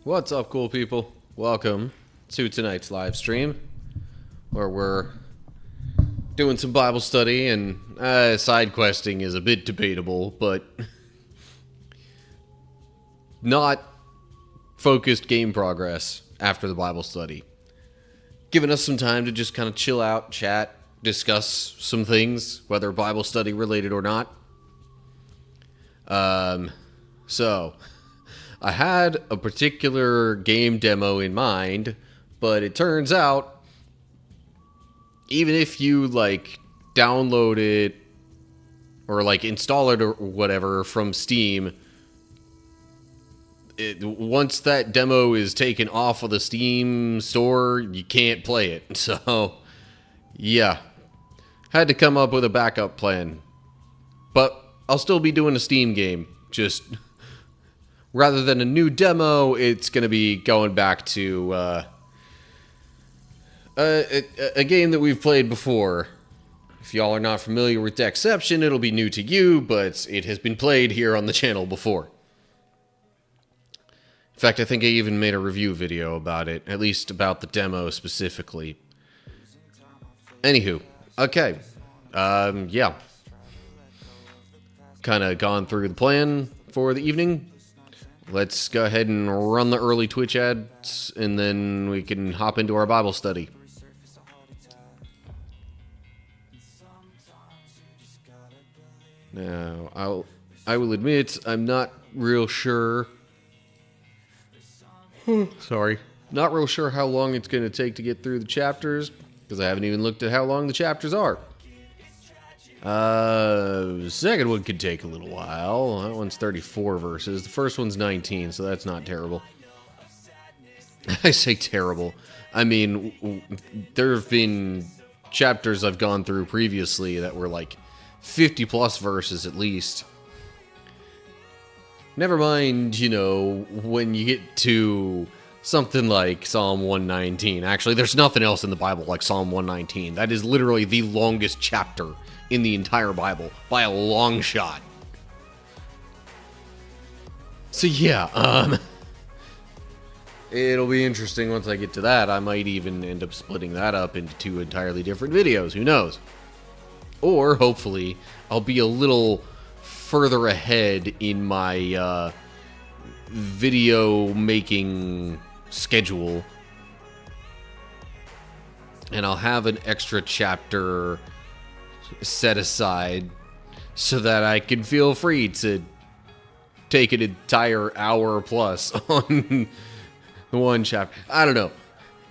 What's up, cool people? Welcome to tonight's live stream, where we're doing some Bible study, and side questing is a bit debatable, but not focused game progress after the Bible study. Giving us some time to just kind of chill out, chat, discuss some things, whether Bible study related or not. So I had a particular game demo in mind, but it turns out even if you download it or install it or whatever from Steam, once that demo is taken off of the Steam store, you can't play it. So yeah, had to come up with a backup plan, but I'll still be doing a Steam game, just rather than a new demo, it's going to be going back to a game that we've played before. If y'all are not familiar with Deckception, it'll be new to you, but it has been played here on the channel before. In fact, I think I even made a review video about it, at least about the demo specifically. Anywho, okay. Yeah. Kind of gone through the plan for the evening. Let's go ahead and run the early Twitch ads, and then we can hop into our Bible study. Now, I will admit, I'm not real sure. Sorry. Not real sure how long it's going to take to get through the chapters, because I haven't even looked at how long the chapters are. The second one could take a little while. That one's 34 verses. The first one's 19, so that's not terrible. I say terrible. I mean, there have been chapters I've gone through previously that were 50 plus verses at least. Never mind, when you get to something like Psalm 119. Actually, there's nothing else in the Bible like Psalm 119. That is literally the longest chapter in the entire Bible, by a long shot. So yeah, it'll be interesting once I get to that. I might even end up splitting that up into two entirely different videos, who knows? Or, hopefully, I'll be a little further ahead in my video making schedule, and I'll have an extra chapter set aside so that I can feel free to take an entire hour plus on the one chapter. I don't know.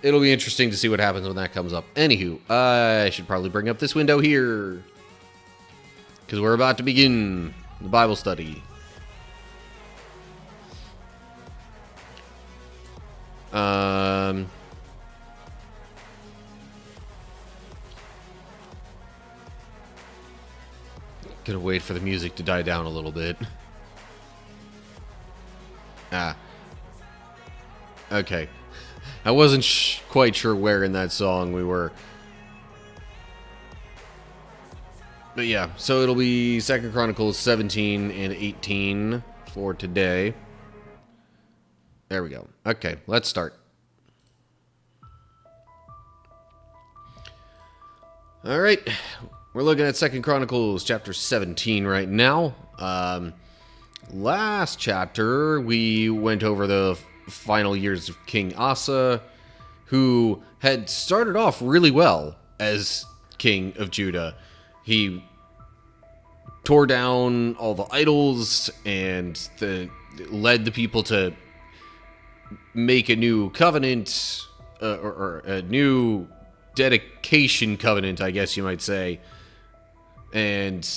It'll be interesting to see what happens when that comes up. Anywho, I should probably bring up this window here, because we're about to begin the Bible study. Gonna wait for the music to die down a little bit. Okay. I wasn't quite sure where in that song we were. But yeah, so it'll be 2 Chronicles 17 and 18 for today. There we go. Okay, let's start. All right. We're looking at 2 Chronicles chapter 17 right now. Last chapter, we went over the final years of King Asa, who had started off really well as king of Judah. He tore down all the idols and led the people to make a new covenant, or a new dedication covenant, I guess you might say. And,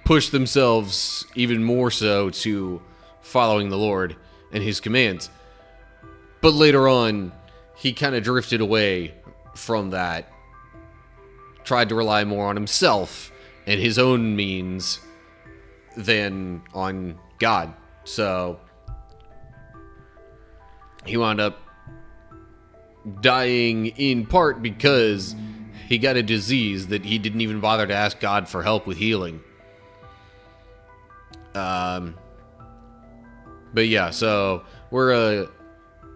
push themselves even more so to following the Lord and his commands. But later on, he kind of drifted away from that, tried to rely more on himself and his own means than on God. So he wound up dying in part because he got a disease that he didn't even bother to ask God for help with healing. But yeah, so we're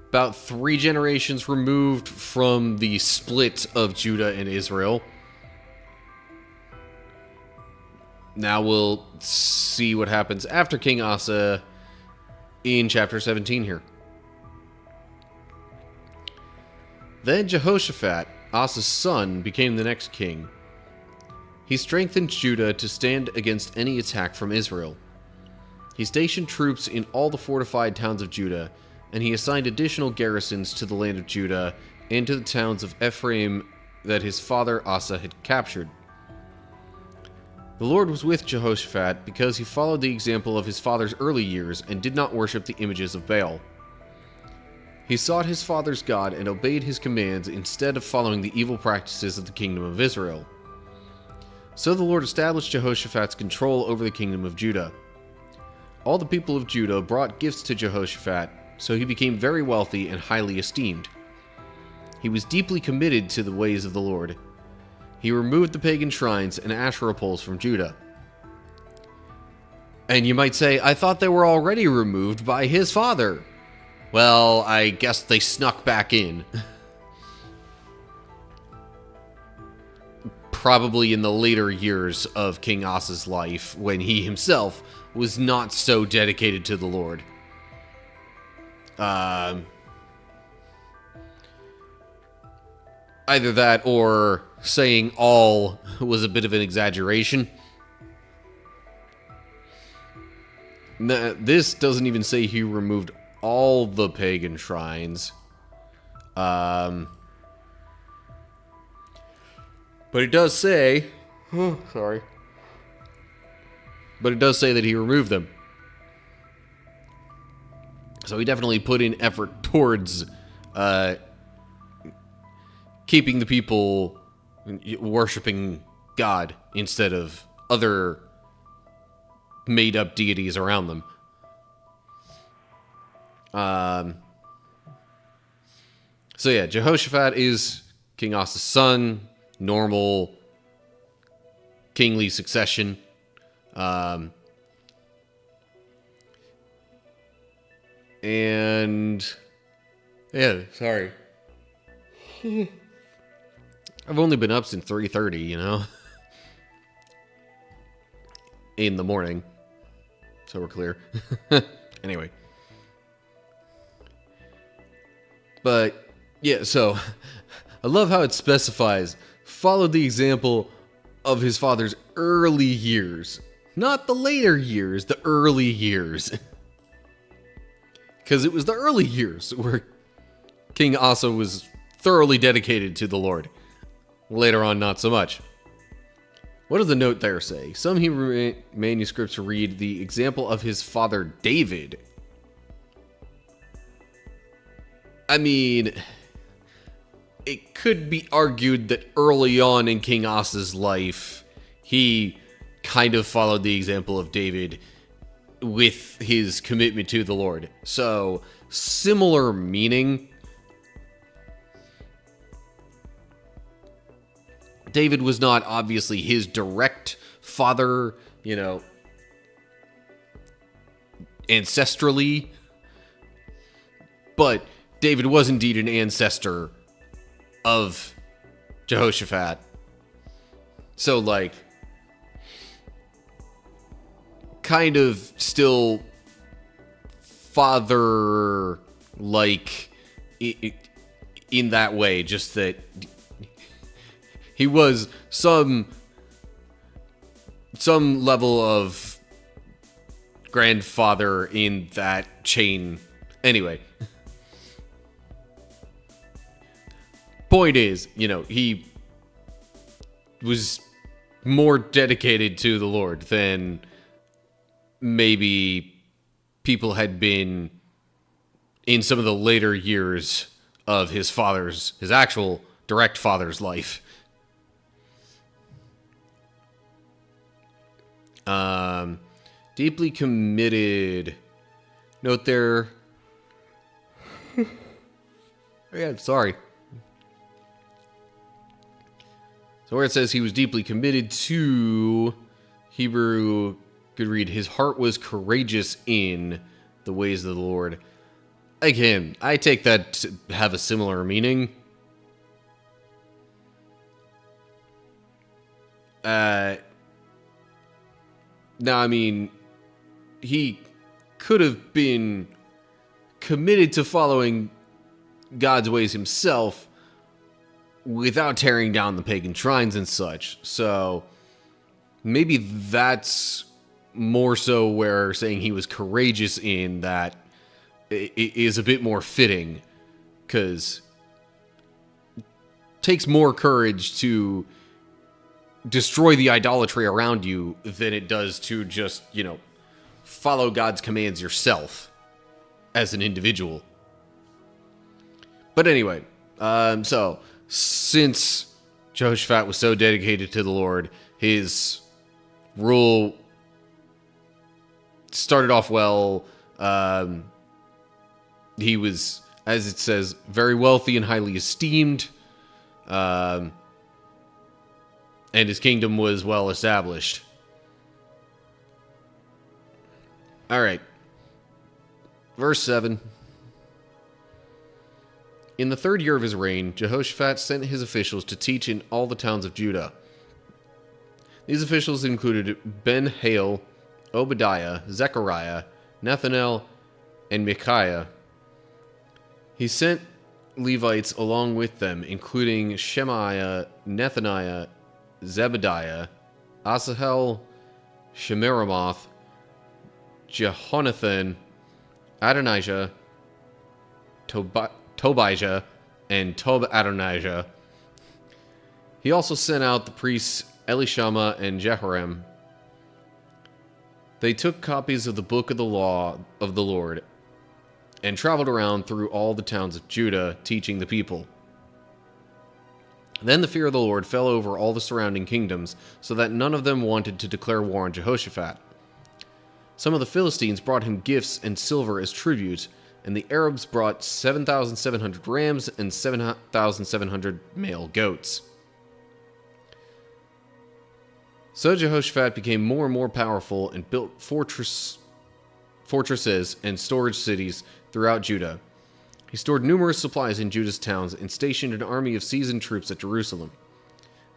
about 3 generations removed from the split of Judah and Israel. Now we'll see what happens after King Asa in chapter 17 here. Then Jehoshaphat, Asa's son, became the next king. He strengthened Judah to stand against any attack from Israel. He stationed troops in all the fortified towns of Judah, and he assigned additional garrisons to the land of Judah and to the towns of Ephraim that his father Asa had captured. The Lord was with Jehoshaphat because he followed the example of his father's early years and did not worship the images of Baal. He sought his father's God and obeyed his commands instead of following the evil practices of the kingdom of Israel. So the Lord established Jehoshaphat's control over the kingdom of Judah. All the people of Judah brought gifts to Jehoshaphat, so he became very wealthy and highly esteemed. He was deeply committed to the ways of the Lord. He removed the pagan shrines and Asherah poles from Judah. And you might say, I thought they were already removed by his father. Well, I guess they snuck back in. Probably in the later years of King Asa's life, when he himself was not so dedicated to the Lord. Either that or saying all was a bit of an exaggeration. This doesn't even say he removed all the pagan shrines. But it does say... sorry. But it does say that he removed them. So he definitely put in effort towards keeping the people worshiping God instead of other made-up deities around them. So yeah, Jehoshaphat is King Asa's son, normal kingly succession. And yeah, sorry. I've only been up since 3:30, you know, in the morning. So we're clear. Anyway. But yeah, so I love how it specifies followed the example of his father's early years. Not the later years, the early years. Because it was the early years where King Asa was thoroughly dedicated to the Lord. Later on, not so much. What does the note there say? Some Hebrew manuscripts read the example of his father David. I mean, it could be argued that early on in King Asa's life, he kind of followed the example of David with his commitment to the Lord. So, similar meaning. David was not obviously his direct father, you know, ancestrally, but David was indeed an ancestor of Jehoshaphat. So, like, kind of still father-like in that way, just that he was some level of grandfather in that chain. Anyway. Point is, you know, he was more dedicated to the Lord than maybe people had been in some of the later years of his actual direct father's life. Deeply committed. Note there. Yeah, sorry. So where it says he was deeply committed to, Hebrew could read, his heart was courageous in the the ways of the Lord. Again, I take that to have a similar meaning. Now, I mean, he could have been committed to following God's ways himself without tearing down the pagan shrines and such. So maybe that's more so where saying he was courageous in that is a bit more fitting, because it takes more courage to destroy the idolatry around you than it does to just, follow God's commands yourself as an individual. But anyway, so since Jehoshaphat was so dedicated to the Lord, his rule started off well. He was, as it says, very wealthy and highly esteemed. And his kingdom was well established. All right. Verse 7. In the 3rd year of his reign, Jehoshaphat sent his officials to teach in all the towns of Judah. These officials included Ben-Hail, Obadiah, Zechariah, Nethanel, and Micaiah. He sent Levites along with them, including Shemaiah, Nethaniah, Zebediah, Asahel, Shemiramoth, Jehonathan, Adonijah, Tobijah, and Tob-Adonijah. He also sent out the priests Elishama and Jehoram. They took copies of the book of the law of the Lord and traveled around through all the towns of Judah, teaching the people. Then the fear of the Lord fell over all the surrounding kingdoms, so that none of them wanted to declare war on Jehoshaphat. Some of the Philistines brought him gifts and silver as tribute, and the Arabs brought 7,700 rams and 7,700 male goats. So Jehoshaphat became more and more powerful and built fortresses and storage cities throughout Judah. He stored numerous supplies in Judah's towns and stationed an army of seasoned troops at Jerusalem.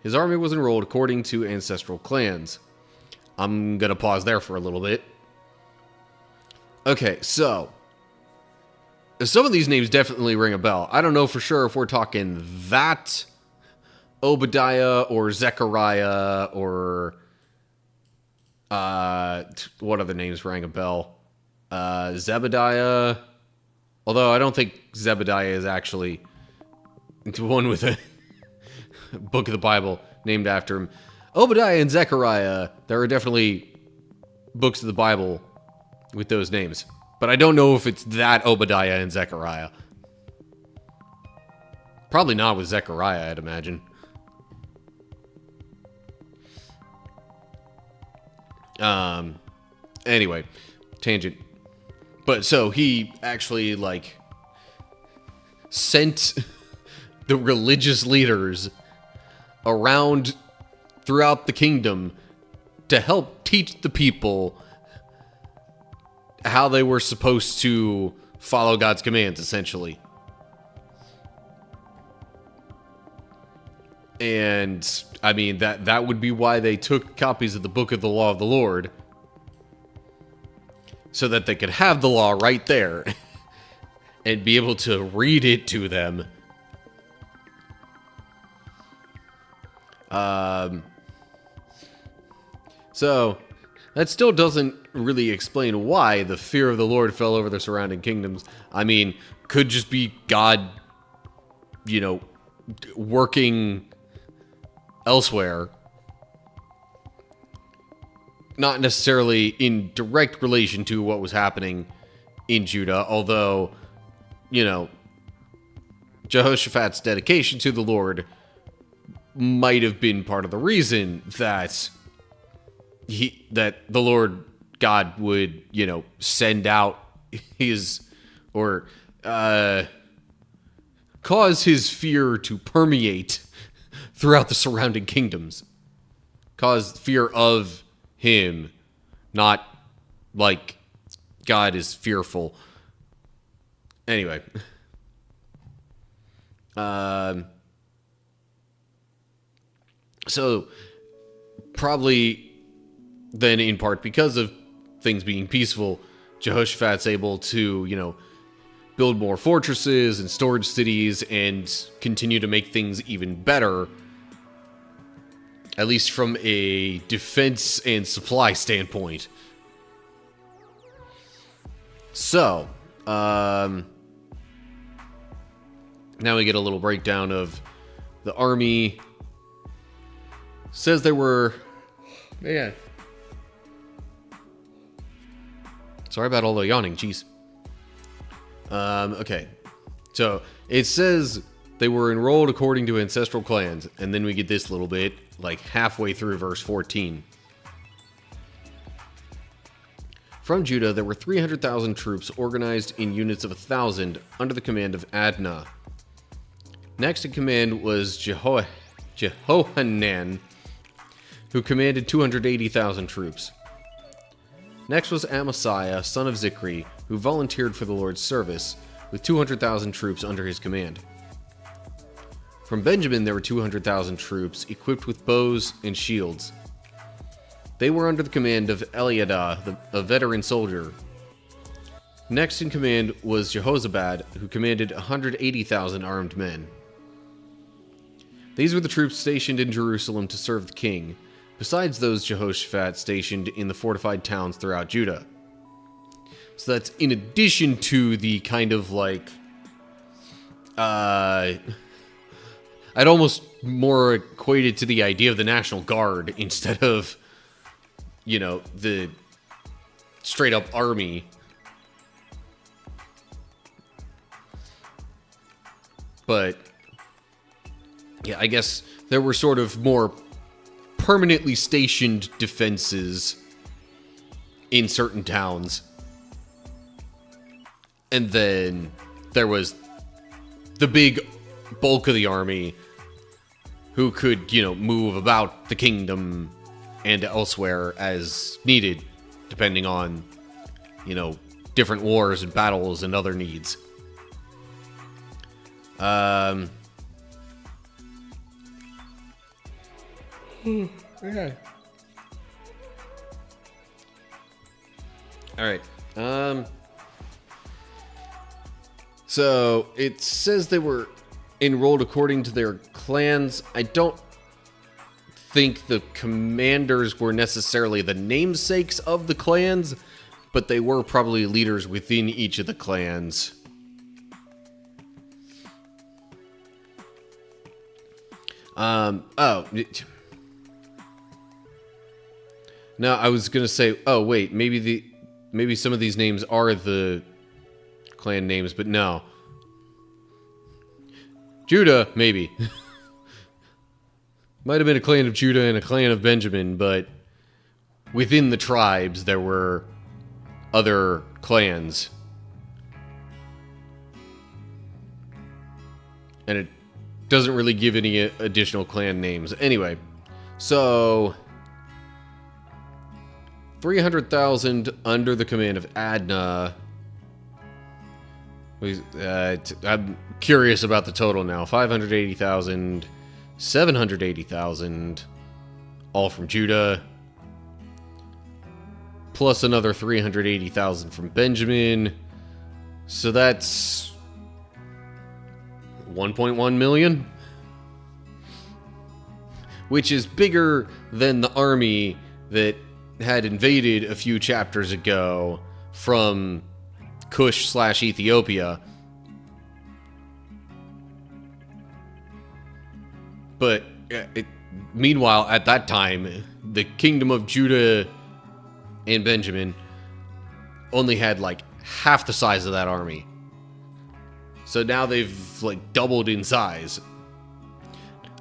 His army was enrolled according to ancestral clans. I'm going to pause there for a little bit. Okay, so some of these names definitely ring a bell. I don't know for sure if we're talking that Obadiah or Zechariah or what other names rang a bell? Zebediah. Although I don't think Zebediah is actually the one with a book of the Bible named after him. Obadiah and Zechariah, there are definitely books of the Bible with those names. But I don't know if it's that Obadiah and Zechariah. Probably not with Zechariah, I'd imagine. Anyway, tangent. But so he actually, sent the religious leaders around throughout the kingdom to help teach the people how they were supposed to follow God's commands, essentially. And, I mean, that would be why they took copies of the book of the law of the Lord, so that they could have the law right there and be able to read it to them. So, that still doesn't really explain why the fear of the Lord fell over the surrounding kingdoms. I mean, could just be God, working elsewhere. Not necessarily in direct relation to what was happening in Judah, although, Jehoshaphat's dedication to the Lord might have been part of the reason that the Lord God would, send out his, or cause his fear to permeate throughout the surrounding kingdoms. Cause fear of him, not God is fearful. Anyway. So, probably then in part because of things being peaceful, Jehoshaphat's able to, build more fortresses and storage cities and continue to make things even better, at least from a defense and supply standpoint. So, now we get a little breakdown of the army. Says there were... Man. Sorry about all the yawning, jeez. Okay. So, it says they were enrolled according to ancestral clans, and then we get this little bit, like halfway through verse 14. From Judah, there were 300,000 troops organized in units of 1,000 under the command of Adnah. Next in command was Jehohanan, who commanded 280,000 troops. Next was Amasiah, son of Zikri, who volunteered for the Lord's service, with 200,000 troops under his command. From Benjamin there were 200,000 troops, equipped with bows and shields. They were under the command of Eliadah, a veteran soldier. Next in command was Jehozabad, who commanded 180,000 armed men. These were the troops stationed in Jerusalem to serve the king, besides those Jehoshaphat stationed in the fortified towns throughout Judah. So that's in addition to the kind of like... I'd almost more equate it to the idea of the National Guard instead of, the straight-up army. But, yeah, I guess there were sort of more permanently stationed defenses in certain towns. And then there was the big bulk of the army who could, move about the kingdom and elsewhere as needed, depending on, different wars and battles and other needs. Okay. All right. So it says they were enrolled according to their clans. I don't think the commanders were necessarily the namesakes of the clans, but they were probably leaders within each of the clans. No, I was gonna say, wait, maybe some of these names are the clan names, but no. Judah, maybe. Might have been a clan of Judah and a clan of Benjamin, but within the tribes there were other clans. And it doesn't really give any additional clan names. Anyway, so 300,000 under the command of Adnah. I'm curious about the total now. 580,000, 780,000, all from Judah, plus another 380,000 from Benjamin. So that's 1.1 million, which is bigger than the army that had invaded a few chapters ago from Cush/Ethiopia. But meanwhile, at that time, the kingdom of Judah and Benjamin only had like half the size of that army. So now they've like doubled in size.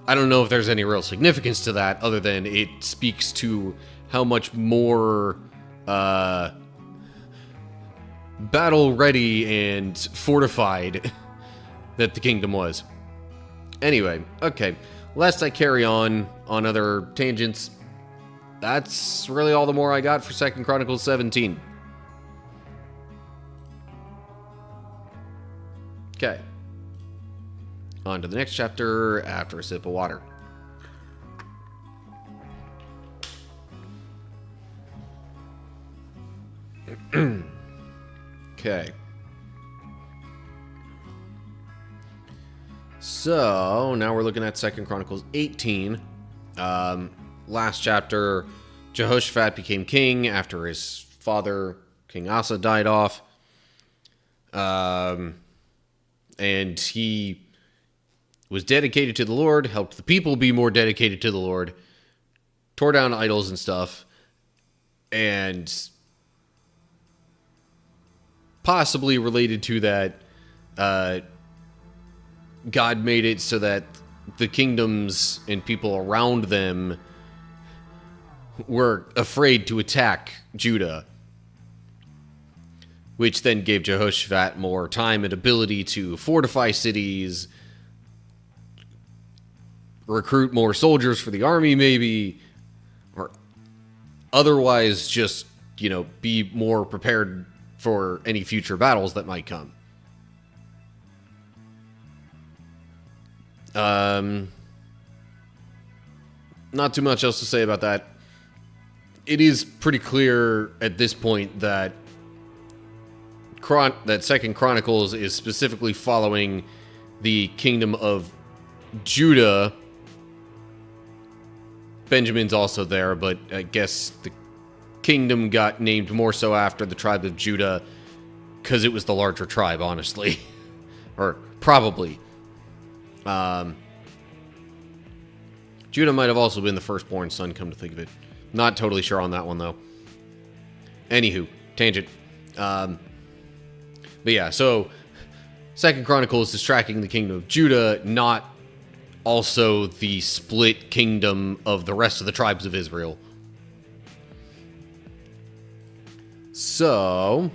I don't know if there's any real significance to that other than it speaks to how much more battle ready and fortified that the kingdom was. Anyway, okay. Lest I carry on other tangents, that's really all the more I got for 2 Chronicles 17. Okay. On to the next chapter after a sip of water. Okay. So, now we're looking at 2 Chronicles 18. Last chapter, Jehoshaphat became king after his father, King Asa, died off. And he was dedicated to the Lord, helped the people be more dedicated to the Lord, tore down idols and stuff, and possibly related to that, God made it so that the kingdoms and people around them were afraid to attack Judah, which then gave Jehoshaphat more time and ability to fortify cities, recruit more soldiers for the army maybe, or otherwise just, be more prepared for any future battles that might come. Not too much else to say about that. It is pretty clear at this point that Second Chronicles is specifically following the kingdom of Judah. Benjamin's also there, but I guess the kingdom got named more so after the tribe of Judah because it was the larger tribe, honestly. Or probably. Judah might have also been the firstborn son, come to think of it. Not totally sure on that one, though. Anywho, tangent. But yeah, so Second Chronicles is tracking the kingdom of Judah, not also the split kingdom of the rest of the tribes of Israel. So,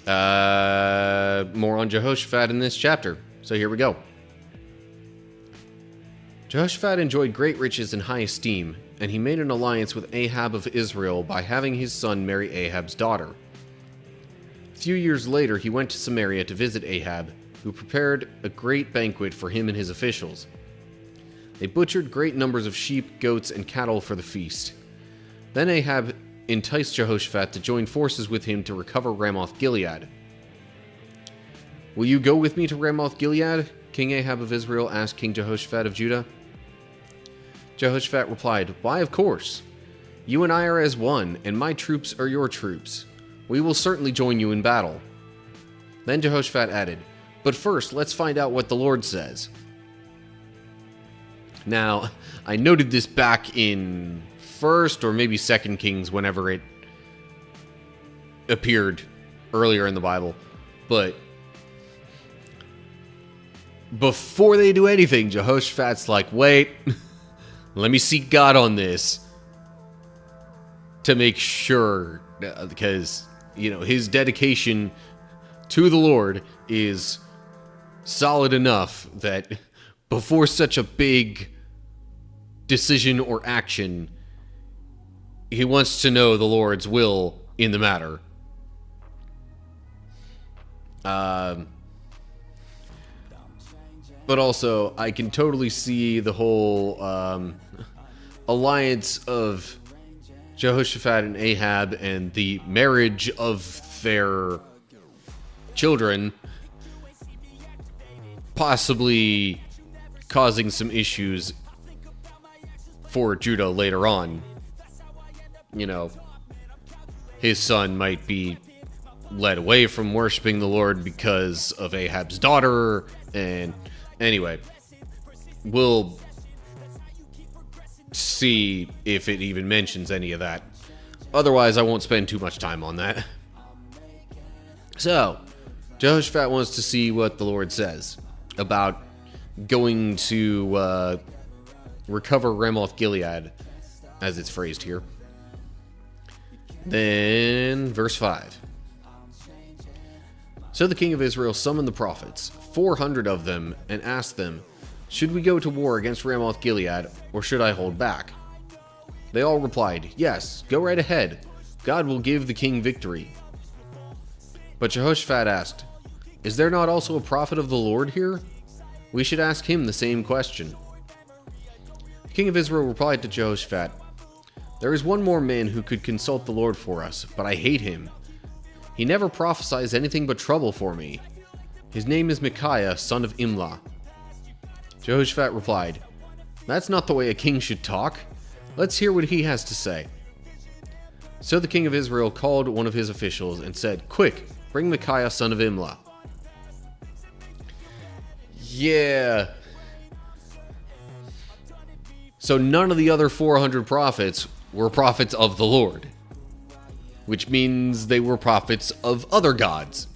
more on Jehoshaphat in this chapter. So here we go. Jehoshaphat enjoyed great riches and high esteem, and he made an alliance with Ahab of Israel by having his son marry Ahab's daughter. A few years later, he went to Samaria to visit Ahab, who prepared a great banquet for him and his officials. They butchered great numbers of sheep, goats, and cattle for the feast. Then Ahab enticed Jehoshaphat to join forces with him to recover Ramoth-Gilead. "Will you go with me to Ramoth-Gilead?" King Ahab of Israel asked King Jehoshaphat of Judah. Jehoshaphat replied, "Why, of course. You and I are as one, and my troops are your troops. We will certainly join you in battle." Then Jehoshaphat added, "But first, let's find out what the Lord says." Now, I noted this back in 1st or maybe 2nd Kings whenever it appeared earlier in the Bible. But before they do anything, Jehoshaphat's like, wait, let me seek God on this to make sure, because, his dedication to the Lord is solid enough that before such a big decision or action, he wants to know the Lord's will in the matter. But also, I can totally see the whole alliance of Jehoshaphat and Ahab and the marriage of their children possibly causing some issues for Judah later on. His son might be led away from worshiping the Lord because of Ahab's daughter, and anyway, we'll see if it even mentions any of that. Otherwise, I won't spend too much time on that. So, Jehoshaphat wants to see what the Lord says about going to recover Ramoth-Gilead, as it's phrased here. Then, verse 5. So the king of Israel summoned the prophets, 400 of them, and asked them, "Should we go to war against Ramoth-Gilead, or should I hold back?" They all replied, "Yes, go right ahead. God will give the king victory." But Jehoshaphat asked, Is there not also a prophet of the Lord here? We should ask him the same question. The king of Israel replied to Jehoshaphat, There is one more man who could consult the Lord for us, but I hate him. He never prophesies anything but trouble for me. His name is Micaiah, son of Imlah. Jehoshaphat replied, That's not the way a king should talk. Let's hear what he has to say. So the king of Israel called one of his officials and said, Quick, bring Micaiah, son of Imlah. Yeah. So none of the other 400 prophets were prophets of the Lord, which means they were prophets of other gods.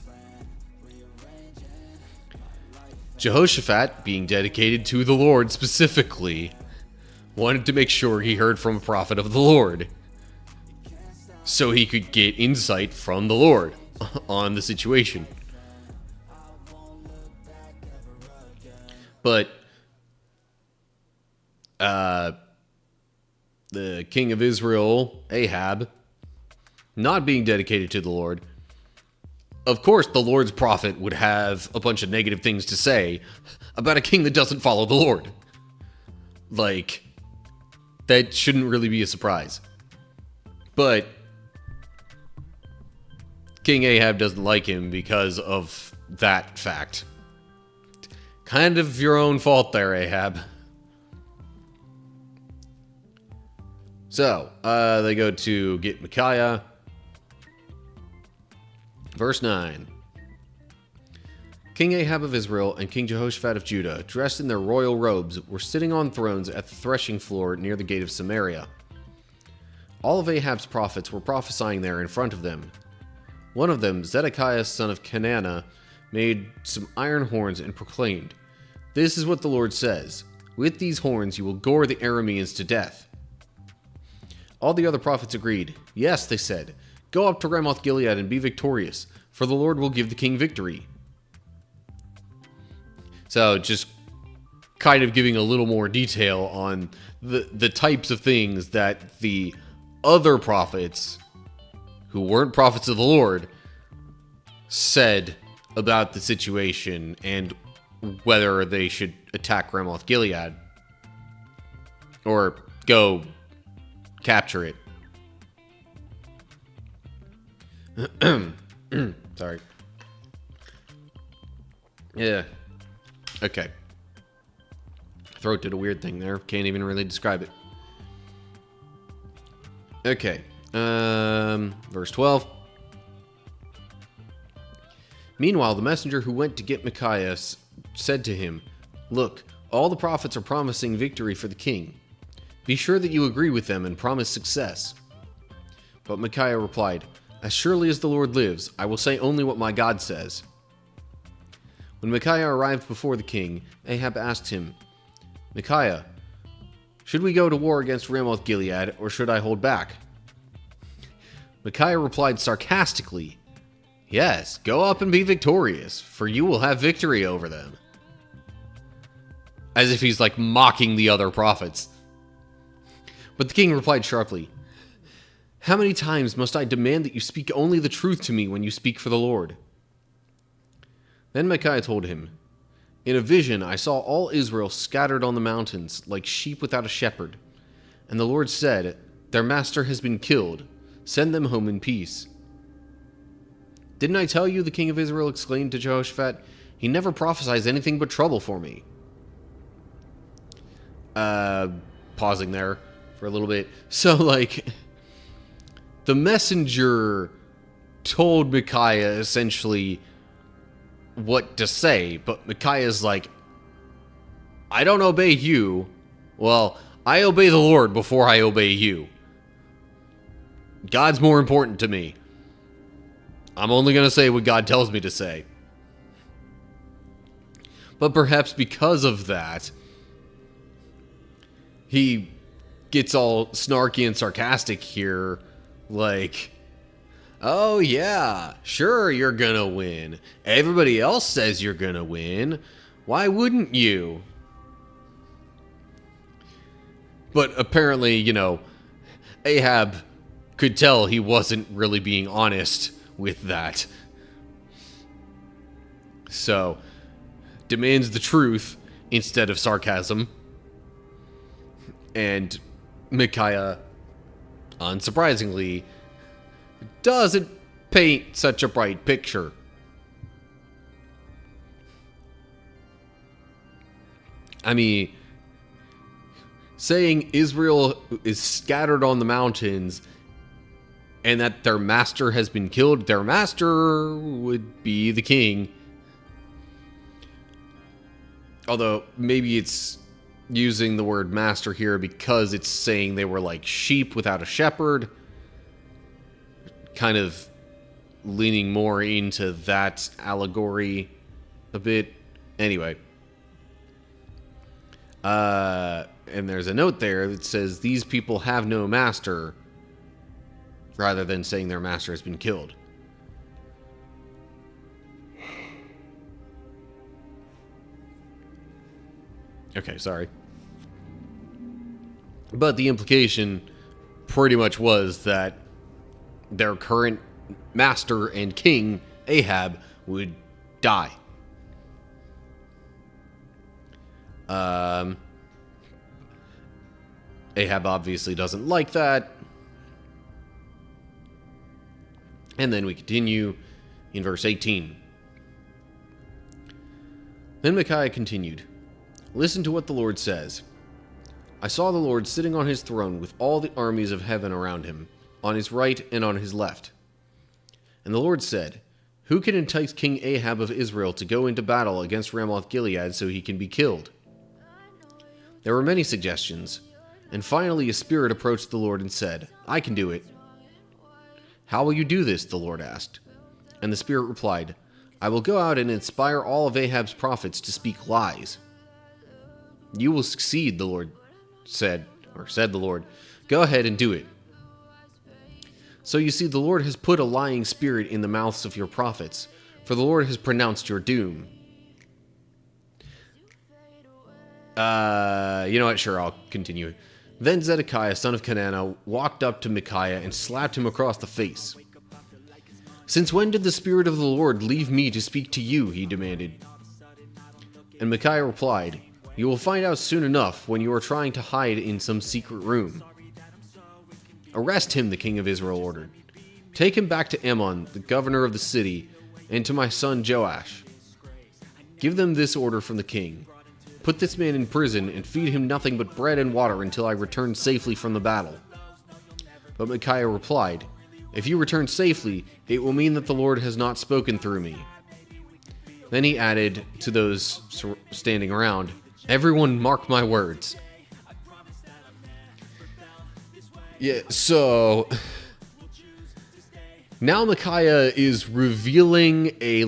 Jehoshaphat, being dedicated to the Lord specifically, wanted to make sure he heard from a prophet of the Lord, so he could get insight from the Lord on the situation. But the king of Israel, Ahab, not being dedicated to the Lord, of course the Lord's prophet would have a bunch of negative things to say about a king that doesn't follow the Lord. Like, that shouldn't really be a surprise. But King Ahab doesn't like him because of that fact. Kind of your own fault there, Ahab. So, they go to get Micaiah. Verse 9. King Ahab of Israel and King Jehoshaphat of Judah, dressed in their royal robes, were sitting on thrones at the threshing floor near the gate of Samaria. All of Ahab's prophets were prophesying there in front of them. One of them, Zedekiah son of Kenana, made some iron horns and proclaimed, This is what the Lord says, With these horns you will gore the Arameans to death. All the other prophets agreed. Yes, they said, Go up to Ramoth-Gilead and be victorious, for the Lord will give the king victory. So, just kind of giving a little more detail on the types of things that the other prophets, who weren't prophets of the Lord, said about the situation and whether they should attack Ramoth-Gilead or go capture it. Sorry. Yeah. Okay. Throat did a weird thing there. Can't even really describe it. Okay. Verse 12. Meanwhile, the messenger who went to get Micaiah said to him, Look, all the prophets are promising victory for the king. Be sure that you agree with them and promise success. But Micaiah replied, As surely as the Lord lives, I will say only what my God says. When Micaiah arrived before the king, Ahab asked him, Micaiah, should we go to war against Ramoth-Gilead, or should I hold back? Micaiah replied sarcastically, Yes, go up and be victorious, for you will have victory over them. As if he's like mocking the other prophets. But the king replied sharply, How many times must I demand that you speak only the truth to me when you speak for the Lord? Then Micaiah told him, In a vision I saw all Israel scattered on the mountains, like sheep without a shepherd. And the Lord said, Their master has been killed. Send them home in peace. Didn't I tell you, the king of Israel exclaimed to Jehoshaphat, He never prophesies anything but trouble for me. Pausing there for a little bit. So, like, the messenger told Micaiah essentially what to say, but Micaiah's like, I don't obey you. Well, I obey the Lord before I obey you. God's more important to me. I'm only going to say what God tells me to say. But perhaps because of that, he gets all snarky and sarcastic here, like, oh yeah, sure you're gonna win. Everybody else says you're gonna win. Why wouldn't you? But apparently, you know, Ahab could tell he wasn't really being honest with that. So, demands the truth instead of sarcasm. And Micaiah, unsurprisingly, doesn't paint such a bright picture. I mean, saying Israel is scattered on the mountains and that their master has been killed, their master would be the king. Although, maybe it's using the word master here because it's saying they were like sheep without a shepherd. Kind of leaning more into that allegory a bit. Anyway. And there's a note there that says, these people have no master, rather than saying their master has been killed. Okay, sorry. But the implication pretty much was that their current master and king, Ahab, would die. Ahab obviously doesn't like that. And then we continue in verse 18. Then Micaiah continued, "Listen to what the Lord says. I saw the Lord sitting on his throne with all the armies of heaven around him, on his right and on his left. And the Lord said, who can entice King Ahab of Israel to go into battle against Ramoth-Gilead so he can be killed? There were many suggestions, and finally a spirit approached the Lord and said, I can do it. How will you do this? The Lord asked. And the spirit replied, I will go out and inspire all of Ahab's prophets to speak lies. You will succeed, the Lord said the Lord. Go ahead and do it. So you see, the Lord has put a lying spirit in the mouths of your prophets, for the Lord has pronounced your doom. You know what? Sure, I'll continue. Then Zedekiah, son of Kenana, walked up to Micaiah and slapped him across the face. Since when did the Spirit of the Lord leave me to speak to you? He demanded. And Micaiah replied, You will find out soon enough when you are trying to hide in some secret room. Arrest him, the king of Israel ordered. Take him back to Ammon, the governor of the city, and to my son Joash. Give them this order from the king. Put this man in prison and feed him nothing but bread and water until I return safely from the battle. But Micaiah replied, If you return safely, it will mean that the Lord has not spoken through me. Then he added to those standing around, Everyone mark my words. Yeah, so now Micaiah is revealing a,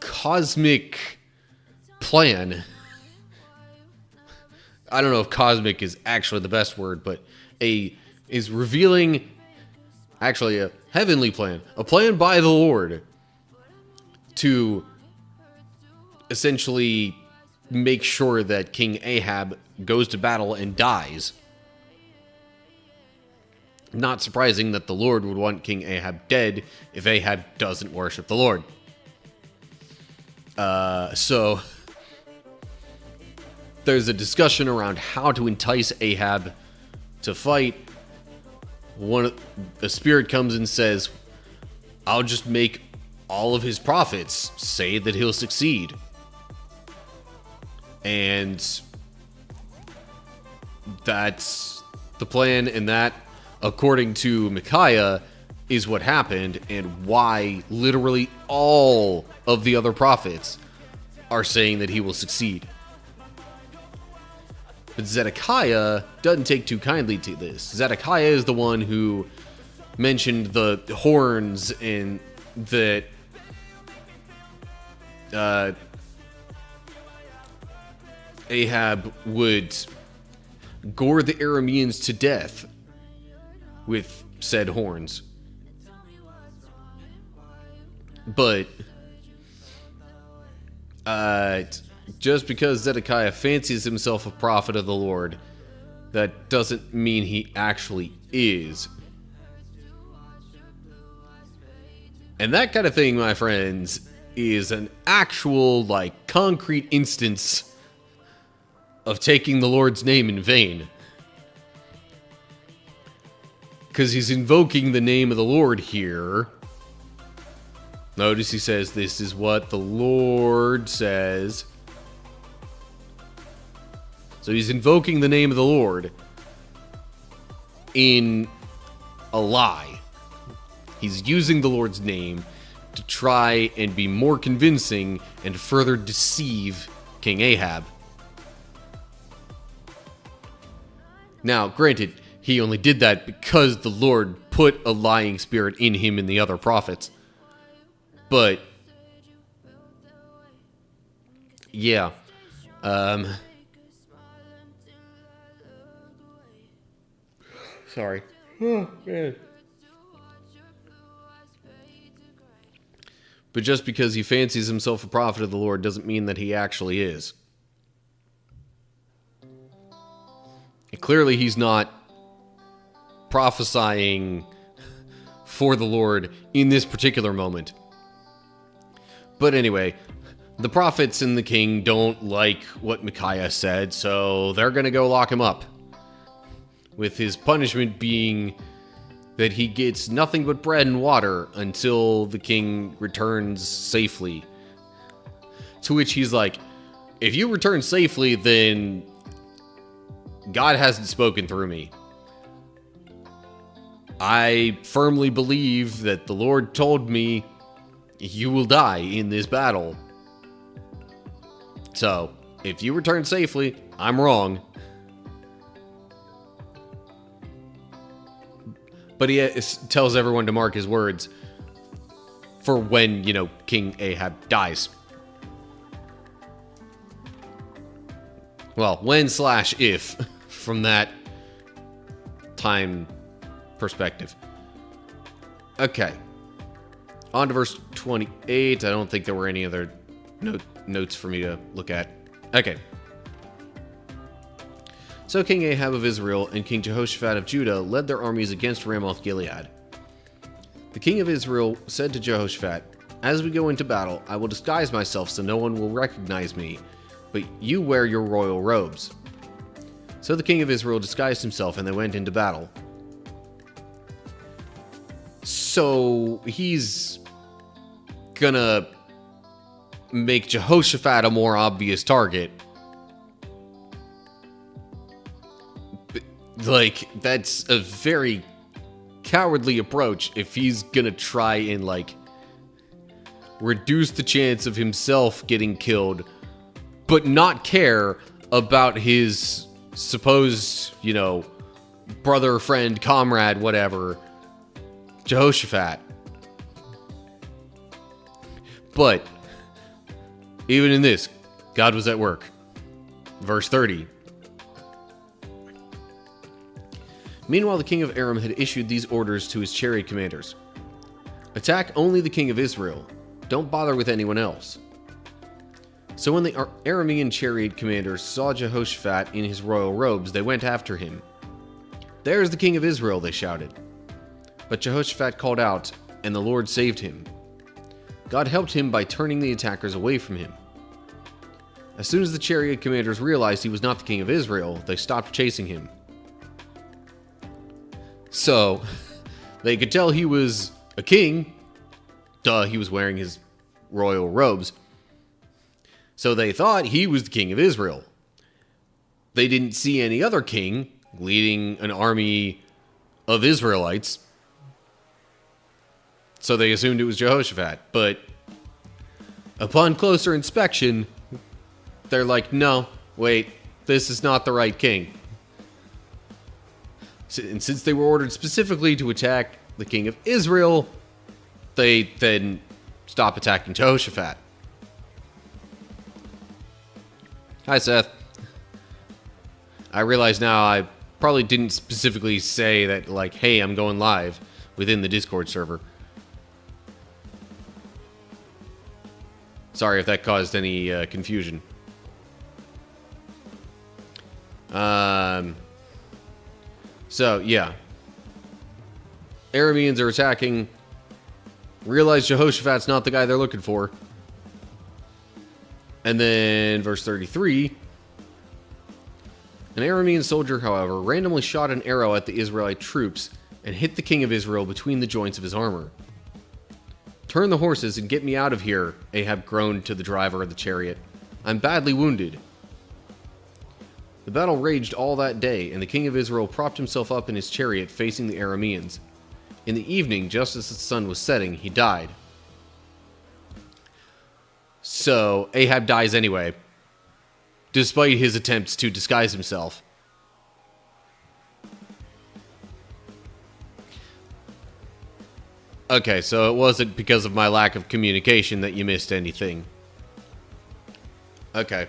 cosmic plan. I don't know if cosmic is actually the best word, but is revealing actually a heavenly plan, a plan by the Lord to essentially make sure that King Ahab goes to battle and dies. Not surprising that the Lord would want King Ahab dead if Ahab doesn't worship the Lord. So there's a discussion around how to entice Ahab to fight. The spirit comes and says, I'll just make all of his prophets say that he'll succeed. And that's the plan, and that, according to Micaiah, is what happened, and why literally all of the other prophets are saying that he will succeed. But Zedekiah doesn't take too kindly to this. Zedekiah is the one who mentioned the horns and that Ahab would gore the Arameans to death with said horns. But just because Zedekiah fancies himself a prophet of the Lord, that doesn't mean he actually is. And that kind of thing, my friends, is an actual, like, concrete instance of taking the Lord's name in vain. Because he's invoking the name of the Lord here. Notice he says, "This is what the Lord says." So he's invoking the name of the Lord in a lie. He's using the Lord's name to try and be more convincing and further deceive King Ahab. Now, granted, he only did that because the Lord put a lying spirit in him and the other prophets. But, yeah. Sorry. Oh, man. But just because he fancies himself a prophet of the Lord doesn't mean that he actually is. And clearly he's not prophesying for the Lord in this particular moment. But anyway, the prophets and the king don't like what Micaiah said, so they're going to go lock him up. With his punishment being that he gets nothing but bread and water until the king returns safely. To which he's like, if you return safely, then God hasn't spoken through me. I firmly believe that the Lord told me you will die in this battle. So, if you return safely, I'm wrong. But he tells everyone to mark his words for when, King Ahab dies. Well, when/if, from that time perspective. Okay. On to verse 28. I don't think there were any other notes for me to look at. Okay. So King Ahab of Israel and King Jehoshaphat of Judah led their armies against Ramoth-Gilead. The king of Israel said to Jehoshaphat, "As we go into battle, I will disguise myself so no one will recognize me, but you wear your royal robes." So the king of Israel disguised himself and they went into battle. So he's gonna make Jehoshaphat a more obvious target. Like, that's a very cowardly approach if he's gonna try and, reduce the chance of himself getting killed, but not care about his supposed, brother, friend, comrade, whatever, Jehoshaphat. But, even in this, God was at work. Verse 30. Meanwhile, the king of Aram had issued these orders to his chariot commanders. "Attack only the king of Israel. Don't bother with anyone else." So when the Aramean chariot commanders saw Jehoshaphat in his royal robes, they went after him. "There's the king of Israel," they shouted. But Jehoshaphat called out, and the Lord saved him. God helped him by turning the attackers away from him. As soon as the chariot commanders realized he was not the king of Israel, they stopped chasing him. So, they could tell he was a king. Duh, he was wearing his royal robes. So they thought he was the king of Israel. They didn't see any other king leading an army of Israelites. So they assumed it was Jehoshaphat. But upon closer inspection, they're like, no, wait, this is not the right king. And since they were ordered specifically to attack the king of Israel, they then stop attacking Jehoshaphat. Hi, Seth. I realize now I probably didn't specifically say that, hey, I'm going live within the Discord server. Sorry if that caused any confusion. So, yeah. Arameans are attacking. Realize Jehoshaphat's not the guy they're looking for. And then verse 33. An Aramean soldier, however, randomly shot an arrow at the Israelite troops and hit the king of Israel between the joints of his armor. Turn the horses and get me out of here, Ahab groaned to the driver of the chariot. I'm badly wounded. The battle raged all that day, and the king of Israel propped himself up in his chariot facing the Arameans. In the evening, just as the sun was setting, he died. So, Ahab dies anyway, despite his attempts to disguise himself. Okay, so it wasn't because of my lack of communication that you missed anything. Okay.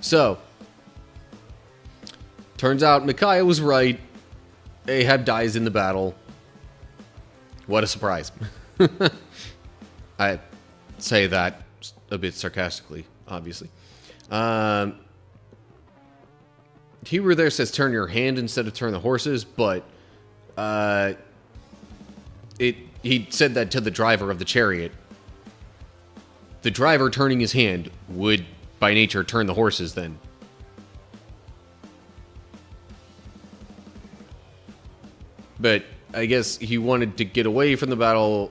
So, turns out Micaiah was right. Ahab dies in the battle. What a surprise. I say that a bit sarcastically, obviously. Hebrew there says turn your hand instead of turn the horses, but he said that to the driver of the chariot. The driver turning his hand would, by nature, turn the horses then. But I guess he wanted to get away from the battle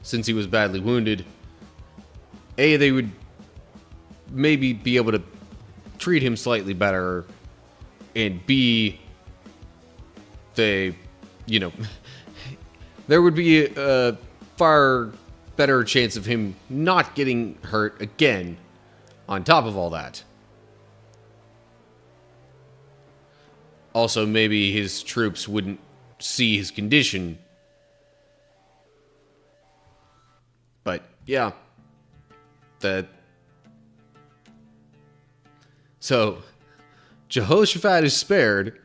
since he was badly wounded. A, they would maybe be able to treat him slightly better. And B, they, there would be a far better chance of him not getting hurt again on top of all that. Also, maybe his troops wouldn't see his condition. But, yeah. So, Jehoshaphat is spared.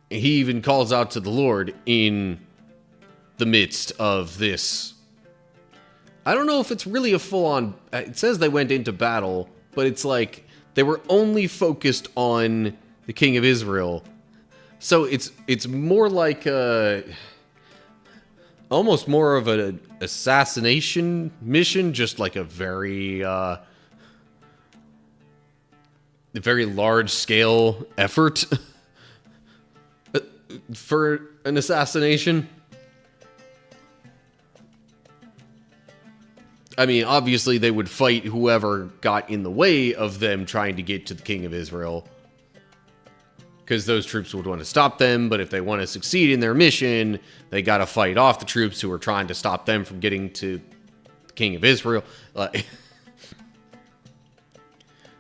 He even calls out to the Lord in the midst of this. I don't know if it's really a full-on... It says they went into battle, but it's like they were only focused on the king of Israel. So it's more like almost more of an assassination mission, just like a very large-scale effort for an assassination. I mean, obviously they would fight whoever got in the way of them trying to get to the king of Israel, because those troops would want to stop them, but if they want to succeed in their mission, they got to fight off the troops who are trying to stop them from getting to the king of Israel.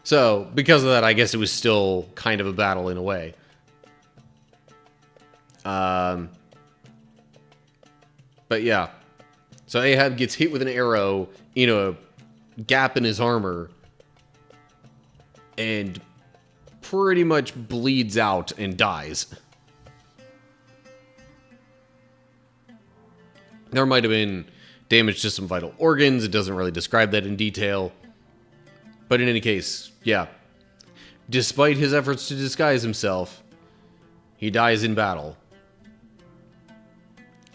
So, because of that, I guess it was still kind of a battle in a way. But yeah. So Ahab gets hit with an arrow in a gap in his armor and pretty much bleeds out and dies. There might have been damage to some vital organs. It doesn't really describe that in detail. But in any case, yeah. Despite his efforts to disguise himself, he dies in battle.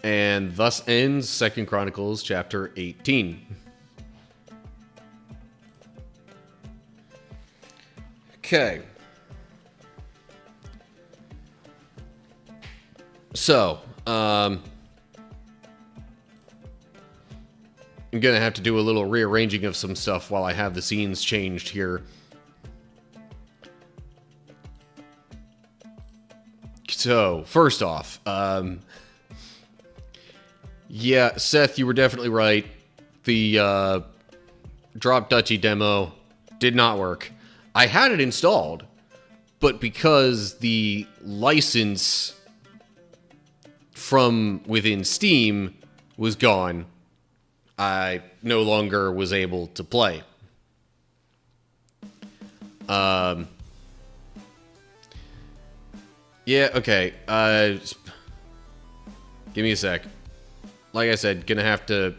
And thus ends 2 Chronicles chapter 18. Okay. So, I'm gonna have to do a little rearranging of some stuff while I have the scenes changed here. So, first off, yeah, Seth, you were definitely right. The Drop Duchy demo did not work. I had it installed, but because the license from within Steam was gone, I no longer was able to play. Yeah, okay. Give me a sec. Like I said, gonna have to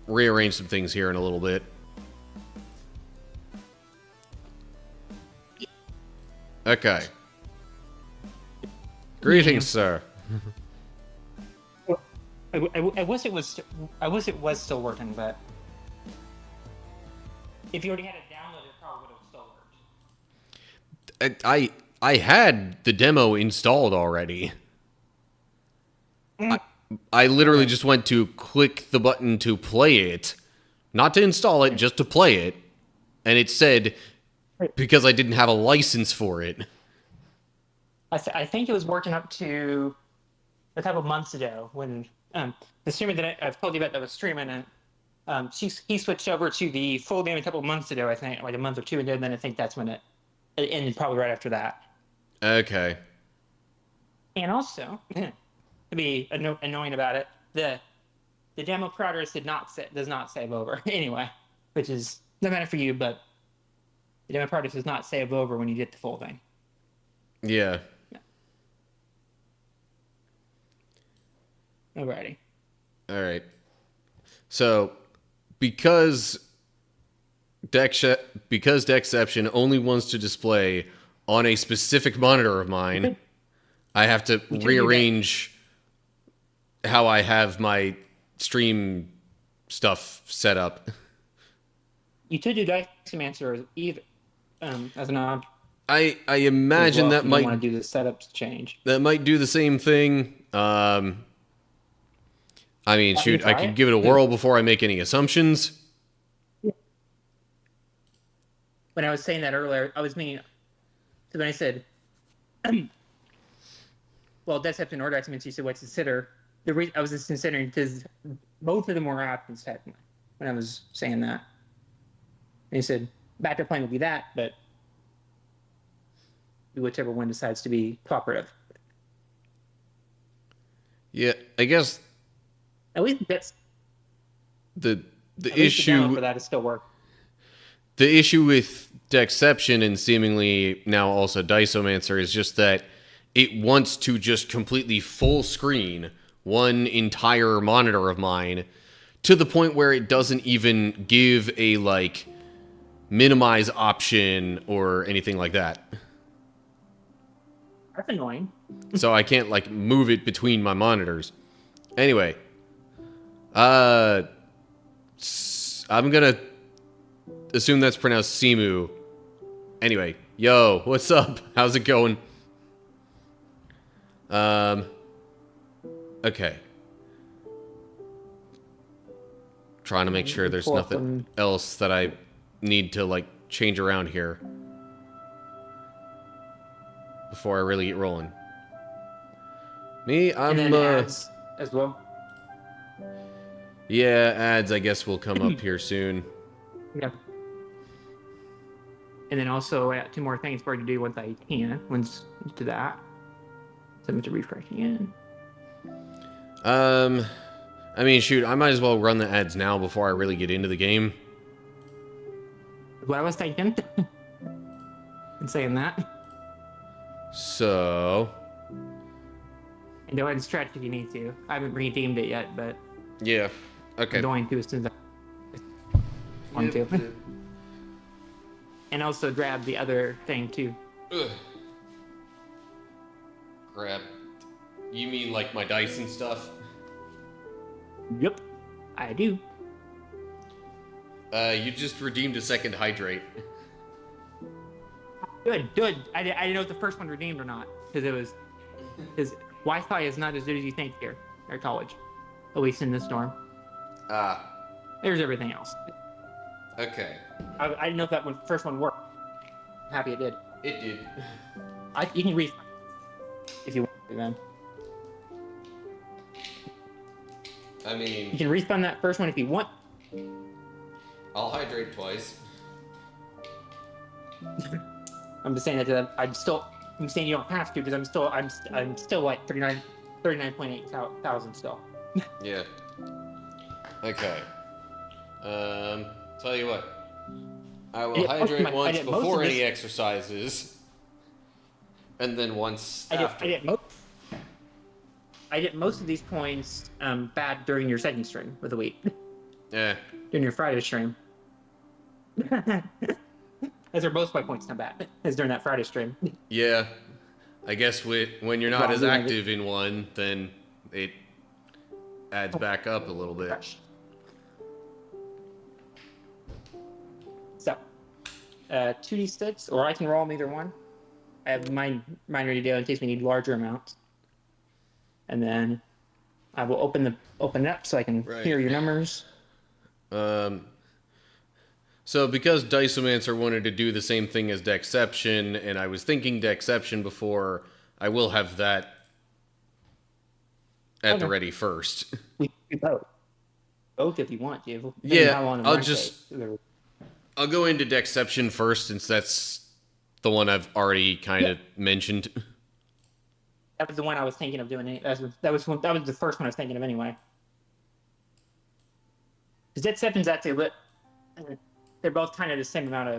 rearrange some things here in a little bit. Okay. Greetings, sir. I wish it was. I wish it was still working, but if you already had it downloaded, it probably would have still worked. I had the demo installed already. I literally just went to click the button to play it, not to install it, just to play it, and it said because I didn't have a license for it. I think it was working up to a couple months ago when the streamer that I've told you about that was streaming, and he switched over to the full game a couple months ago. I think like a month or two ago. And then I think that's when it ended, probably right after that. Okay. And also, to be annoying about it, the demo progress does not save over anyway, which is no matter for you, but the demo progress does not save over when you get the full thing. Yeah. Alrighty. All right. So, because Deckception only wants to display on a specific monitor of mine, I have to rearrange how I have my stream stuff set up. You could do Deckception either as an option. I imagine that might want to do the setups change. That might do the same thing. I mean, shoot, I could give it a whirl before I make any assumptions. When I was saying that earlier, I was meaning, so when I said, well, Deception or Deception, you said what to consider. The reason I was just considering because both of them were options technically when I was saying that. And he said, backup plan would be that, but whichever one decides to be cooperative. Yeah, I guess at least that's the issue for that is still work. The issue with Deckception and seemingly now also Diceomancer is just that it wants to just completely full screen one entire monitor of mine to the point where it doesn't even give a like minimize option or anything like that. That's annoying. So I can't like move it between my monitors. Anyway, I'm gonna assume that's pronounced Simu. Anyway, yo, what's up? How's it going? Okay. Trying to make sure there's nothing else that I need to like change around here before I really get rolling. Me, I'm ads as well. Yeah, ads I guess will come up here soon. Yeah. And then also two more things for you to do once I can. Once to that. So I'm to refresh again. I mean, shoot, I might as well run the ads now before I really get into the game. What I was thinking. And saying that. So. And go ahead and stretch if you need to. I haven't redeemed it yet, but. Yeah. Okay. I'm going to as soon as I want to. And also grab the other thing too. Ugh. Grab. You mean like my dice and stuff? Yep, I do. You just redeemed a second hydrate. Good. I didn't know if the first one redeemed or not because Wi-Fi is not as good as you think here at college, at least in this storm. There's everything else. Okay. I didn't know if that first one worked. I'm happy it did. It did. You can refund if you want to, then. I mean... You can refund that first one if you want. I'll hydrate twice. I'm just saying that I'm saying you don't have to because I'm still like 39.8 thousand still. Yeah. Okay. Tell you what. I will hydrate once before any exercises. And then once after. I get most of these points bad during your second stream of the week. Yeah. During your Friday stream. As are most of my points come bad. As during that Friday stream. Yeah. I guess when you're not as active in one, then it adds back up a little bit. Fresh. So, 2d6, or I can roll either one. I have mine ready to go in case we need larger amounts. And then I will open it up so I can hear your numbers. So because Diceomancer wanted to do the same thing as Deckception, and I was thinking Deckception before, I will have that at the ready first. We can do both if you want, Dave. Yeah, I'll go into Deckception first since that's the one I've already kind of mentioned. That was the one I was thinking of doing. That was the first one I was thinking of anyway. Because Deception's actually they're both kind of the same amount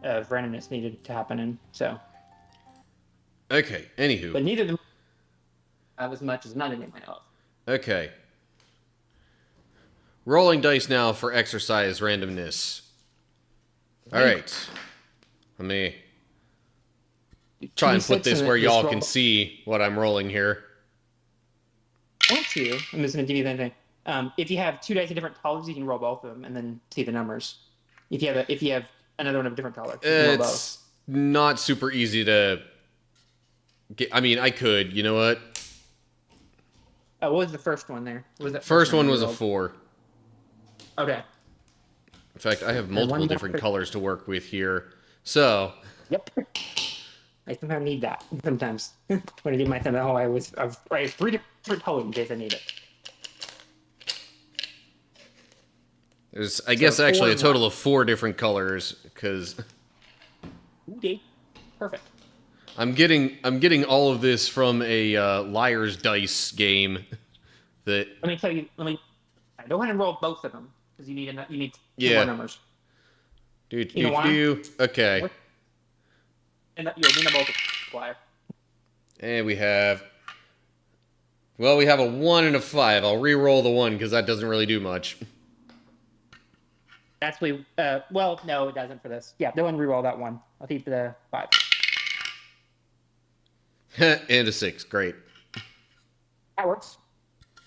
of randomness needed to happen in. So. Okay. Anywho. But neither of them have as much as none of them have. Okay. Rolling dice now for exercise randomness. All right. Let me try and put this where y'all can see what I'm rolling here. I'm just going to give you the thing. If you have 2 dice of different colors, you can roll both of them and then see the numbers. If you have another one of a different color, you can roll both. Not super easy to get. I mean, I could. You know what? What was the first one there? What was that first one was a 4. Okay. In fact, I have multiple different colors to work with here. So. Yep. I sometimes need that. Sometimes when I do my thumb, I have 3 different colors in case I need it. There's, I guess, actually a total of 4 different colors because. Okay. Perfect. I'm getting all of this from a Liar's Dice game. That. Let me tell you. Go ahead and roll both of them because you need more numbers. Okay. And you'll need a multiplier. And we have a 1 and a 5. I'll re-roll the 1 because that doesn't really do much. Actually, well, no, it doesn't for this. Yeah, go and re-roll that 1. I'll keep the 5. And a 6. Great. That works.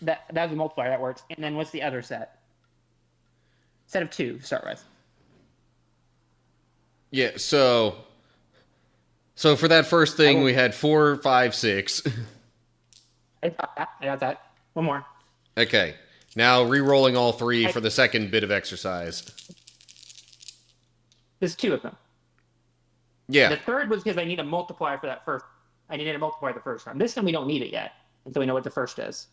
That was a multiplier. That works. And then what's the other set? Set of 2 to start with. Yeah, so for that first thing, we had 4, 5, 6. I got that. One more. Okay. Now re-rolling all 3 for the second bit of exercise. There's 2 of them. Yeah. The third was because I need a multiplier for that first. I needed a multiplier the first time. This time we don't need it yet until we know what the first is.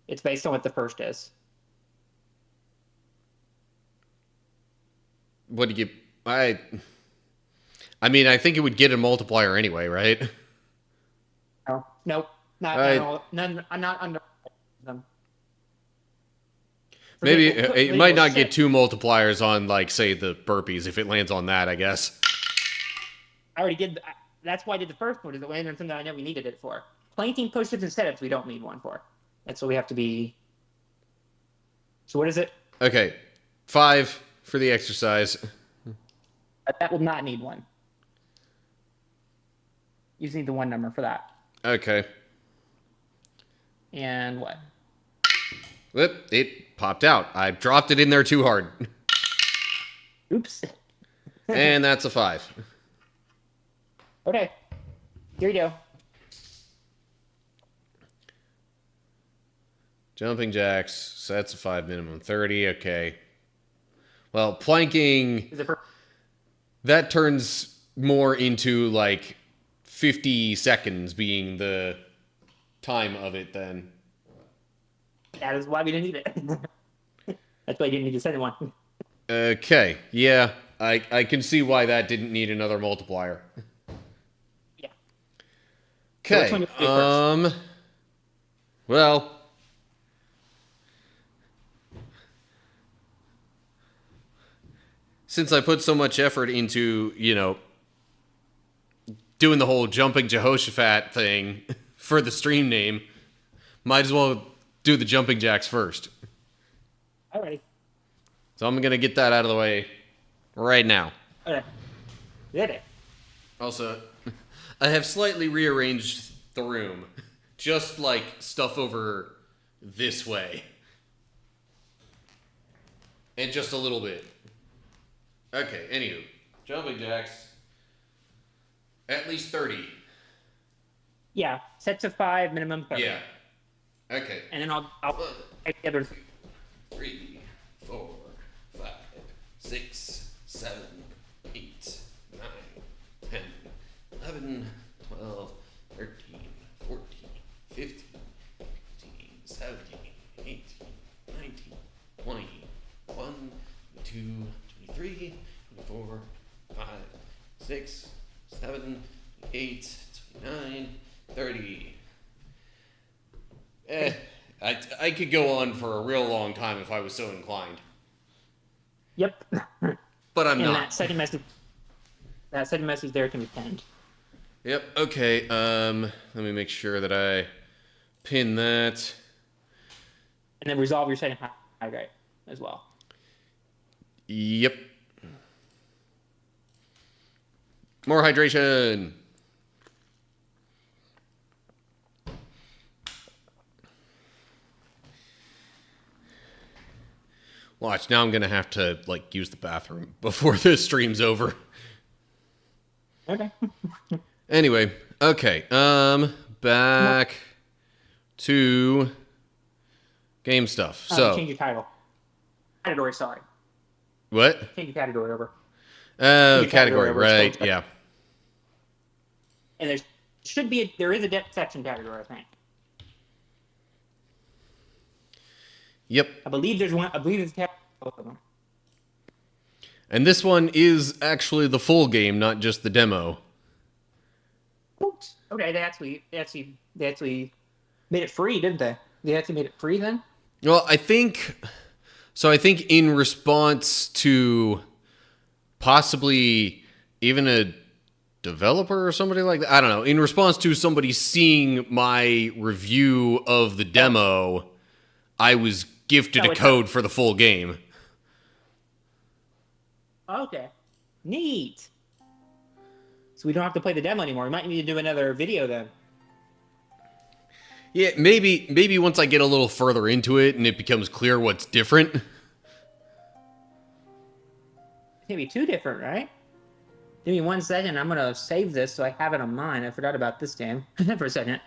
It's based on what the first is. What do you... I mean, I think it would get a multiplier anyway, right? No. Nope. None. I'm not under them. Maybe it might not get 2 multipliers on, like, say, the burpees if it lands on that, I guess. I already did. That's why I did the first one. Is it landed on something I know we needed it for? Planking, push-ups, and setups we don't need 1 for. That's what we have to be. So what is it? Okay, 5 for the exercise. That will not need 1. You just need the 1 number for that. Okay. And what? Whoop, it popped out. I dropped it in there too hard. Oops. And that's a 5. Okay. Here you go. Jumping jacks, sets of 5 minimum, 30, okay. Well, planking, that turns more into like 50 seconds being the time of it then. That is why we didn't need it. That's why you didn't need the second one. Okay, yeah, I can see why that didn't need another multiplier. Yeah. Okay, so well... Since I put so much effort into, doing the whole Jumping Jehoshaphat thing for the stream name, might as well do the jumping jacks first. Alrighty. So I'm going to get that out of the way right now. Okay. Did it. Also, I have slightly rearranged the room. Just like stuff over this way. And just a little bit. Okay, anywho. Jumping jacks. At least 30. Yeah, sets of 5, minimum 30. Yeah. Okay. And then I'll take the other 3, 4, 5, 6, 7, 8, 9, 10, 11, 12, 13, 14, 15, 16, 17, 18, 19, 20, 21, 22, 23, 24, 5, 6, 7, 8, 29, 30. I could go on for a real long time if I was so inclined. Yep. But I'm and not. that second message there can be pinned. Yep, okay. Let me make sure that I pin that. And then resolve your second hydrate as well. Yep. More hydration. Watch, now I'm gonna have to like use the bathroom before this stream's over. Okay. Anyway, okay. Back to game stuff. So change your title. Category, sorry. what? Change your category over. Oh, Your category, over, right? Yeah. And there is a Deckception category, I think. Yep. I believe there's one. I believe there's both of them. And this one is actually the full game, not just the demo. Oops. Okay, they actually made it free, didn't they? They actually made it free then? Well, I think in response to possibly even a developer or somebody like that, I don't know, in response to somebody seeing my review of the demo, I was gifted a code for the full game. Okay. Neat. So we don't have to play the demo anymore. We might need to do another video then. Yeah, maybe once I get a little further into it and it becomes clear what's different. It can't be too different, right? Give me 1 second. I'm going to save this so I have it on mine. I forgot about this game for a second.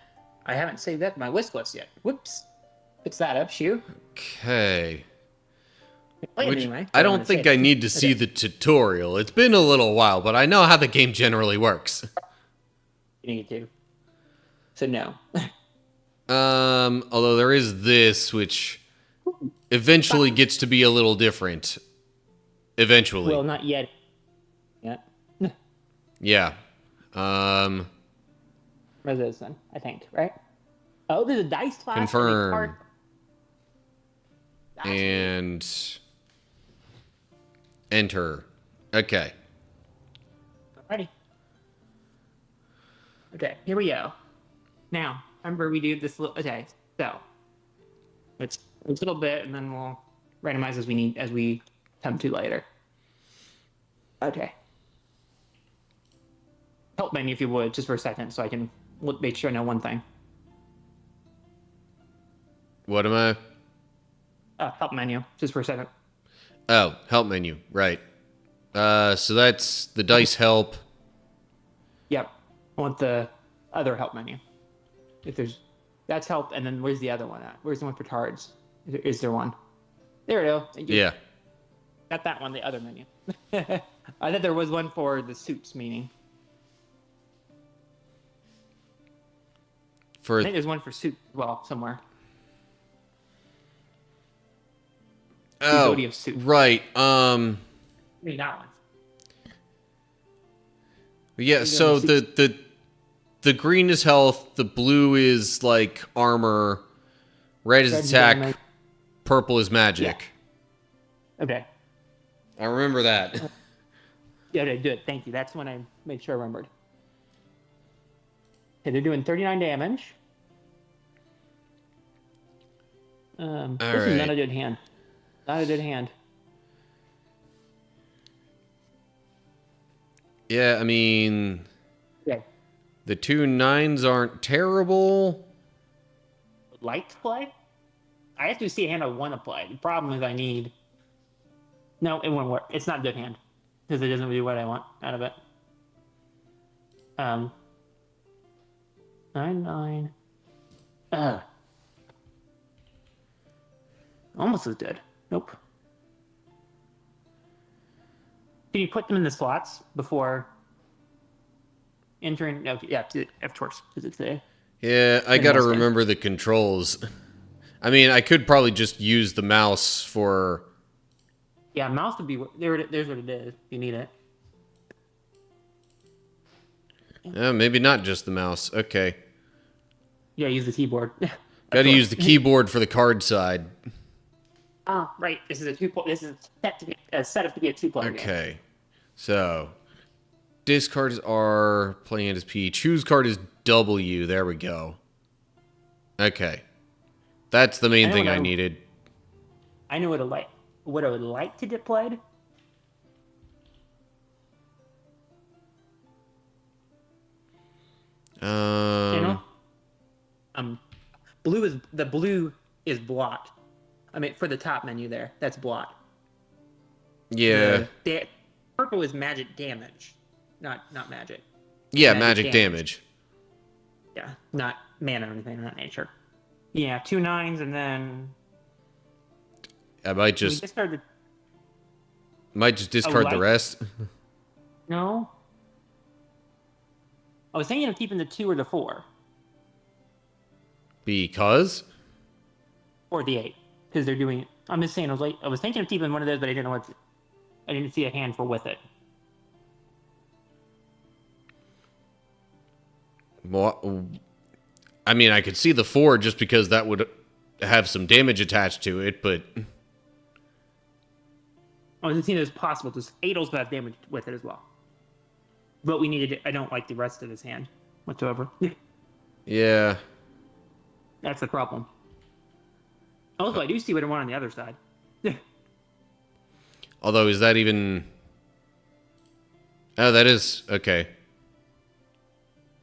I haven't saved that to my wish list yet. Whoops. Fix that up, Shoo. Okay. Anyway, I don't think I need to see the tutorial. It's been a little while, but I know how the game generally works. You need to. So no. Although there is this, which eventually gets to be a little different. Eventually. Well, not yet. Yeah. Yeah. Where's this one? I think, right? Oh, there's a dice class. Confirm. And enter. Okay. Alrighty. Okay, here we go. Now, remember we do this little. Okay, so it's a little bit, and then we'll randomize as we come to later. Okay. Help menu, if you would, just for a second, so I can make sure I know one thing. What am I? Help menu, just for a second. Oh, help menu. Right. So that's the dice help. Yep. I want the other help menu. That's help, and then where's the other one at? Where's the one for tards? Is there one? There we go. Yeah. Got that one, the other menu. I thought there was one for the suits meaning. I think there's one for suits as well, somewhere. Oh, of suit. right. I mean, that one. Yeah, so the green is health, the blue is like armor, red is attack, purple is magic. Yeah. Okay. I remember that. Yeah, okay, good. Thank you. That's when I made sure I remembered. Okay, they're doing 39 damage. This is not a good hand. Not a good hand. Yeah, I mean... Okay. The 2 9s aren't terrible. Like to play? I have to see a hand I want to play. The problem is I need... No, it won't work. It's not a good hand. Because it doesn't do what I want out of it. 9. Almost as good. Nope. Can you put them in the slots before entering? No, yeah, of course, because it's there. Yeah, I gotta remember the controls. I mean, I could probably just use the mouse for... Yeah, mouse would be... There's what it is. You need it. Maybe not just the mouse. Okay. Yeah, use the keyboard. Gotta use the keyboard for the card side. Oh, right. This is a 2 This is set up to be a 2-player game. Okay. So, discards are playing hand is P. Choose card is W. There we go. Okay. That's the main thing I needed. I know what I would like to get played. Blue is blocked. I mean, for the top menu there, that's blocked. Yeah. The purple is magic damage, not magic. Yeah, magic damage. Yeah, not mana or anything of that nature. Yeah, 2 9s and then... I might just discard the rest. No. I was thinking of keeping the 2 or the 4. Because? Or the 8. Because they're doing... I'm just saying, I was thinking of keeping one of those, but I didn't know what... I didn't see a handful with it. Well, I mean, I could see the 4 just because that would have some damage attached to it, but... I was thinking it was possible, because 8 also have damage with it as well. But we needed it. I don't like the rest of his hand whatsoever. Yeah. That's the problem. Also, I do see what I want on the other side. Although, is that even... Oh, that is... Okay.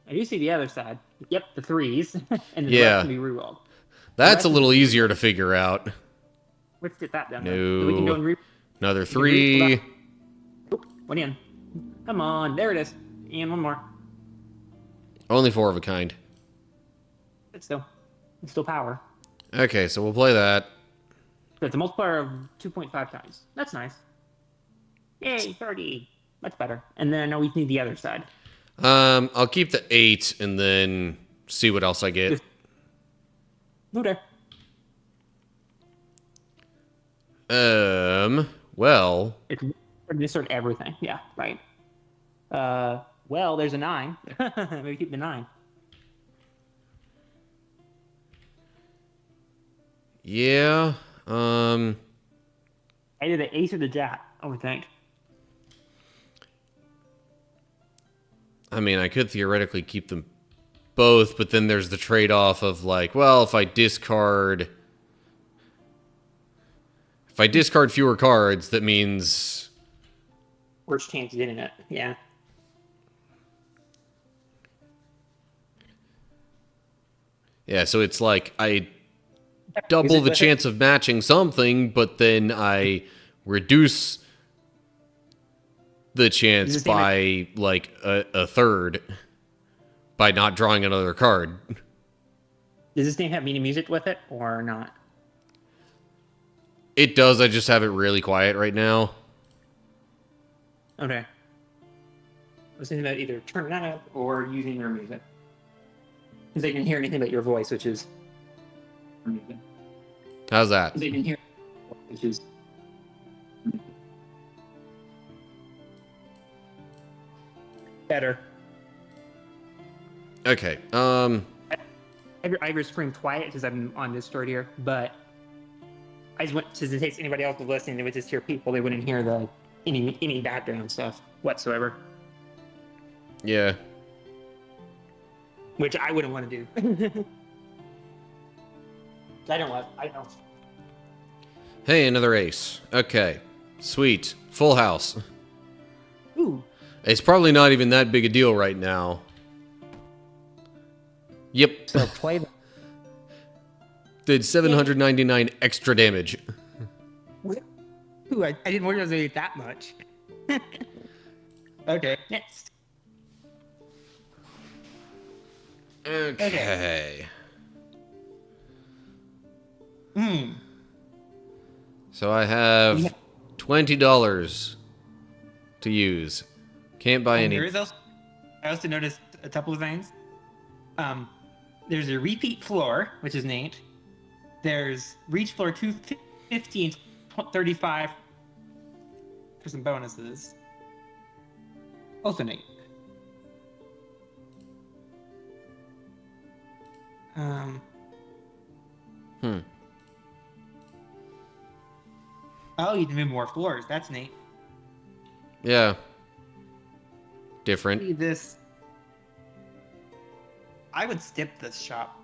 I do see the other side. Yep, the 3s. And the rest can be rerolled. That's a little easier to figure out. Let's get that down. No. So we can go and another 3. Oop, one in. Come on, there it is. And one more. Only 4 of a kind. It's still power. Okay, so we'll play that. So it's a multiplier of 2.5 times. That's nice. Yay, 30. Much better. And then we need the other side. I'll keep the 8 and then see what else I get. Looter. Well. It's discard everything. Yeah, right. Well, there's a 9. Maybe keep the 9. Yeah. Either the ace or the jack, I would think. I mean, I could theoretically keep them both, but then there's the trade-off of like, well, if I discard fewer cards, that means Worse chance of getting it. Yeah. Yeah, so it's like I double the chance of matching something, but then I reduce the chance by like a third by not drawing another card. Does this game have meaning music with it or not? It does. I just have it really quiet right now. Okay. I was thinking about either turning that up or using your music. Because they can hear anything but your voice, which is... How's that? They can hear, which is... better. Okay. I ever scream quiet because I'm on Discord here, but I just went to in case anybody else was listening, they would just hear people. They wouldn't hear any background stuff whatsoever. Yeah. Which I wouldn't want to do. I don't. Hey, another ace. Okay. Sweet. Full house. Ooh. It's probably not even that big a deal right now. Yep. So play the. Did 799 extra damage. Ooh, I didn't realize they did that much. Okay, next. Okay. Hmm. So I have $20 to use. Can't buy any. There is also, I also noticed a couple of things. There's a repeat floor, which is neat. There's reach floor 250 and 35 for some bonuses. Also neat. Oh, you can move more floors. That's neat. Yeah. Different. See this. I would skip this shop.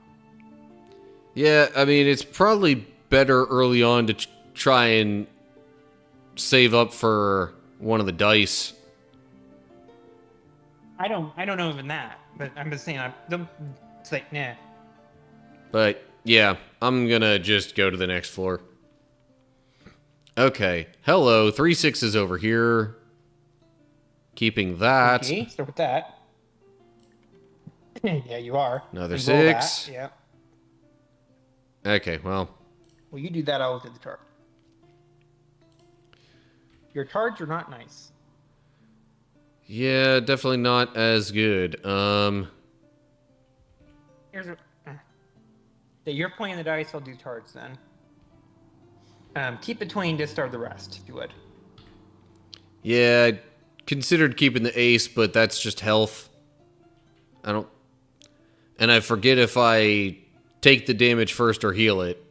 Yeah, I mean, it's probably better early on to try and save up for one of the dice. I don't know even that, but I'm just saying. It's like, nah. But yeah, I'm gonna just go to the next floor. Okay. Hello, 3 6s over here. Keeping that. Okay, start with that. Yeah, you are. Another And roll 6. that, yeah. Okay, well. Well, you do that. I'll look at the chart. Your cards are not nice. Yeah, definitely not as good. Here's a. You're playing the dice. I'll do cards then. Keep between, discard the rest, if you would. Yeah, I considered keeping the ace, but that's just health. I don't... And I forget if I take the damage first or heal it.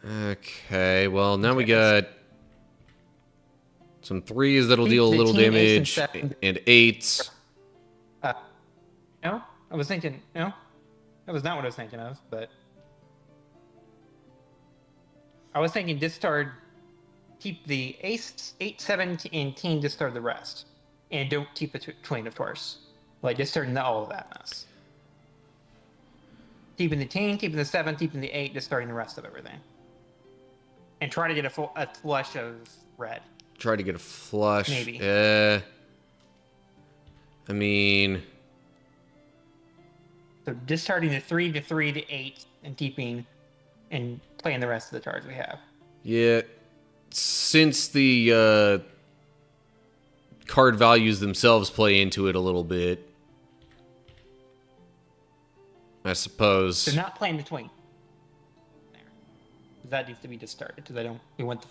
Okay, well, now we got some 3s that'll deal a little damage, and 8s. No? I was thinking, no? That was not what I was thinking of, but... I was thinking discard, keep the ace, 8, 7, and 10, discard the rest. And don't keep the twin, of course. Like, discarding all of that mess. Keeping the 10, keeping the 7, keeping the 8, discarding the rest of everything. And try to get a flush of red. Try to get a flush. Maybe. I mean... So discarding the 3, the 3, the 8, and keeping... and playing the rest of the cards we have. Yeah. Since the card values themselves play into it a little bit, I suppose. So not playing the twin. There. That needs to be discarded because I don't. We want the.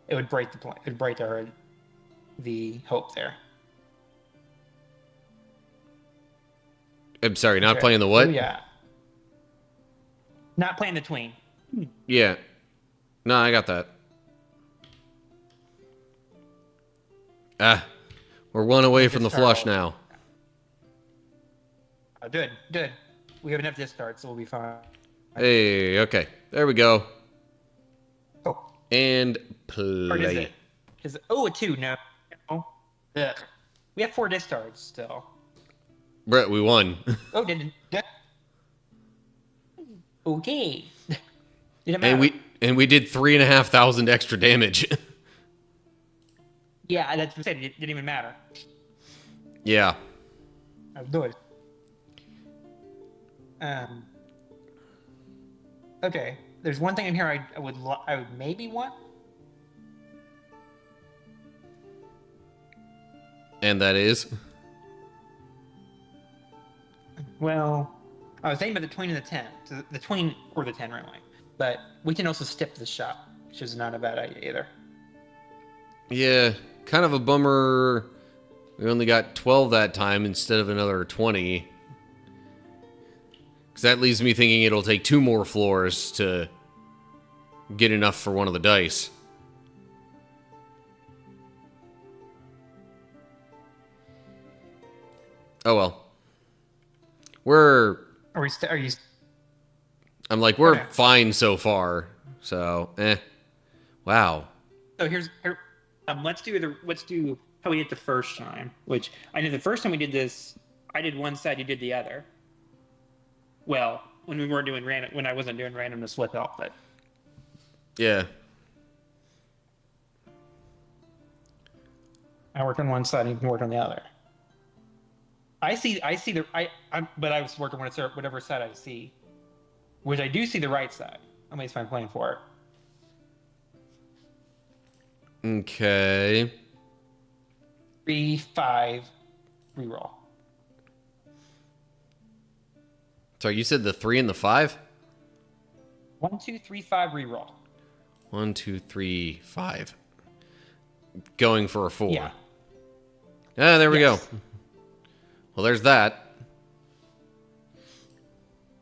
It would break the point. It would break the hope there. I'm sorry, not playing the what? Oh, yeah. Not playing the tween. Yeah. No, I got that. We're one away from the flush now. Oh, good. We have enough discards, so we'll be fine. Hey, okay. There we go. Oh. And Or is play. it? A 2? No. Ugh. We have 4 discards still. Brett, we won. Oh, okay. Didn't matter. and we did 3,500 extra damage. Yeah, that's what I said. It didn't even matter. Yeah. I was good. Okay. There's one thing in here I would maybe want. And that is? Well, I was thinking about the tween and the 10. So the tween or the 10, really. But we can also skip the shop, which is not a bad idea either. Yeah, kind of a bummer. We only got 12 that time instead of another 20. Because that leaves me thinking it'll take 2 more floors to get enough for one of the dice. Oh well. Are you? I'm like, we're Okay. fine so far. So, Wow. So let's do how we did it the first time. Which I know the first time we did this, I did one side, you did the other. Well, when we weren't doing random, when I wasn't doing randomness with help, but Yeah. I worked on one side and you worked on the other. I see but I was working whatever side I see, which I do see the right side. At least I'm playing for it. Okay. 3, 5, reroll. Sorry, you said the 3 and the 5? 1, 2, 3, 5, reroll. 1, 2, 3, 5. Going for a 4. Yeah. Ah, there we Yes. go. Well, there's that.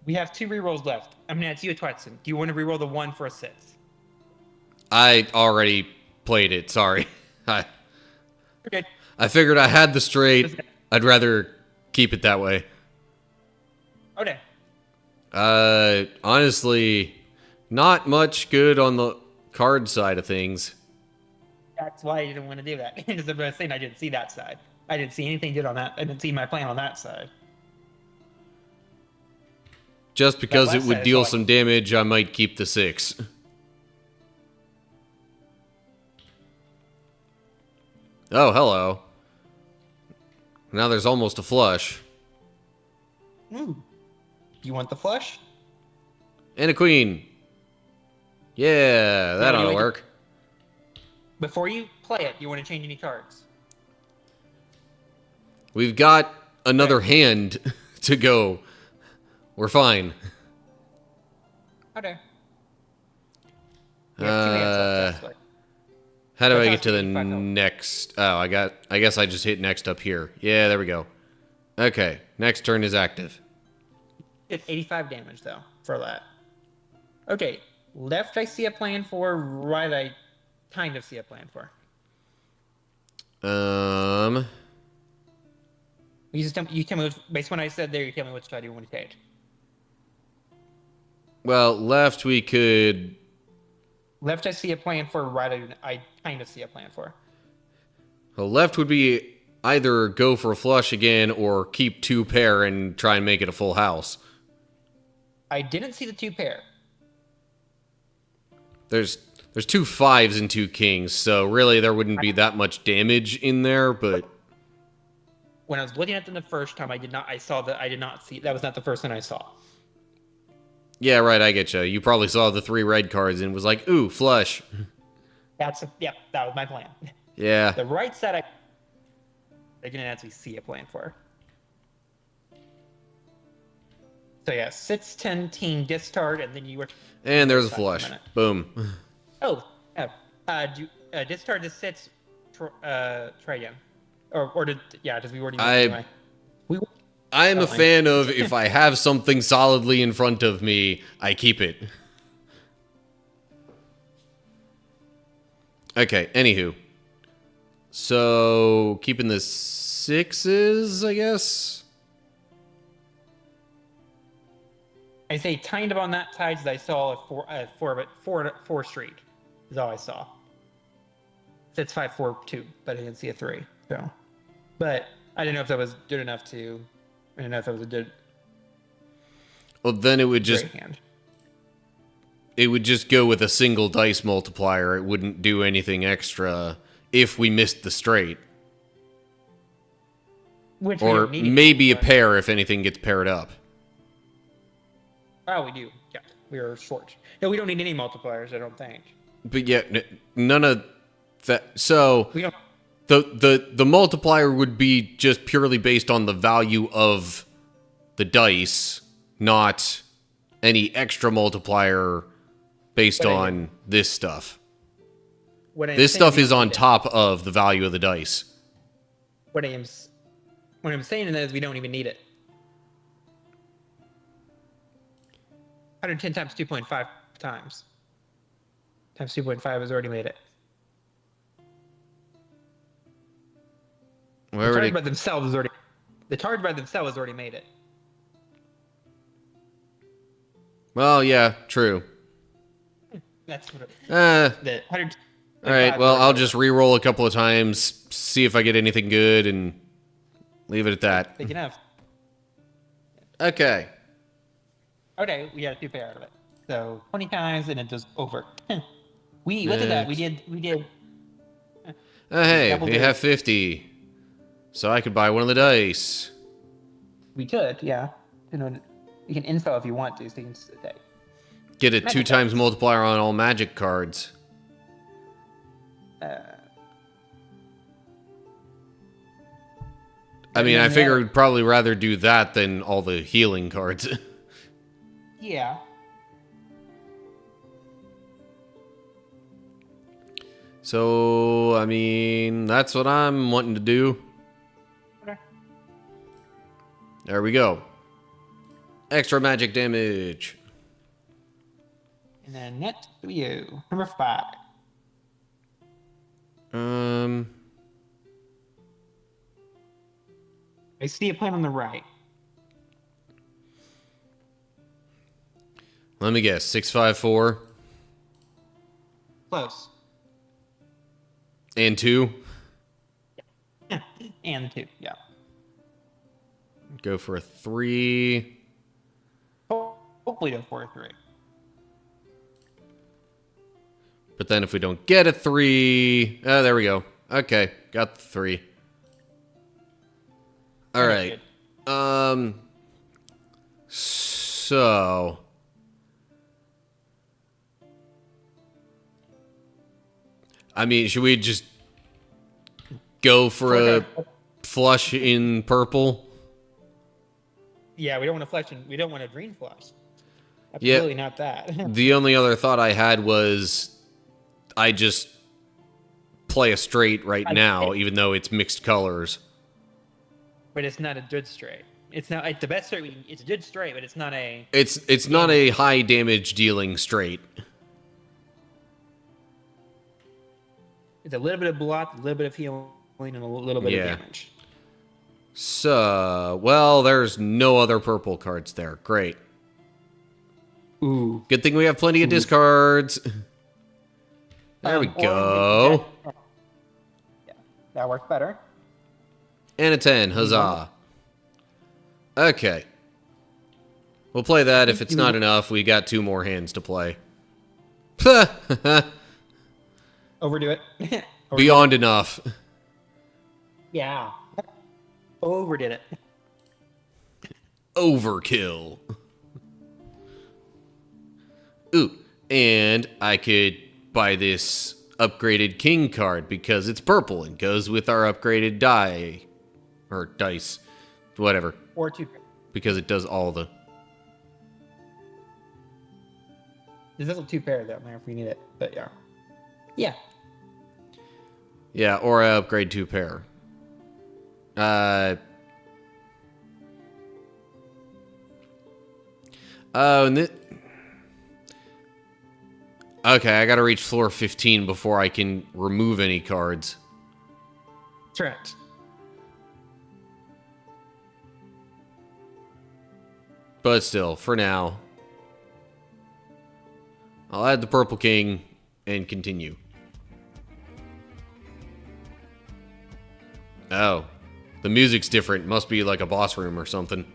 We have 2 rerolls left. I'm gonna ask you a question. Do you want to reroll the 1 for a 6? I already played it. Sorry. Okay. I figured I had the straight. I'd rather keep it that way. Okay. Honestly, not much good on the card side of things. That's why I didn't want to do that. Because I was saying I didn't see that side. I didn't see anything good on that. I didn't see my plan on that side. Just because That it last would side is deal all I- some damage, I might keep the 6. Oh, hello. Now there's almost a flush. Ooh. You want the flush? And a queen. Yeah, that ought to work. Before you play it, you want to change any cards? We've got another hand to go. We're fine. Okay. You have 2 hands left, that's How do That's I how get to the 85 health. next? Oh, I guess I just hit next up here. Yeah, there we go. Okay, next turn is active. It's 85 damage, though, for that. Okay. Left, I see a plan for. Right, I kind of see a plan for. You tell me, based on what I said there, you tell me which side you want to take. Well, left we could. Left, I see a plan for. Right, I kind of see a plan for. Well, left would be either go for a flush again or keep 2 pair and try and make it a full house. I didn't see the 2 pair. There's 2 5s and 2 kings, so really there wouldn't be that much damage in there, but When I was looking at them the first time, I did not see. That was not the first one I saw. yeah, right, I get you. You probably saw the 3 red cards and was like, ooh, flush. That was my plan. Yeah. The right side, I didn't actually see a plan for. So yeah, 6, 10, teen, discard, and then you were. And there's a Back flush. a minute. Boom. Oh, discard the 6. Try again, or did we already? Anyway. I'm a Fine. fan of if I have something solidly in front of me, I keep it. Okay, anywho. So, keeping the 6s, I guess? I say kind of on that side because I saw a 4 street is all I saw. It's 5, 4, 2, but I didn't see a 3. So, but I didn't know if that was good enough to. I didn't know if that was a good Well, then it would just hand. it would just go with a single dice multiplier. It wouldn't do anything extra if we missed the straight. Which we Or don't need maybe a but- pair if anything gets paired up. Oh, we do. Yeah, we are short. No, we don't need any multipliers. I don't think. But yeah, none of that. So We don't. the multiplier would be just purely based on the value of the dice, not any extra multiplier based But I- on this stuff. What I am This saying stuff we is don't on need it. top of the value of the dice. What I'm saying is we don't even need it. 110 times 2.5 times. Times 2.5 has already made it. We The already- target by themselves has already. The target by themselves has already made it. Well, yeah, true. That's what it, Uh, the 100. All right, 5 well, cards I'll over. just re-roll a couple of times, see if I get anything good, and leave it at that. Big enough. Okay. Okay, we got a 2 pair out of it. So 20 times and it does over. What did that? We did. Oh, hey, doubled we it. have 50. So I could buy one of the dice. We could, yeah. You can info if you want to, so you can say. Get a Magic 2 times dice. multiplier on all magic cards. I mean, I figure we'd probably rather do that than all the healing cards. Yeah. So, I mean, that's what I'm wanting to do. Okay. There we go. Extra magic damage. And then next to you, number 5. I see a plan on the right. Let me guess. 654 Close. and 2. And the 2, yeah. Go for a 3. Hopefully go for a 3. But then if we don't get a 3, oh, there we go. Okay, got the 3. All Okay, right. So I mean, should we just go for a flush in purple? Yeah, we don't want to flush and we don't want a green flush. Yeah. Absolutely not that. The only other thought I had was I just play a straight right now, even though it's mixed colors. But it's not a good straight. It's not like the best straight. It's a good straight, but it's not a. It's not a high damage dealing straight. It's a little bit of block, a little bit of healing, and a little bit of damage. So, well, there's no other purple cards there. Great. Ooh. Good thing we have plenty of discards. There we go. Yeah, that works better. And a 10. Huzzah. Okay. We'll play that. If it's not enough, we got 2 more hands to play. Overdo it. Beyond enough. Yeah. Overdid it. Overkill. Ooh, and I could buy this upgraded king card because it's purple and goes with our upgraded die. Or dice. Whatever. Or 2. Because it does all the... There's also 2 pairs out there if we need it. But yeah. Yeah. Yeah, or I upgrade 2 pair. Oh, and okay, I gotta reach floor 15 before I can remove any cards. Correct. But still, for now, I'll add the Purple King and continue. Oh, the music's different. Must be like a boss room or something.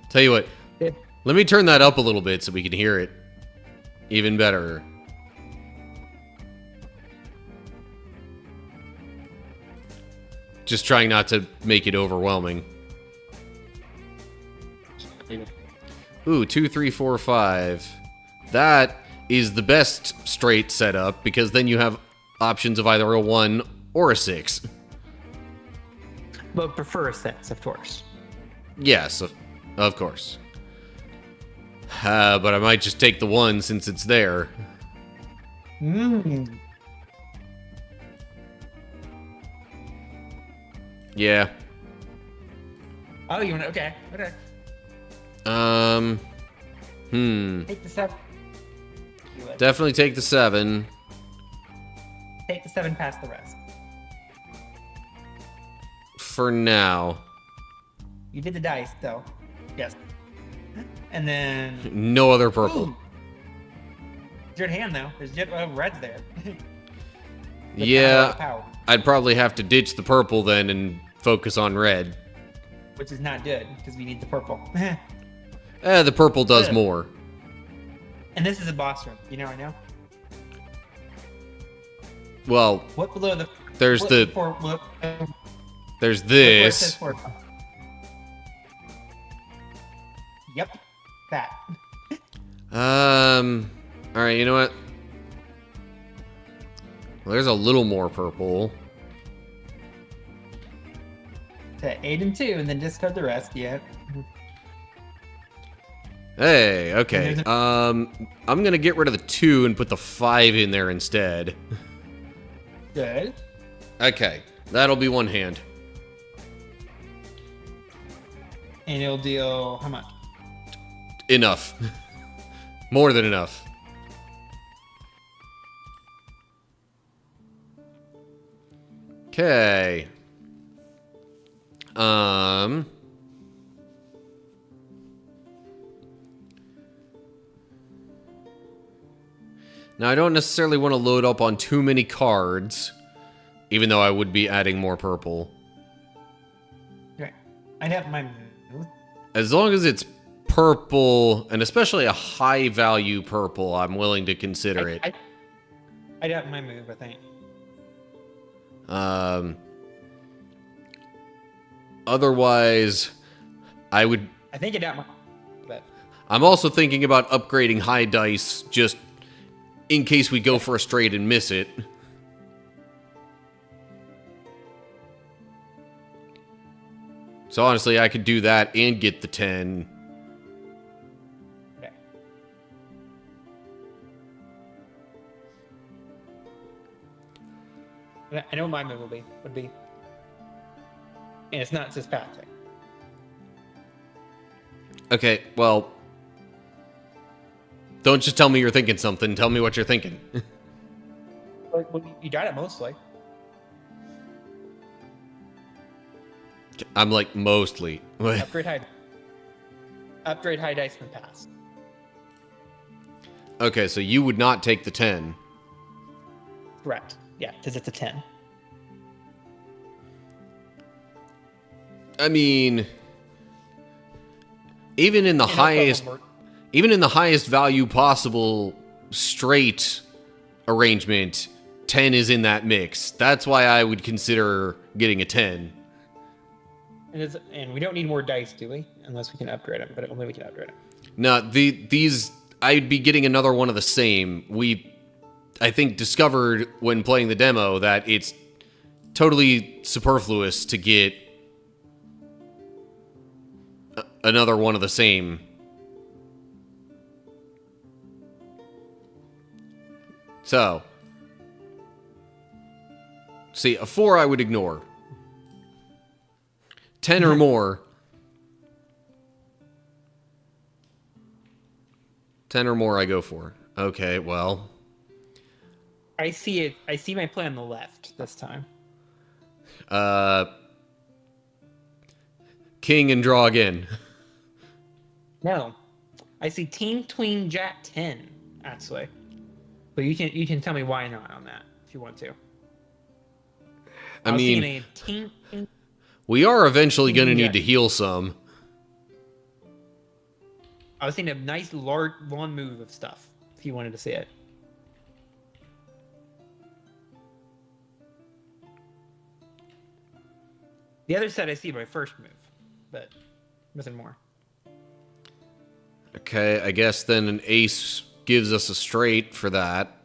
Tell you what, let me turn that up a little bit so we can hear it even better. Just trying not to make it overwhelming. Ooh, 2, 3, 4, 5. That is the best straight setup because then you have options of either a 1 or a 6. But prefer a 6, of course. Yes, of course. But I might just take the 1 since it's there. Yeah. Oh, you want to? Okay. Take the 7. Definitely take the 7. Take the 7 past the rest. For now. You did the dice, though. Yes. And then... No other purple. Ooh. your hand though. There's reds there. Yeah, Power, I'd probably have to ditch the purple then and focus on red. which is not good because we need the purple. The purple does more. And this is a boss room. You know right now. Well, What below the? there's what the before, look, there's look where it this. says for- Yep, that. All right, you know what? Well, there's a little more purple. To 8 and 2, and then discard the rest. Yeah. Hey, okay. And there's I'm gonna get rid of the 2 and put the 5 in there instead. Good. Okay, that'll be one hand. And it'll deal how much? Enough. More than enough. Okay. Now, I don't necessarily want to load up on too many cards, even though I would be adding more purple. Right. I'd have my move. As long as it's purple, and especially a high-value purple, I'm willing to consider it. I'd have my move, I think. Otherwise, I think I'd have my... But I'm also thinking about upgrading high dice just in case we go for a straight and miss it. So honestly, I could do that and get the 10. okay. I know what my move would be. And it's not just passing. Okay, well, don't just tell me you're thinking something. Tell me what you're thinking. Well, you got it mostly. I'm like, mostly. Upgrade high dice and pass. Okay, so you would not take the 10. Correct. Yeah, because it's a 10. I mean, even in the highest value possible straight arrangement, 10 is in that mix. That's why I would consider getting a 10. And we don't need more dice, do we? Unless we can upgrade them, but only we can upgrade them. No, these I'd be getting another one of the same. We, I think, discovered when playing the demo that it's totally superfluous to get another one of the same. So, see, a 4 I would ignore. 10 or more. 10 or more I go for. Okay, well. I see it. I see my play on the left this time. King and draw again. No. I see Team Tween Jack 10, actually. But you can tell me why not on that, if you want to. I mean, a team... we are eventually going to need to heal some. I was thinking a nice large long move of stuff, if you wanted to see it. The other side I see my first move, but nothing more. Okay, I guess then an ace gives us a straight for that.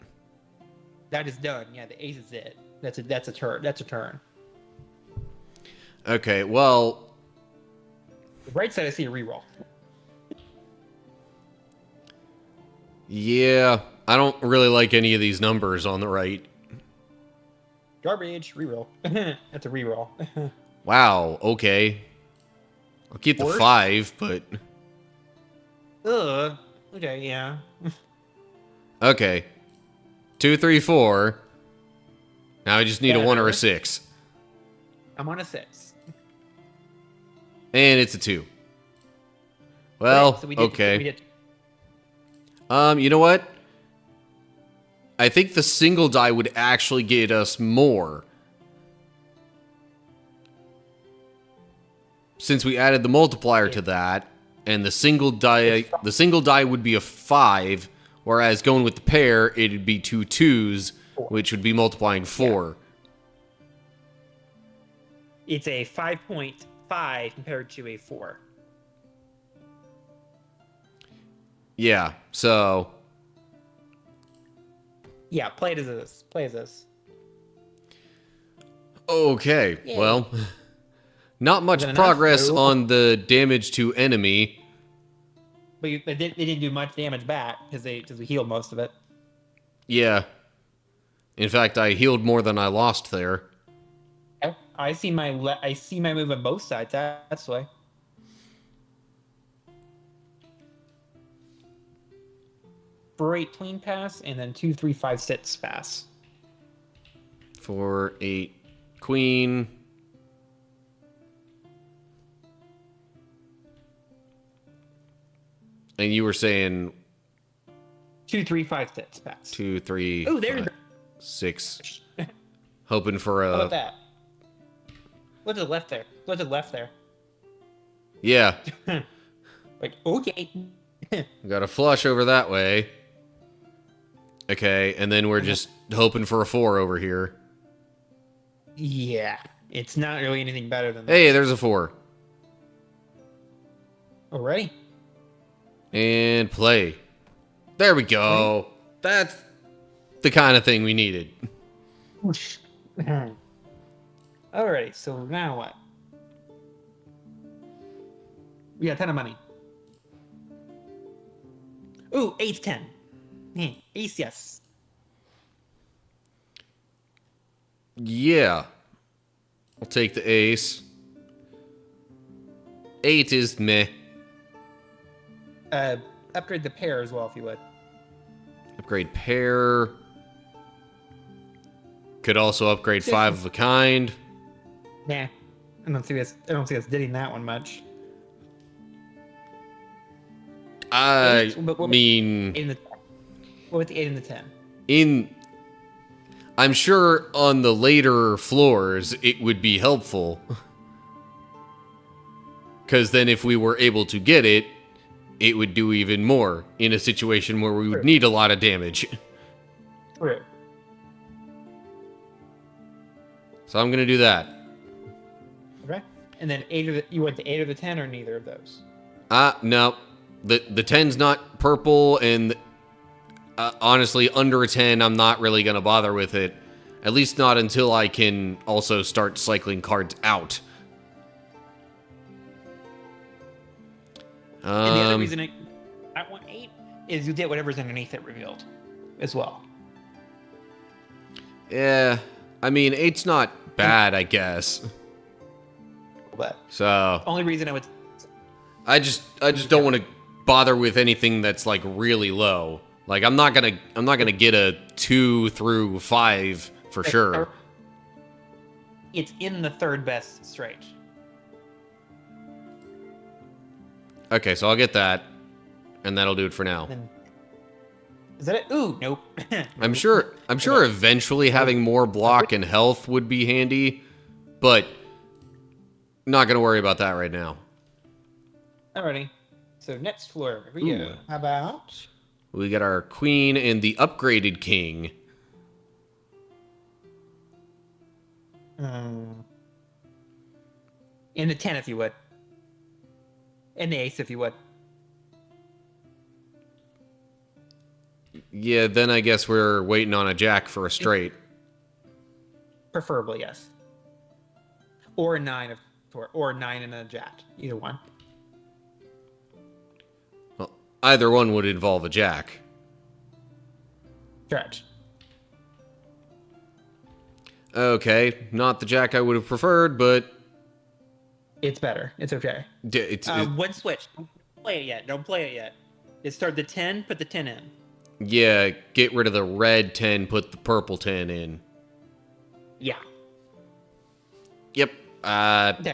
That is done. Yeah, the ace is it. That's a turn. That's a turn. Okay, well, The right side I see a reroll. yeah, I don't really like any of these numbers on the right. Garbage, reroll. That's a reroll. Wow, okay. I'll keep the Worse? 5, but... Ugh. Okay, yeah. Okay. 2, 3, 4. Now I just need a 1 or a Better. 6. I'm on a 6. And it's a 2. Well, Okay, so we did- okay. we did- You know what? I think the single die would actually get us more. Since we added the multiplier to that, and the single die would be a 5, whereas going with the pair, it'd be 2 2s, which would be multiplying 4. Yeah. It's a 5.5 compared to a 4. Yeah, so... Yeah, play it as this. Play as this. Okay, Yay. well... Not much progress on the damage to enemy. But they didn't do much damage back because we healed most of it. Yeah. In fact, I healed more than I lost there. I see my move on both sides. That's why. For 8 clean pass and then 2, 3, 5, 6 pass. 4, 8 queen. And you were saying 2, 3, 5, 6 pass. 2, 3, Oh, there's 6. Hoping for a. How about that? Look to the left there. Look to the left there. Yeah. Like, okay. Got a flush over that way. Okay, and then we're just hoping for a 4 over here. Yeah, it's not really anything better than that. Hey, there's a 4. Alright. And play. There we go. That's the kind of thing we needed. Alright, so now what? We got a ton of money. Ooh, ace 10. Ace, yes. Yeah. I'll take the ace. 8 is meh. Upgrade the pair as well, if you would. Upgrade pair. Could also upgrade 5 of a kind. Nah, I don't see us getting that one much. I What mean, with the 8 and the 10? I'm sure on the later floors it would be helpful. Because then if we were able to get it, it would do even more in a situation where we would need a lot of damage. True. So I'm going to do that. Okay. And then you went the 8 or the 10 or neither of those? No. The 10's not purple, and honestly, under a 10, I'm not really going to bother with it. At least not until I can also start cycling cards out. And the other reason I want 8 is you get whatever's underneath it revealed as well. Yeah. I mean, 8's not bad, I guess. But So only reason I would... I just don't want to bother with anything that's like really low. Like I'm not gonna get a 2 through 5 for sure. It's in the third best straight. Okay, so I'll get that, and that'll do it for now. Then, is that it? Ooh, nope. I'm sure eventually having more block and health would be handy, but not gonna worry about that right now. Alrighty. So next floor, here we go. How about? We got our queen and the upgraded king. In the 10 if you would. And the ace if you would. Yeah, then I guess we're waiting on a jack for a straight. Preferably, yes. Or a 9 or a 9 and a jack. Either one. Well, either one would involve a jack. Correct. Okay, not the jack I would have preferred, but It's better. It's okay. One switch. Don't play it yet. Don't play it yet. It start the 10, put the 10 in. Yeah, get rid of the red 10, put the purple 10 in. Yeah. Yep. Okay.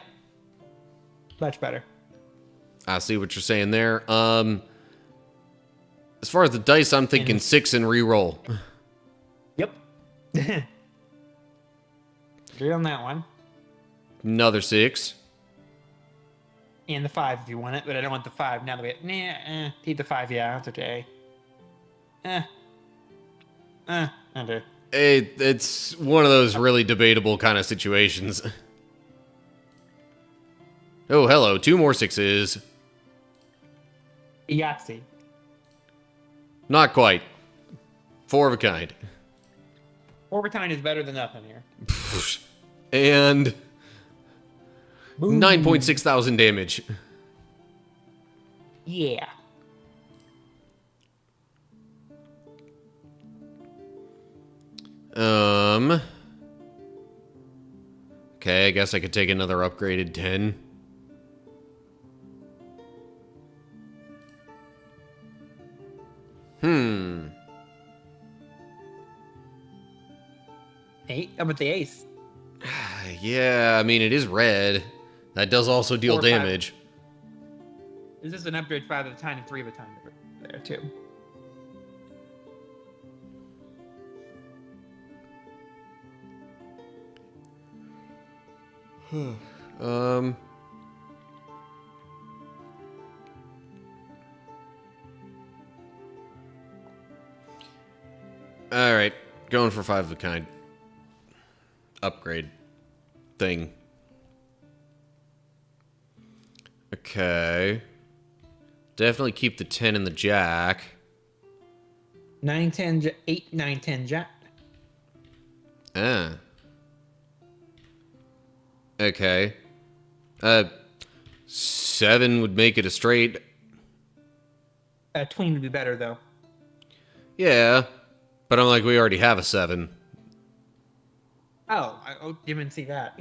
Much better. I see what you're saying there. As far as the dice, I'm thinking 6 and re-roll. Agree on that one. Another 6. And the 5 if you want it, but I don't want the 5 now that we keep the 5, yeah, that's okay. Okay. It's one of those really debatable kind of situations. Oh, hello, 2 more 6s. Yahtzee. Not quite. 4 of a kind. Overtime is better than nothing here. And Boom. 9.6 thousand damage. Yeah. Okay, I guess I could take another upgraded 10. Hmm. 8? How about the ace? Yeah, I mean, it is red. That does also deal 4 or 5. damage. This is an upgrade 5 of a time and 3 of a time there, too. Alright, going for 5 of a kind. Upgrade thing. Okay. Definitely keep the 10 and the jack. 9, 10, 8, 9, 10, jack. Ah. Okay. 7 would make it a straight. Tween would be better, though. Yeah. But I'm like, we already have a 7. Oh, I didn't see that.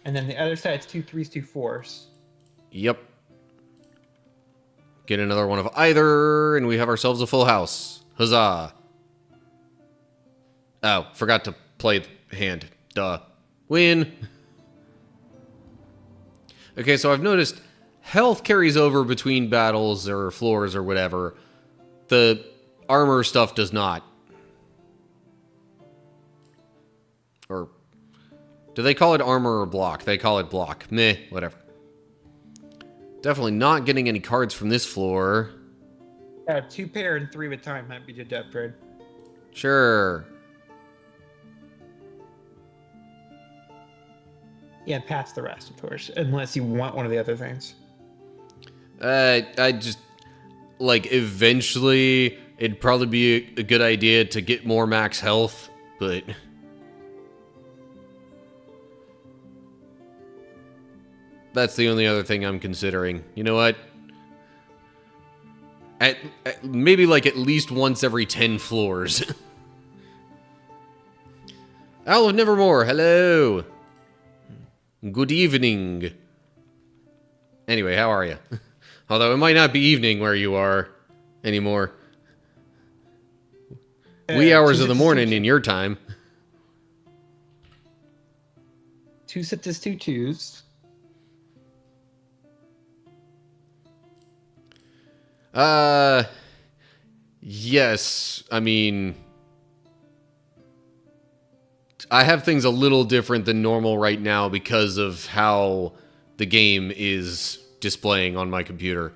And then the other side's 2 3s, 2 4s. Yep. Get another one of either, and we have ourselves a full house. Huzzah. Oh, forgot to play the hand. Duh. Win. Okay, so I've noticed health carries over between battles or floors or whatever. The armor stuff does not. Or do they call it armor or block? They call it block. Meh, whatever. Definitely not getting any cards from this floor. 2 pair and 3 at a time might be good to upgrade. Sure. Yeah, pass the rest, of course, unless you want one of the other things. I just, like, eventually it'd probably be a good idea to get more max health, but that's the only other thing I'm considering. You know what? At maybe like at least once every 10 floors. Owl of Nevermore, hello. Good evening. Anyway, how are you? Although it might not be evening where you are anymore. Wee hours of the morning in your time. 2 sixes, 2 twos. Yes. I mean, I have things a little different than normal right now because of how the game is displaying on my computer.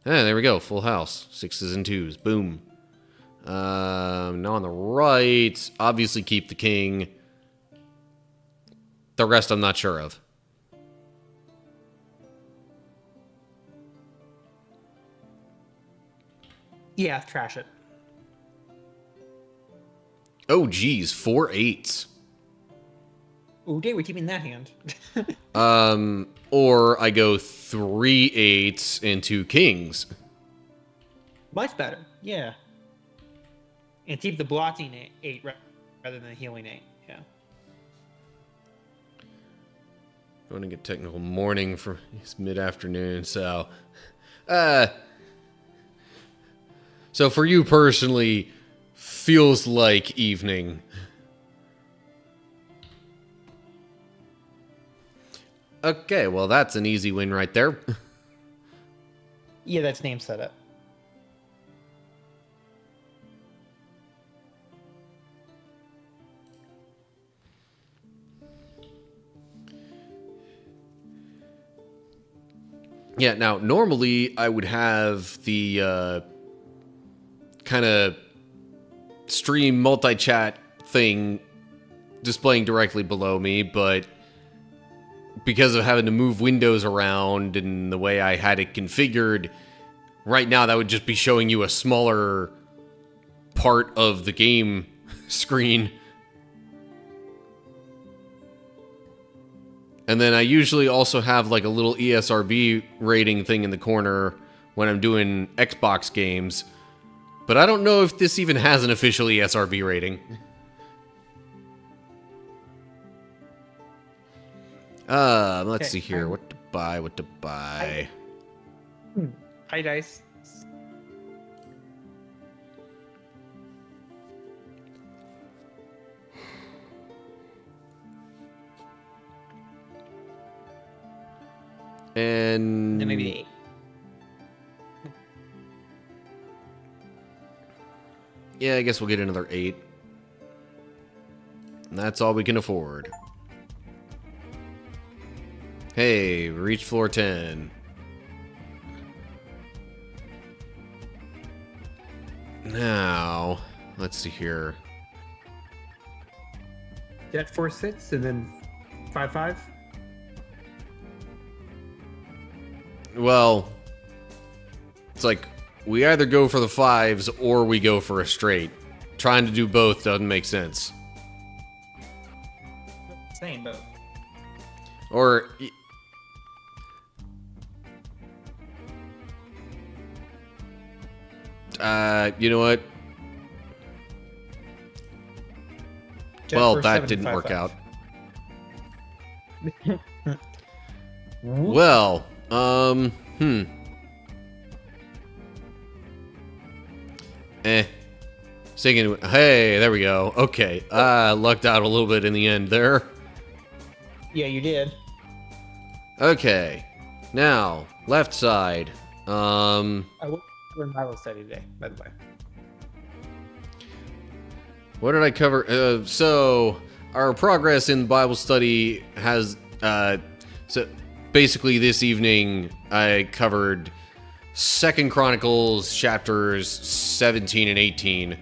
Ah, there we go. Full house. 6s and 2s. Boom. Now on the right, obviously keep the king. The rest I'm not sure of. Yeah, trash it. Oh, geez. 4 8s. Oh, dang, we're keeping that hand. Or I go 3 8s and 2 kings. Much better, yeah. And keep the blocking 8 rather than the healing 8, yeah. I want to get technical morning for it's mid-afternoon, so so for you personally, feels like evening. Okay, well that's an easy win right there. Yeah, that's name setup. Yeah, now, normally I would have the kind of stream multi-chat thing displaying directly below me, but because of having to move windows around and the way I had it configured, right now that would just be showing you a smaller part of the game screen. And then I usually also have like a little ESRB rating thing in the corner when I'm doing Xbox games. But I don't know if this even has an official ESRB rating. Let's see here. What to buy? Hi, Dice. And Then maybe 8. Yeah, I guess we'll get another 8. And that's all we can afford. Hey, we reached floor 10. Now, let's see here. Jet 4-6 and then 5-5. Well, it's like we either go for the 5s or we go for a straight. Trying to do both doesn't make sense. Same both. Or you know what? Jet Well, 4-7 that and didn't work 5-5. out. Well, Singing. Hey, there we go. Okay, lucked out a little bit in the end there. Yeah, you did. Okay, now left side. I went for Bible study today, by the way. What did I cover? So our progress in Bible study has so basically this evening I covered 2nd Chronicles chapters 17 and 18.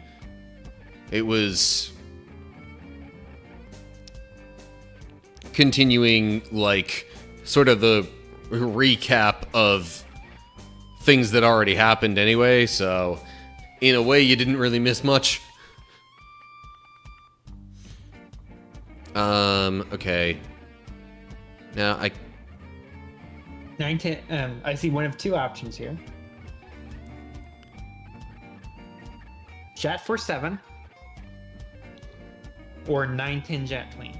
It was continuing like sort of the recap of things that already happened anyway, so in a way you didn't really miss much. Okay. Now I 9, 10. I see one of 2 options here. Jet 4-7 or 9-10 jet clean.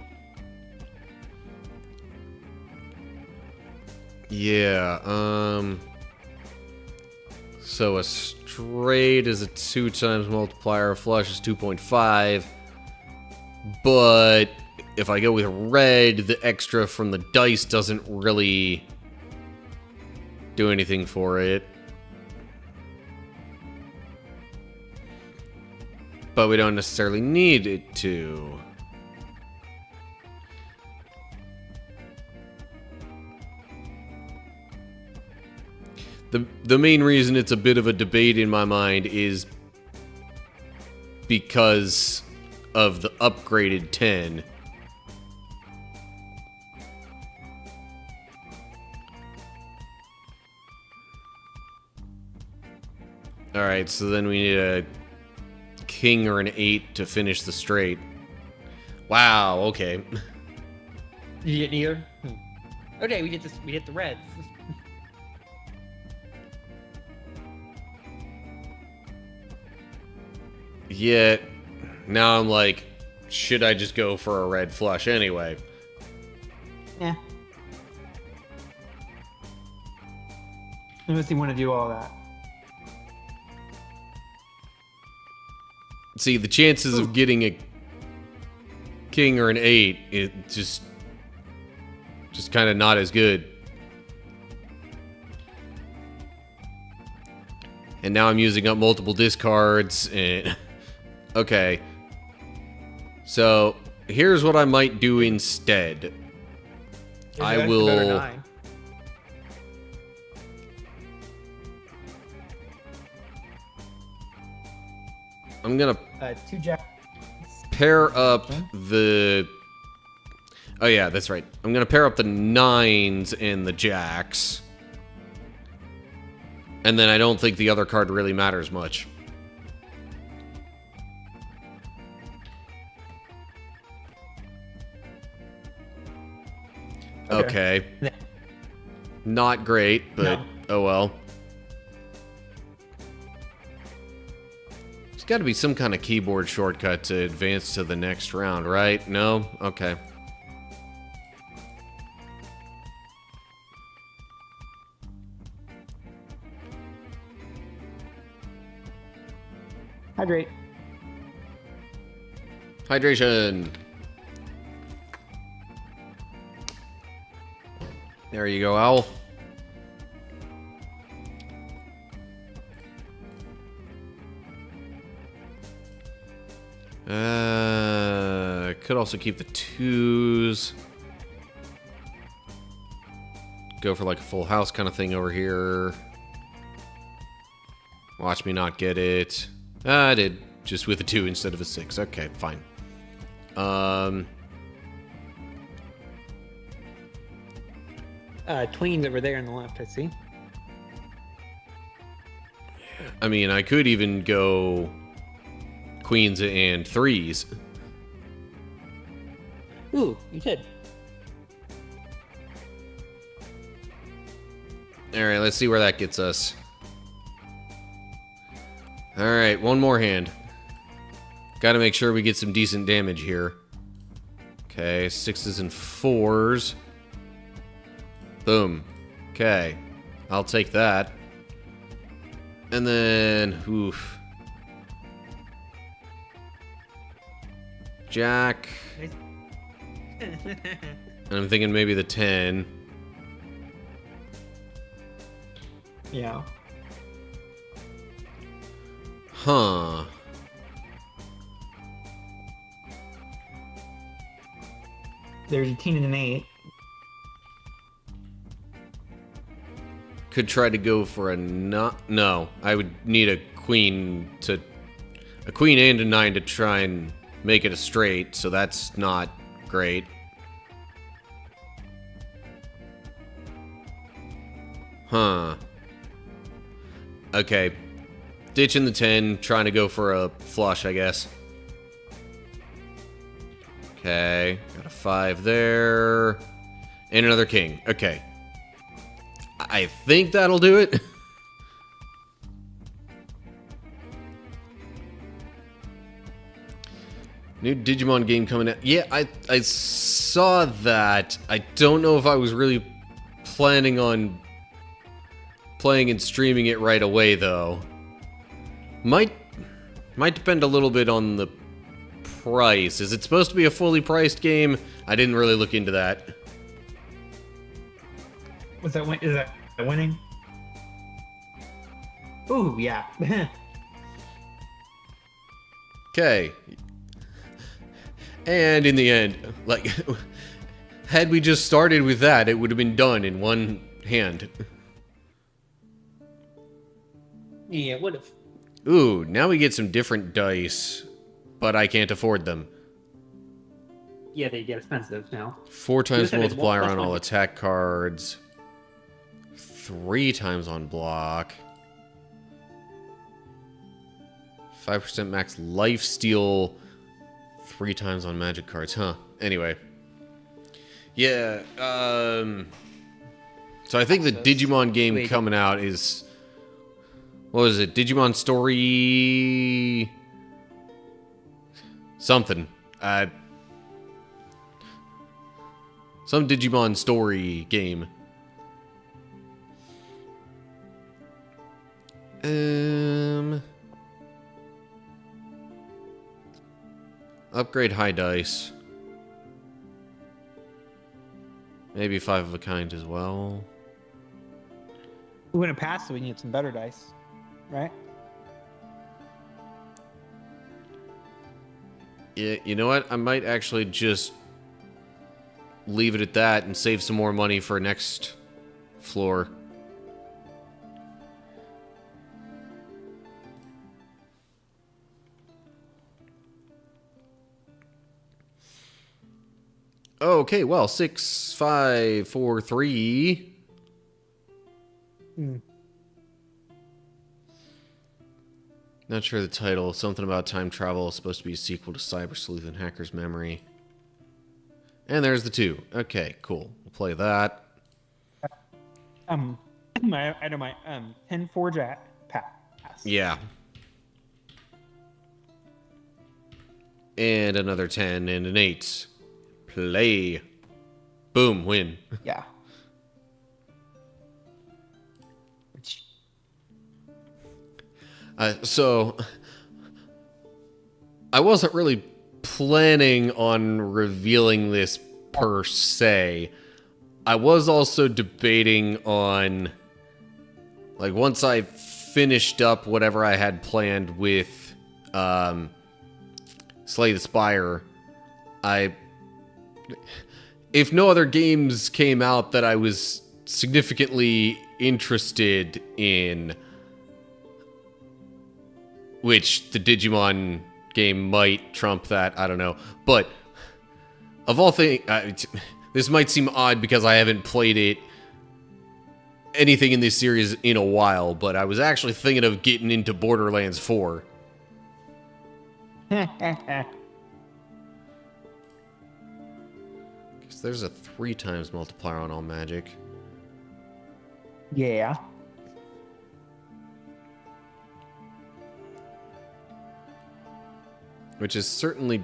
yeah, so a straight is a 2 times multiplier, a flush is 2.5. But if I go with red, the extra from the dice doesn't really do anything for it. But we don't necessarily need it to. The main reason it's a bit of a debate in my mind is because of the upgraded 10. Alright, so then we need a king or an 8 to finish the straight. Wow, okay. You get neither? Okay, we get this. We get the reds. Yet, now I'm like, should I just go for a red flush anyway? Yeah. Unless you want to do all that. See, the chances of getting a king or an 8, it just kind of not as good. And now I'm using up multiple discards and okay. So, here's what I might do instead. Yeah, I that's the better will 9. I'm gonna 2 jacks. pair up the... Oh yeah, that's right. I'm gonna pair up the 9s and the jacks. And then I don't think the other card really matters much. Okay. Not great, but oh well. There's got to be some kind of keyboard shortcut to advance to the next round, right? No? Okay. Hydrate. Hydration. There you go, Owl. Could also keep the 2s. Go for like a full house kind of thing over here. Watch me not get it. I did. Just with a 2 instead of a 6. Okay, fine. Queens over there on the left, I see. I mean, I could even go queens and 3s. Ooh, you did. Alright, let's see where that gets us. Alright, one more hand. Gotta make sure we get some decent damage here. Okay, 6s and 4s. Boom. Okay. I'll take that. And then, oof. Jack. And I'm thinking maybe the 10. Yeah. Huh. There's a 10 and an 8. Could try to go for a no. I would need a queen and a 9 to try and make it a straight, so that's not great. Huh. Okay. Ditching the 10, trying to go for a flush, I guess. Okay. Got a 5 there. And another king. Okay. I think that'll do it. New Digimon game coming out. Yeah, I saw that. I don't know if I was really planning on playing and streaming it right away, though. Might depend a little bit on the price. Is it supposed to be a fully priced game? I didn't really look into that. Is that winning? Ooh, yeah. Okay. And in the end, like, had we just started with that, it would have been done in one hand. Yeah, would have. Ooh, now we get some different dice, but I can't afford them. Yeah, they get expensive now. 4 times Plus multiplier on one. all attack cards. 3 times on block. 5% max life steal. 3 times on magic cards, huh? Anyway. Yeah, so I think the Digimon game coming out is... What was it? Digimon Story... Something. Some Digimon Story game. Upgrade high dice. Maybe 5 of a kind as well. We're gonna pass, so we can get some better dice, right? Yeah, you know what? I might actually just leave it at that and save some more money for next floor. Okay, well, 6, 5, 4, 3. Not sure the title. Something about time travel is supposed to be a sequel to Cyber Sleuth and Hacker's Memory. And there's the 2. Okay, cool. We'll play that. I know my 10-4 jack pass. Yeah. And another 10 and an 8. Play. Boom, win. Yeah. So, I wasn't really planning on revealing this per se. I was also debating on, like, once I finished up whatever I had planned with Slay the Spire, if no other games came out that I was significantly interested in, which the Digimon game might trump that, I don't know. But, of all things, this might seem odd because I haven't played anything in this series in a while, but I was actually thinking of getting into Borderlands 4. Because there's a 3 times multiplier on all magic. Yeah. Which is certainly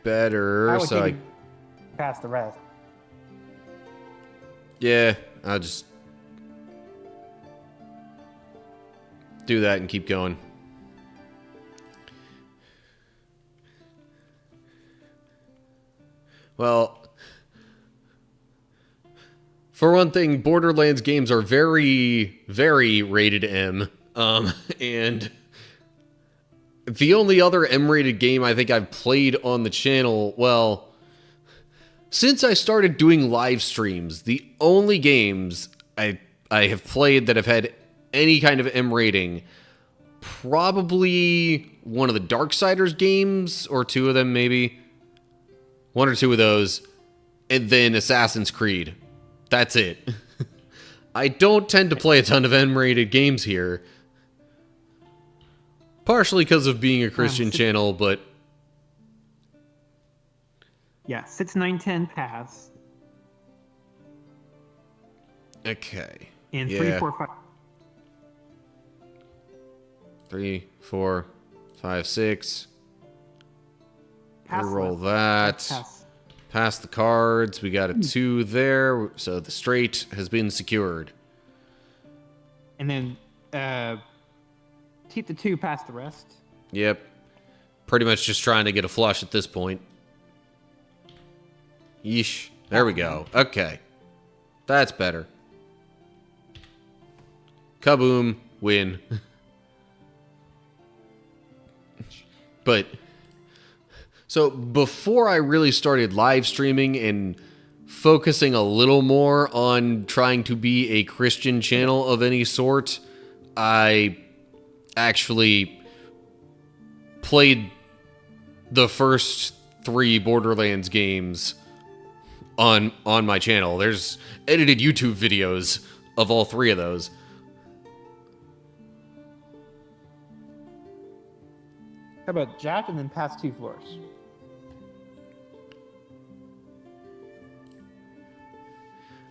better, so I... pass the rest. Yeah, I'll just do that and keep going. Well, for one thing, Borderlands games are very, very rated M. And the only other M-rated game I think I've played on the channel, well, since I started doing live streams, the only games I have played that have had any kind of M rating, probably one of the Darksiders games, or 2 of them maybe. 1 or 2 of those, and then Assassin's Creed. That's it. I don't tend to play a ton of M-rated games here. Partially because of being a Christian channel, but... Yeah, 6, 9, 10 pass. Okay. And yeah. 3, 4, 5. 3, 4, 5, 6. Pass Roll list. that. Pass. Pass the cards. We got a 2 there, so the straight has been secured. And then keep the 2, pass the rest. Yep. Pretty much just trying to get a flush at this point. Yeesh. There we go. Okay. That's better. Kaboom. Win. But... So, before I really started live streaming and focusing a little more on trying to be a Christian channel of any sort, I actually played the first 3 Borderlands games on my channel. There's edited YouTube videos of all 3 of those. How about Jack and then pass 2 floors?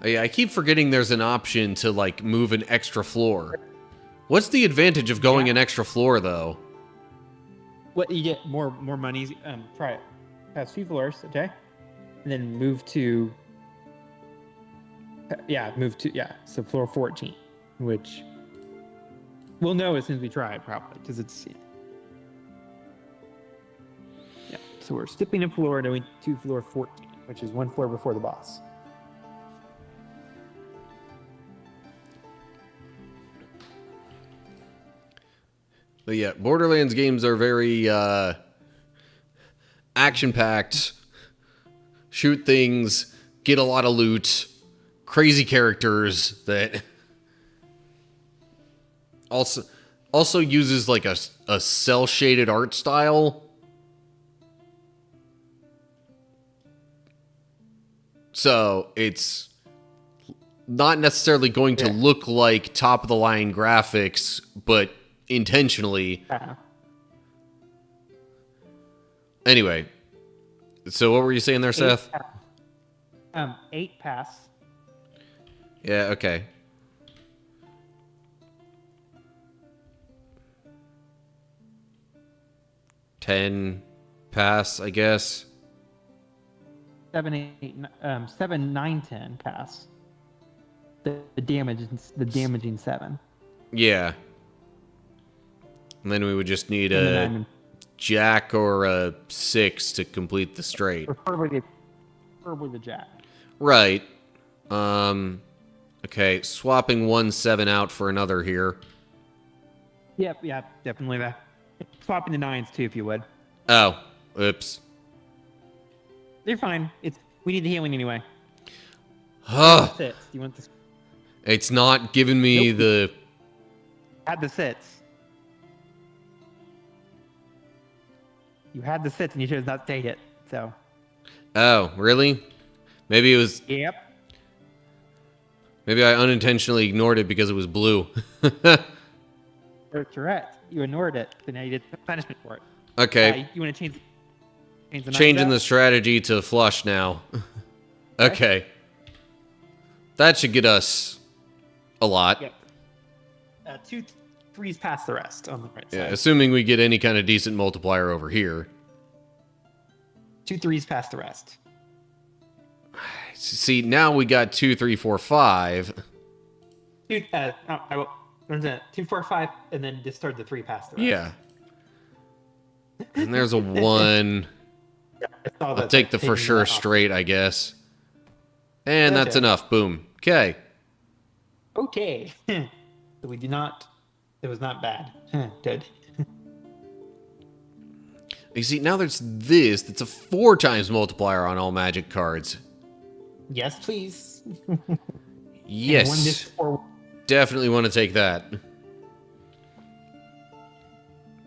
I keep forgetting there's an option to, like, move an extra floor. What's the advantage of going an extra floor, though? What, you get more money. Try it. Pass 2 floors, okay? And then move to... so floor 14, which we'll know as soon as we try it, probably, because it's... Yeah, so we're skipping a floor to floor 14, which is 1 floor before the boss. But yeah, Borderlands games are very action-packed, shoot things, get a lot of loot, crazy characters that also uses like a cel-shaded art style. So it's not necessarily going to look like top of the line graphics, but intentionally. Anyway, so what were you saying there, Seth? 8 pass. Yeah, okay. $10 pass, I guess. 7, 8, 7, 9, 10 pass. The damaging 7. Yeah. And then we would just need a jack or a 6 to complete the straight. Preferably the jack. Right. Okay, swapping 1 7 out for another here. Yep, definitely that. Swapping the 9s too, if you would. Oh, oops. They're fine. We need the healing anyway. Huh. Do you want this? It's not giving me the... Had the sits. You had the sits and you chose not to take it. So. Oh, really? Maybe it was... Yep. Maybe I unintentionally ignored it because it was blue. You're correct. You ignored it, so now you did punishment for it. Okay. You want to change the Changing the strategy to flush now. Okay. That should get us a lot. Yep. 2 3s past the rest on the right Yeah, side. assuming we get any kind of decent multiplier over here. 2 3s past the rest. See, now we got 2, 3, 4, 5. I will. 2, 4, 5, and then discard the 3 past the rest. Yeah. And there's a 1. I'll take the for sure straight, I guess. And that's enough. Boom. Okay. Okay. So we do not. It was not bad. Good. You see, now there's this. That's a 4 times multiplier on all magic cards. Yes, please. Yes. Definitely want to take that.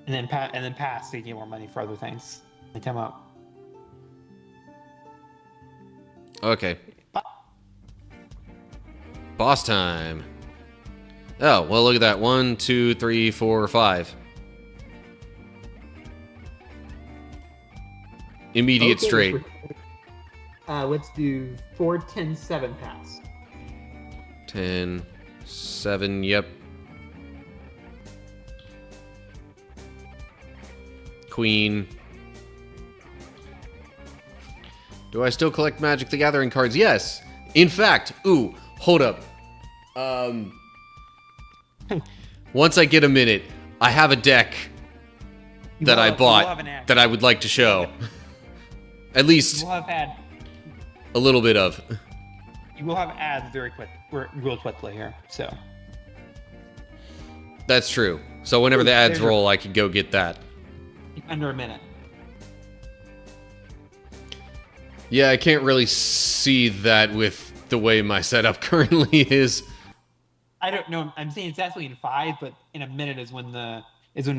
And then pass so you get more money for other things. They come up. Okay. Boss time. Oh, well, look at that. 1, 2, 3, 4, 5. Immediate straight. Let's do 4, 10, 7 pass. 10, 7, yep. Queen. Do I still collect Magic the Gathering cards? Yes. In fact, ooh, hold up. Once I get a minute, I have a deck that I bought that I would like to show. At least We'll have ad. a little bit of. You will have ads very quick. Real quickly here. So. That's true. So whenever the ads roll, I can go get that. Under a minute. Yeah, I can't really see that with the way my setup currently is. I don't know. I'm saying it's actually in 5, but in a minute is when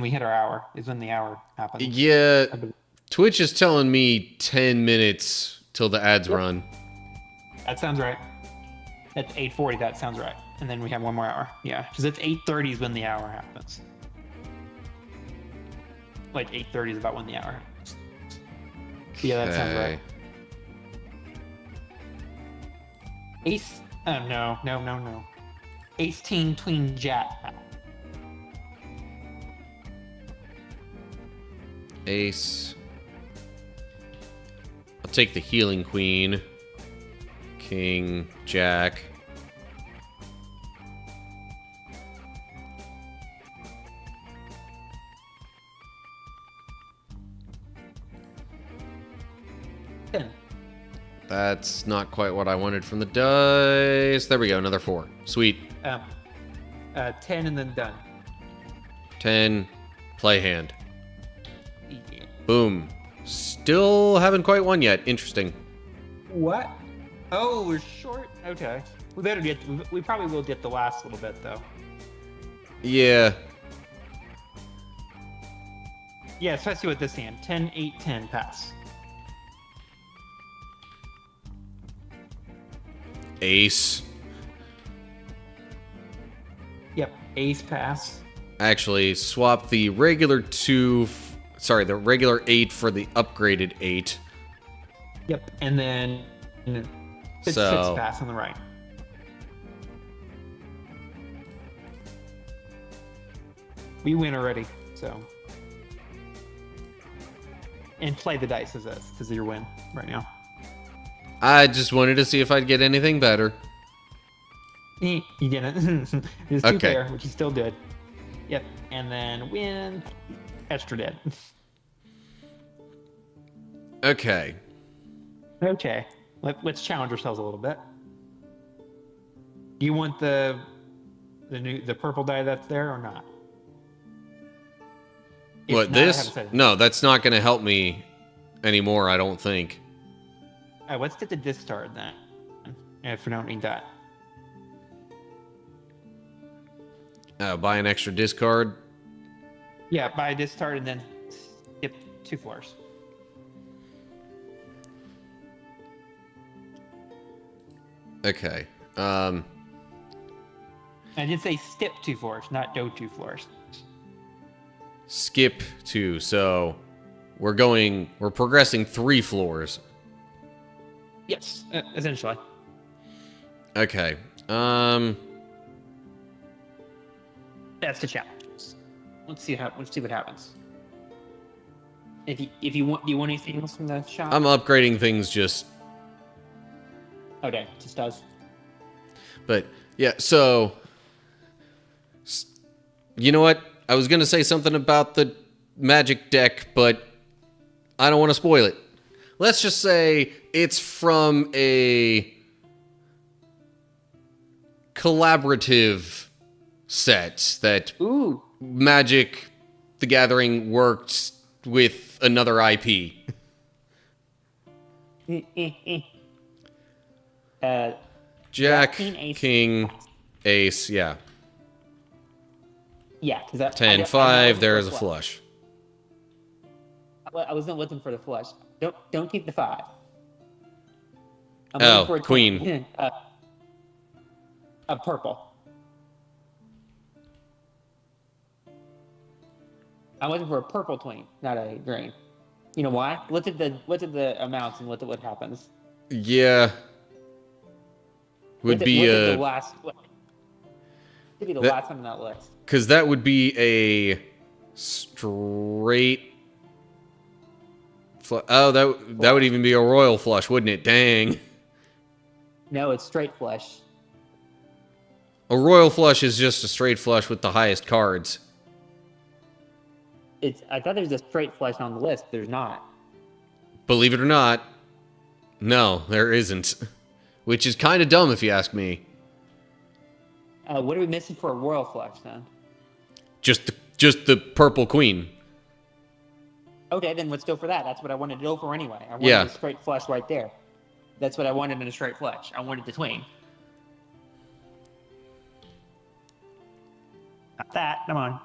we hit our hour. Is when the hour happens. Yeah, Twitch is telling me 10 minutes till the ads run. That sounds right. At 8:40, that sounds right. And then we have 1 more hour. Yeah, because it's 8:30 is when the hour happens. Like 8:30 is about when the hour happens. Yeah, that sounds right. Ace. Oh no. Ace King Queen Jack. Ace. I'll take the Healing Queen. King, Jack. That's not quite what I wanted from the dice. There we go, another 4. Sweet. 10 and then done. 10. Play hand. Yeah. Boom. Still haven't quite won yet. Interesting. What? Oh, we're short. Okay. We probably will get the last little bit though. Yeah. Yeah, especially with this hand. 10, 8, 10 pass. Ace. Yep, ace pass. Actually, swap the regular the regular 8 for the upgraded 8. Yep, and then it's So- 6 pass on the right. We win already, so. And play the dice as this. This is your win right now. I just wanted to see if I'd get anything better. You didn't. It was 2 Okay. pair, which you still did. Yep, and then win. Extra dead. Okay. Okay, let's challenge ourselves a little bit. Do you want the purple die that's there or not? If What, not, I this? haven't said it. No, that's not going to help me anymore, I don't think. Let's get the discard then. If we don't need that. Buy an extra discard. Yeah, buy a discard and then skip 2 floors. Okay. I did say skip 2 floors, not go 2 floors. Skip 2. So we're progressing 3 floors. Yes, essentially. Okay. That's the challenge. Let's see what happens. If you want, do you want anything else from the shop? I'm upgrading things just. Okay, just does. But yeah, so you know what? I was gonna say something about the magic deck, but I don't want to spoil it. Let's just say it's from a collaborative set that Ooh. Magic the Gathering worked with another IP. Jack, Queen, ace. King, Ace, yeah. Yeah, because that 10, 5, there is a flush. I wasn't looking for the flush. Don't keep the 5. I'm Oh, looking for a queen. A purple. I'm looking for a purple tween, not a green. You know why? Look at the amounts and look at what happens. Yeah. Would be look at a... the last. Could be the last one on that list. Because that would be a straight... Oh, that would even be a royal flush, wouldn't it? Dang. No, it's straight flush. A royal flush is just a straight flush with the highest cards. I thought there was a straight flush on the list. There's not. Believe it or not, no, there isn't. Which is kind of dumb if you ask me. What are we missing for a royal flush then? Just the purple queen. Okay, then let's go for that. That's what I wanted to go for anyway. I wanted Yeah. a straight flush right there. That's what I wanted in a straight flush. I wanted the tween. Not that. Come on.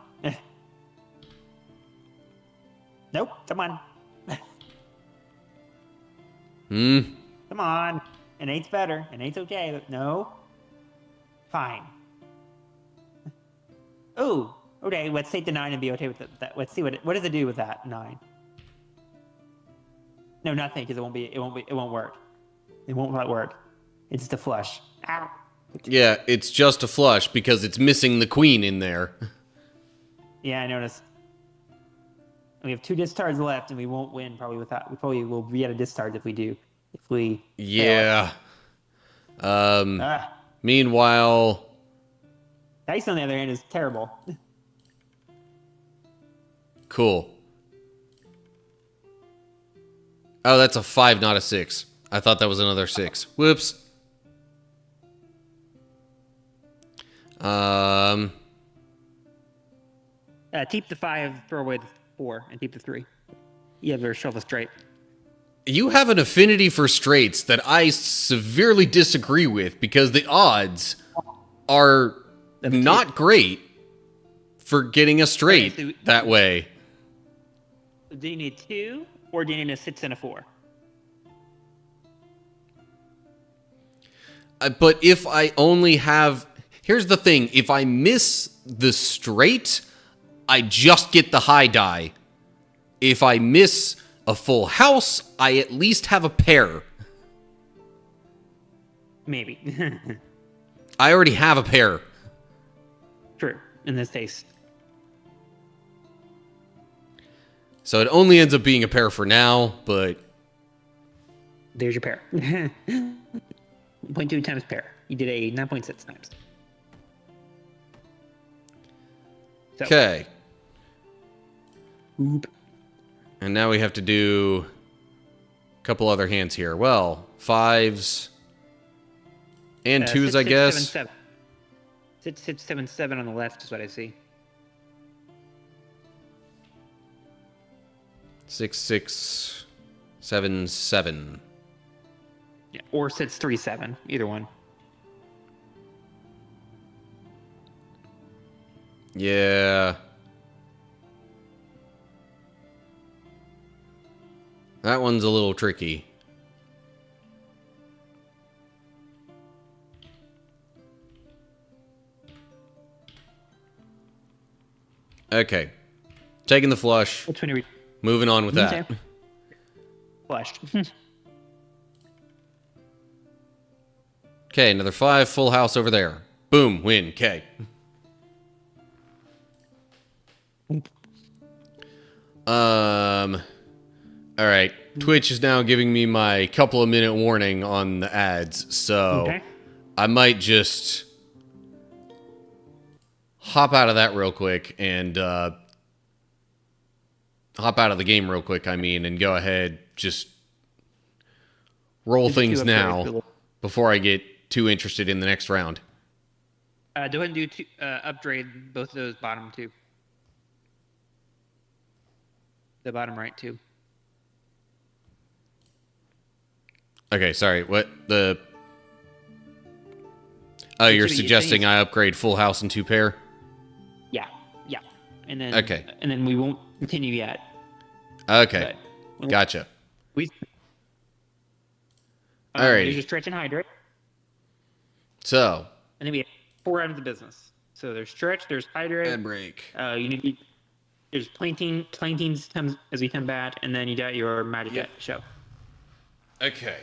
Nope. Come on. Come on. An 8's better. An 8's okay. But no. Fine. Ooh. Okay. Let's take the 9 and be okay with that. Let's see what does it do with that 9. No, nothing, because it won't work. It won't quite work. It's just a flush. Ah. Yeah, it's just a flush because it's missing the queen in there. Yeah, I noticed. We have 2 discards left, and we won't win probably without. We probably will be at a discard if we do. If we. Yeah. Fail. Meanwhile, Dice on the other hand is terrible. cool. Oh, that's a 5, not a 6. I thought that was another 6. Whoops. Keep the 5, throw away the 4, and keep the 3. You have to shuffle straight. You have an affinity for straights that I severely disagree with because the odds are not great for getting a straight Okay, so- that way. Do you need 2, or do you need a 6 and a 4? But if I only have... Here's the thing. If I miss the straight, I just get the high die. If I miss a full house, I at least have a pair. Maybe. I already have a pair. True. In this case. So it only ends up being a pair for now, but... There's your pair. 0.2 times pair. You did a 9.6 times. So, Okay. Oop. And now we have to do a couple other hands here. Well, 5s and 2s, I guess. 6, 7, 7. 6, 7, 7 on the left is what I see. 6, 6, 7, 7. Yeah. Or sits 3, 7. Either one. Yeah. That one's a little tricky. Okay. Taking the flush. Which one are we? Moving on with that. Okay. Flushed. Okay, another 5. Full house over there. Boom. Win. Okay. Alright. Twitch is now giving me my couple of minute warning on the ads, so Okay. I might just hop out of that real quick and hop out of the game real quick, and go ahead, just roll things now before I get too interested in the next round. Go ahead and do upgrade both of those bottom two. The bottom right two. Okay, sorry, what? Oh, you're suggesting I upgrade full house and 2 pair? Yeah, yeah. And then Okay. And then we won't continue yet. Okay, But gotcha. we Alrighty. There's your stretch and hydrate. So, And then we have 4 items of business. So there's stretch, there's hydrate. ad break. You need there's plantains comes as we combat, and then you got your magic Yep. show. Okay.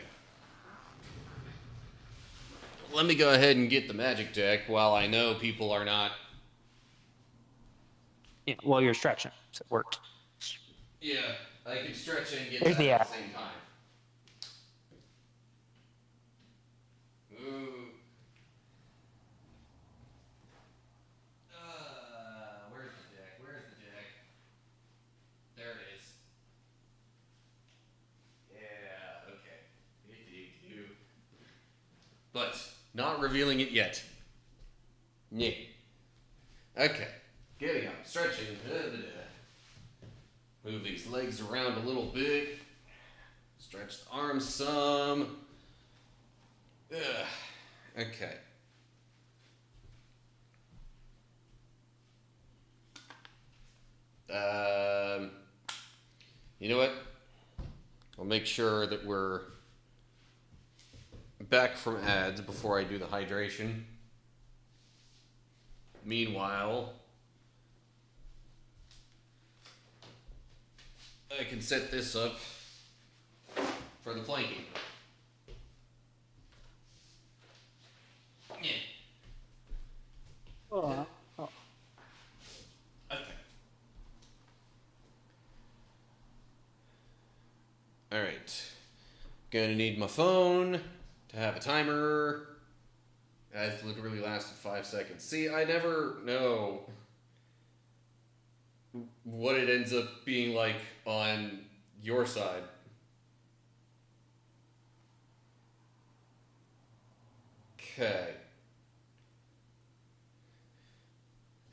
Let me go ahead and get the magic deck while I know people are not... Yeah, while you're stretching, so it worked. Yeah, I can stretch and get There's that the at app. the same time. Ooh. Where's the deck? Where's the deck? There it is. Yeah, okay. But not revealing it yet. Yeah. Okay. Getting up, stretching. Move these legs around a little bit. Stretch the arms some. Okay. You know what? I'll make sure that we're back from ads before I do the hydration. Meanwhile, I can set this up for the planking. Yeah. Oh. Okay. Alright. Gonna need my phone to have a timer. That literally lasted 5 seconds. See, I never know what it ends up being like on your side. Okay.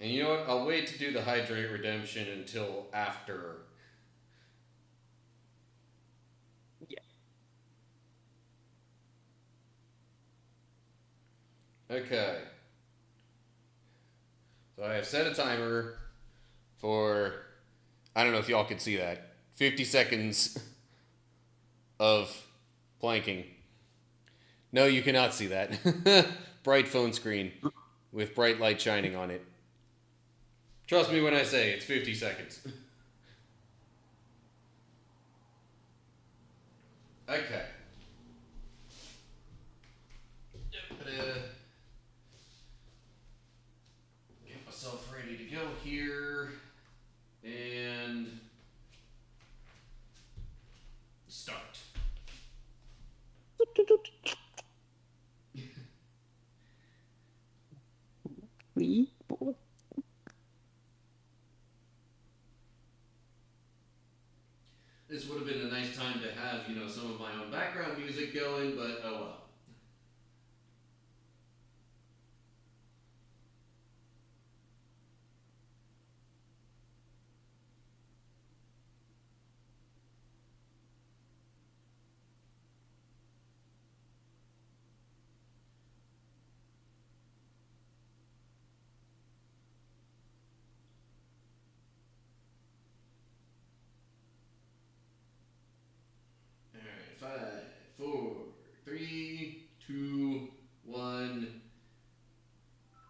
And you know what? I'll wait to do the hydrate redemption until after. Yeah. Okay. So I have set a timer for, I don't know if y'all could see that, 50 seconds of planking. No, you cannot see that. Bright phone screen with bright light shining on it. Trust me when I say it's 50 seconds. Okay. Get myself ready to go here. And start. This would have been a nice time to have, some of my own background music going, but oh well. Alright, 5, 4, 3, 2, 1,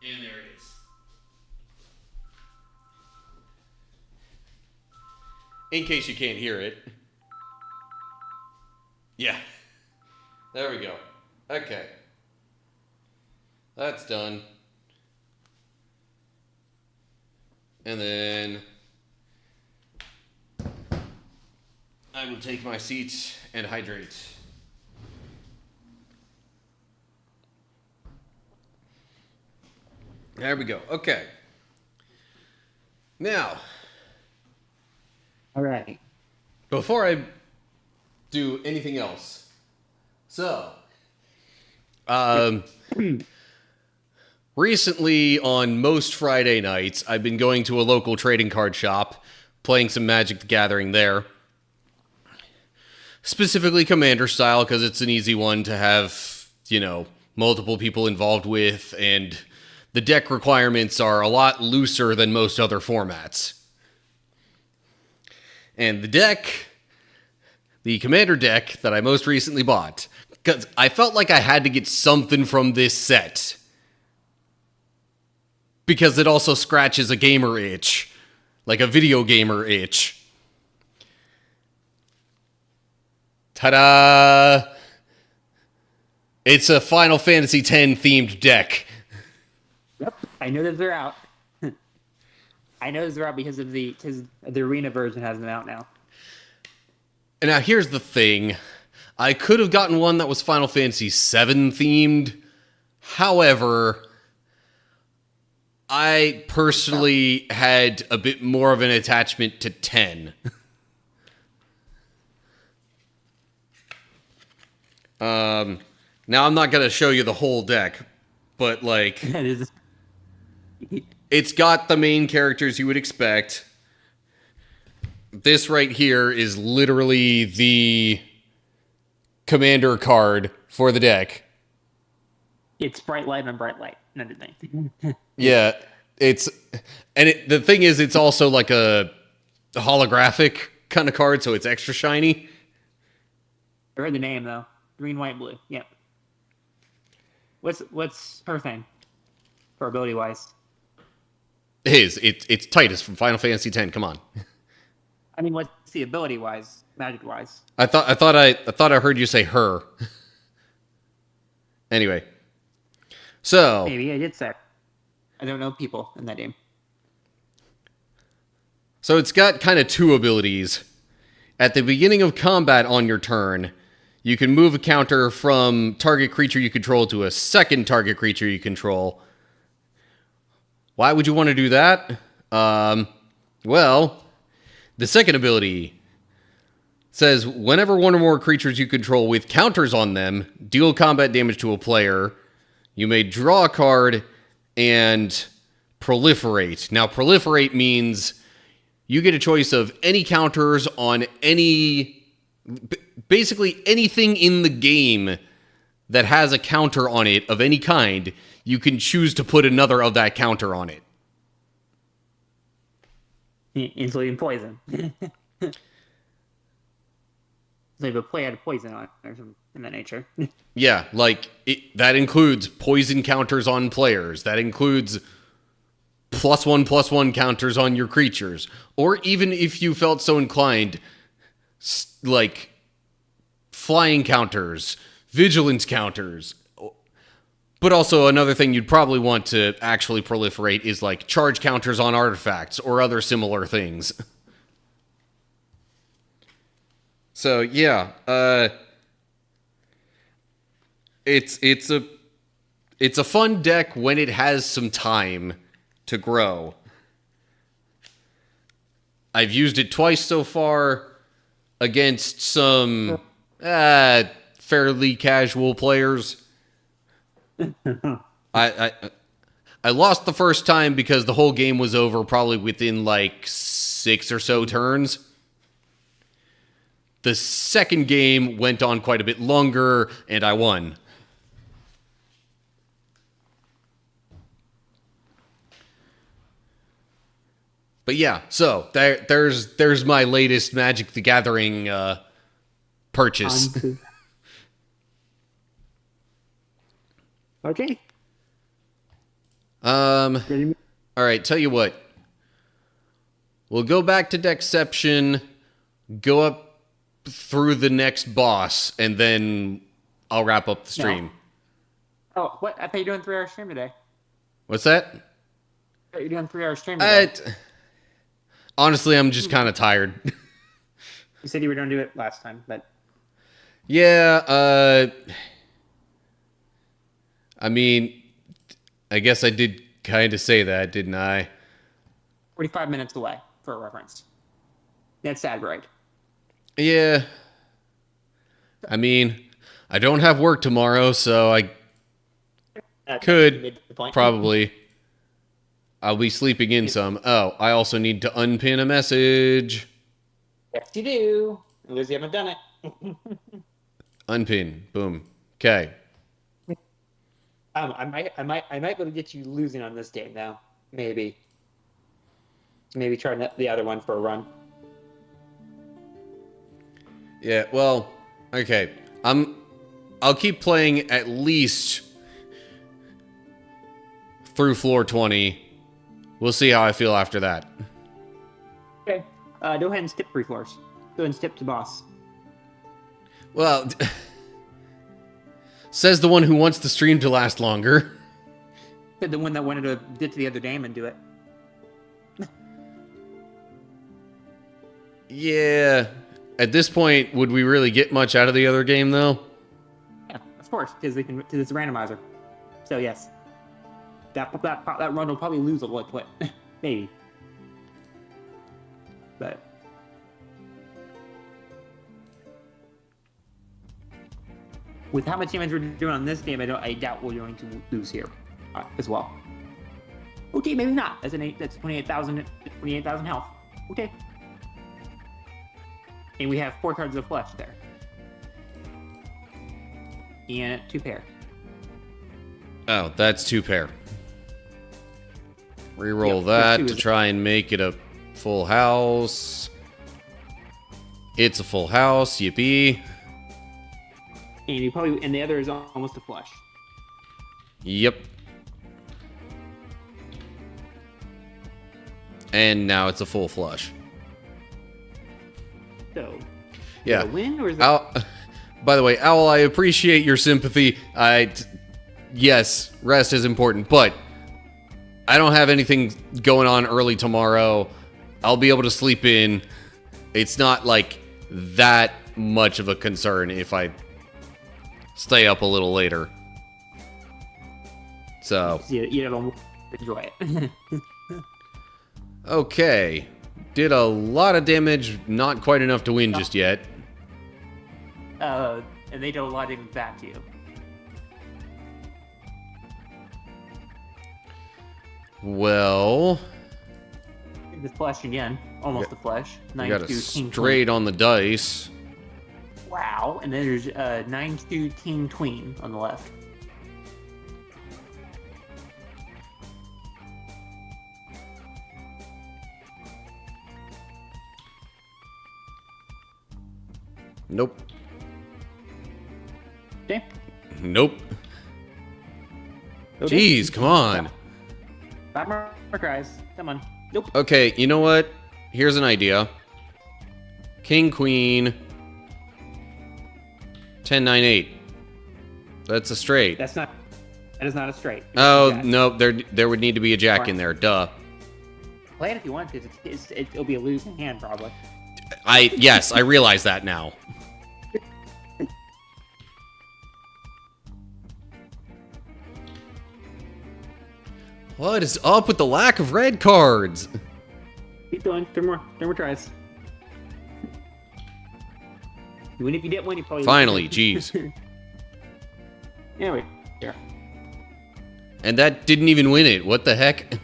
and there it is. In case you can't hear it. Yeah. There we go. Okay. That's done. And then I will take my seat and hydrate. There we go. Okay. Now, All right. before I do anything else, recently on most Friday nights, I've been going to a local trading card shop, playing some Magic the Gathering there. Specifically Commander style, because it's an easy one to have, multiple people involved with, and the deck requirements are a lot looser than most other formats. And the Commander deck that I most recently bought, because I felt like I had to get something from this set. Because it also scratches a gamer itch. Like a video gamer itch. Ta-da! It's a Final Fantasy X themed deck. Yep. I know that they're out. I know they're out because the arena version has them out now. And now here's the thing. I could have gotten one that was Final Fantasy VII themed. However, I personally had a bit more of an attachment to 10. Now I'm not going to show you the whole deck, but it's got the main characters you would expect. This right here is literally the commander card for the deck. It's bright light on bright light and everything. Yeah, the thing is, it's also like a holographic kind of card, so it's extra shiny. I heard the name though. Green, white, blue. Yep. What's her thing? For ability wise. It's Titus from Final Fantasy X. Come on. I mean, what's the ability wise, magic wise? I thought I heard you say her. Anyway, so Maybe I did say. I don't know people in that game. So it's got kind of two abilities. At the beginning of combat on your turn, you can move a counter from target creature you control to a second target creature you control. Why would you want to do that? Well, the second ability says whenever one or more creatures you control with counters on them deal combat damage to a player, you may draw a card and proliferate. Now, proliferate means you get a choice of any counters on basically anything in the game that has a counter on it of any kind. You can choose to put another of that counter on it. Including poison. They have a play out of poison on it or something in that nature. Yeah, like, that includes poison counters on players. That includes +1/+1 counters on your creatures. Or even if you felt so inclined, like, flying counters, vigilance counters. But also another thing you'd probably want to actually proliferate is, like, charge counters on artifacts or other similar things. So, yeah, it's a fun deck when it has some time to grow. I've used it twice so far against some fairly casual players. I lost the first time because the whole game was over probably within like 6 or so turns. The second game went on quite a bit longer, and I won. But yeah, so there's my latest Magic the Gathering purchase. Okay. All right, tell you what. We'll go back to Deckception, go up through the next boss, and then I'll wrap up the stream. No. Oh, what? I thought you were doing 3-hour stream today. What's that? I thought you were doing 3-hour stream today. Honestly, I'm just kind of tired. You said you were going to do it last time, but... Yeah, I mean, I guess I did kind of say that, didn't I? 45 minutes away, for a reference. That's sad, right? Yeah. I mean, I don't have work tomorrow, so I could probably. I'll be sleeping in some. Oh, I also need to unpin a message. Yes, you do. Unless you haven't done it. Unpin. Boom. Okay. I might be able to get you losing on this game now. Maybe try the other one for a run. Yeah, well, okay. I'll keep playing at least through floor 20. We'll see how I feel after that. Okay. Go ahead and skip 3 floors. Go ahead and skip to boss. Well, says the one who wants the stream to last longer. The one that wanted to get to the other dam and do it. Yeah. At this point, would we really get much out of the other game, though? Yeah, of course, because it's a randomizer. So yes, that run will probably lose a little bit, maybe. But with how much damage we're doing on this game, I doubt we're going to lose here as well. Okay, maybe not. That's 28,000 health. Okay. And we have 4 cards of flesh there. And 2 pair. Oh, that's 2 pair. Reroll that to try and make it a full house. It's a full house, yippee. And the other is almost a flush. Yep. And now it's a full flush. So, yeah. Win or is it... By the way, Owl, I appreciate your sympathy. Yes, rest is important, but I don't have anything going on early tomorrow. I'll be able to sleep in. It's not like that much of a concern if I stay up a little later. So you don't enjoy it. Okay. Did a lot of damage, not quite enough to win just yet. And they did a lot of damage back to you. Well, The flesh again. Almost the flesh. You got a straight on the dice. Wow. And then there's 9-2 King Queen on the left. Nope. Okay. Nope. Okay. Jeez, come on. 5 more tries. Come on. Nope. Okay, you know what? Here's an idea. King, queen. 10, 9, 8. That's a straight. That is not a straight. Oh, Jack. no, there would need to be a jack in there. Duh. Play it if you want, because it'll be a losing hand, probably. Yes, I realize that now. What is up with the lack of red cards? Keep going. 3 more tries. Even if you didn't win, you probably Finally, jeez. Yeah, wait. Here. And that didn't even win it. What the heck?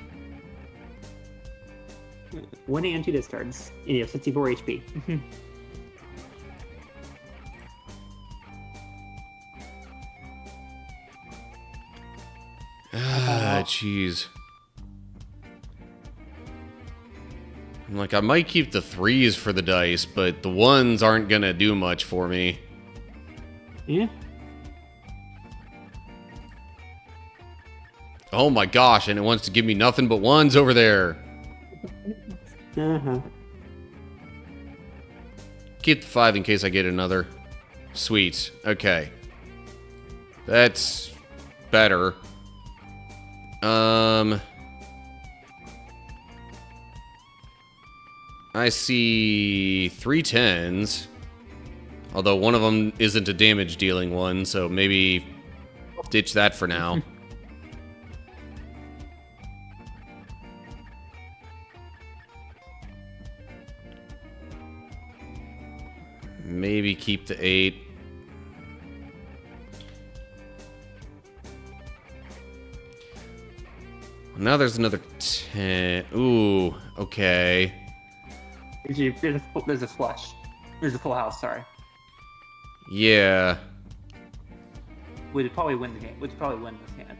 1 and 2 discards. And you have 64 HP. Ah, jeez. I'm like, I might keep the 3s for the dice, but the 1s aren't gonna do much for me. Yeah. Oh my gosh, and it wants to give me nothing but 1s over there. Uh-huh. Keep the 5 in case I get another. Sweet. Okay. That's better. I see 3 10s. Although one of them isn't a damage dealing one, so maybe ditch that for now. Maybe keep the 8. Now there's another 10. Ooh, okay. There's a flush. There's a full house, sorry. Yeah. Would probably win the game. Would probably win this hand.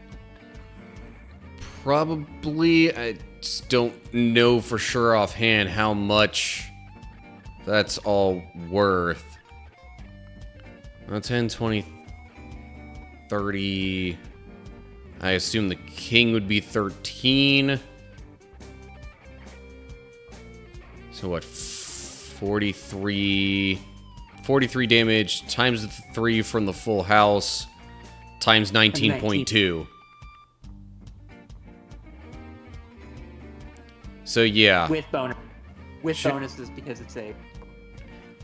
Probably. I just don't know for sure offhand how much that's all worth. 10, 20, 30. I assume the king would be 13. So what? 43 damage times the 3 from the full house times 19.2. So yeah. With bonuses because it's a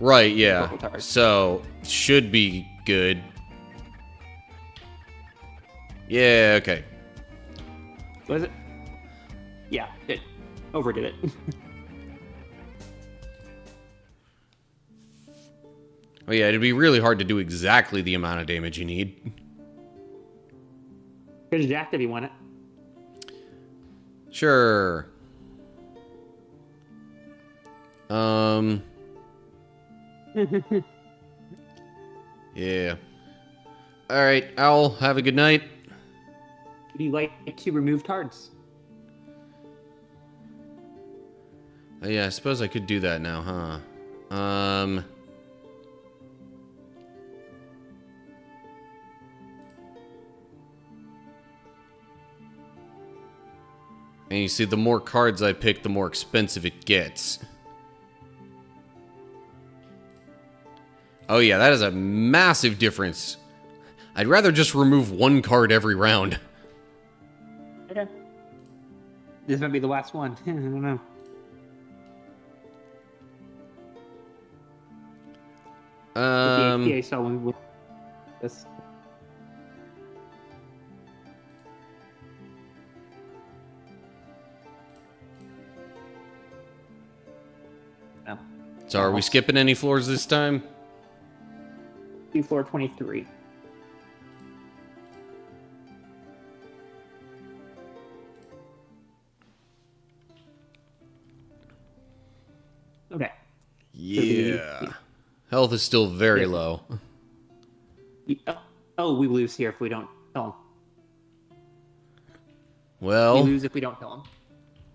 right, yeah. purple card. So should be good. Yeah, okay. Was it? Yeah, it overdid it. Oh yeah, it'd be really hard to do exactly the amount of damage you need. Here's Jack if you want it. Sure. Yeah. Alright, Owl, have a good night. Would you like to remove cards? Oh yeah, I suppose I could do that now, huh? And you see, the more cards I pick, the more expensive it gets. Oh yeah, that is a massive difference. I'd rather just remove 1 card every round. Okay. This might be the last one. I don't know. With the APA, so we will this. No. So are we skipping any floors this time? Floor 23. Okay. Yeah. Health is still very low. We lose here if we don't kill him. Well. We lose if we don't kill him.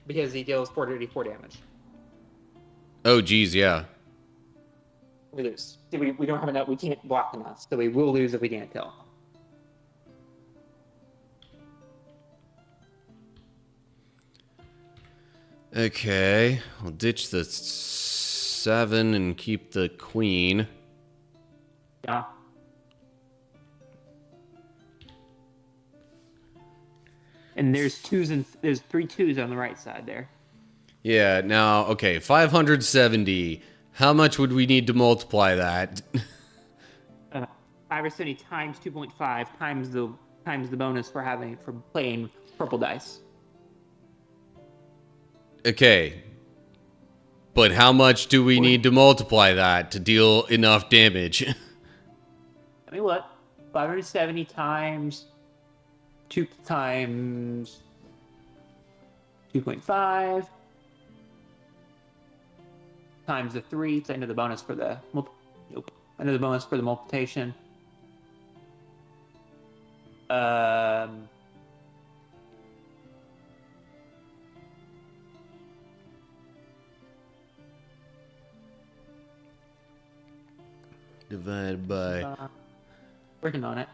Because he deals 434 damage. Oh, geez, yeah. We lose. See, we don't have enough. We can't block enough, so we will lose if we can't kill. Okay, I'll ditch the 7 and keep the queen. Yeah. And there's 3 twos on the right side there. Yeah, now, okay, 570. How much would we need to multiply that? 570 times 2.5 times the bonus for playing purple dice. Okay. But how much do we need to multiply that to deal enough damage? I mean, what? 570 times 2 times 2.5 times the 3. So I know the bonus for the I know the bonus for the multiplication. Divided by... Working on it.